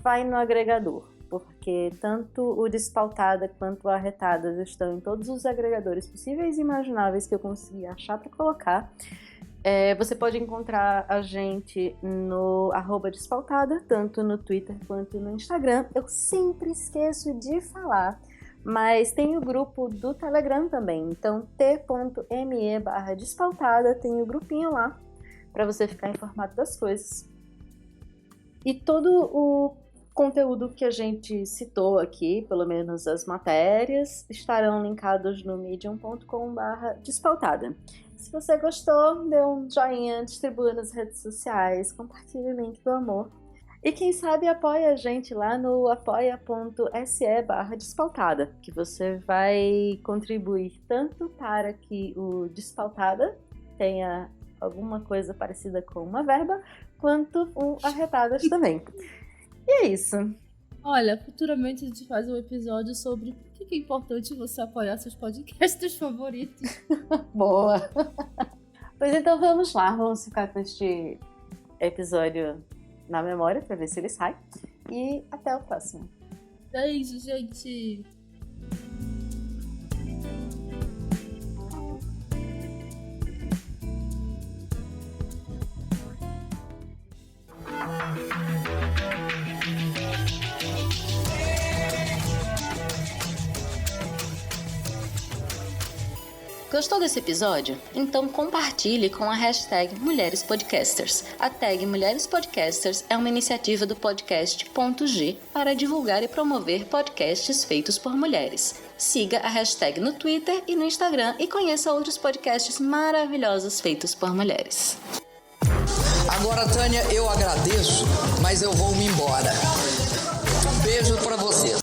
vai no agregador, porque tanto o Despautada quanto o Arretadas estão em todos os agregadores possíveis e imagináveis que eu consegui achar para colocar. Você pode encontrar a gente no @Despautada, tanto no Twitter quanto no Instagram. Eu sempre esqueço de falar, mas tem o grupo do Telegram também. Então, t.me/Despautada, tem o grupinho lá para você ficar informado das coisas. E todo o conteúdo que a gente citou aqui, pelo menos as matérias, estarão linkados no medium.com/Despautada. Se você gostou, dê um joinha, distribua nas redes sociais, compartilhe o link do amor. E quem sabe apoia a gente lá no apoia.se/Despautada, que você vai contribuir tanto para que o Despautada tenha alguma coisa parecida com uma verba, quanto o Arretadas também. E é isso. Olha, futuramente a gente faz um episódio sobre por que é importante você apoiar seus podcasts favoritos. Boa! Pois então vamos lá, vamos ficar com este episódio na memória para ver se ele sai. E até o próximo. Beijo, gente! Gostou desse episódio? Então compartilhe com a hashtag Mulheres Podcasters. A tag Mulheres Podcasters é uma iniciativa do podcast .g para divulgar e promover podcasts feitos por mulheres. Siga a hashtag no Twitter e no Instagram e conheça outros podcasts maravilhosos feitos por mulheres. Agora, Tânia, eu agradeço, mas eu vou me embora. Um beijo pra vocês.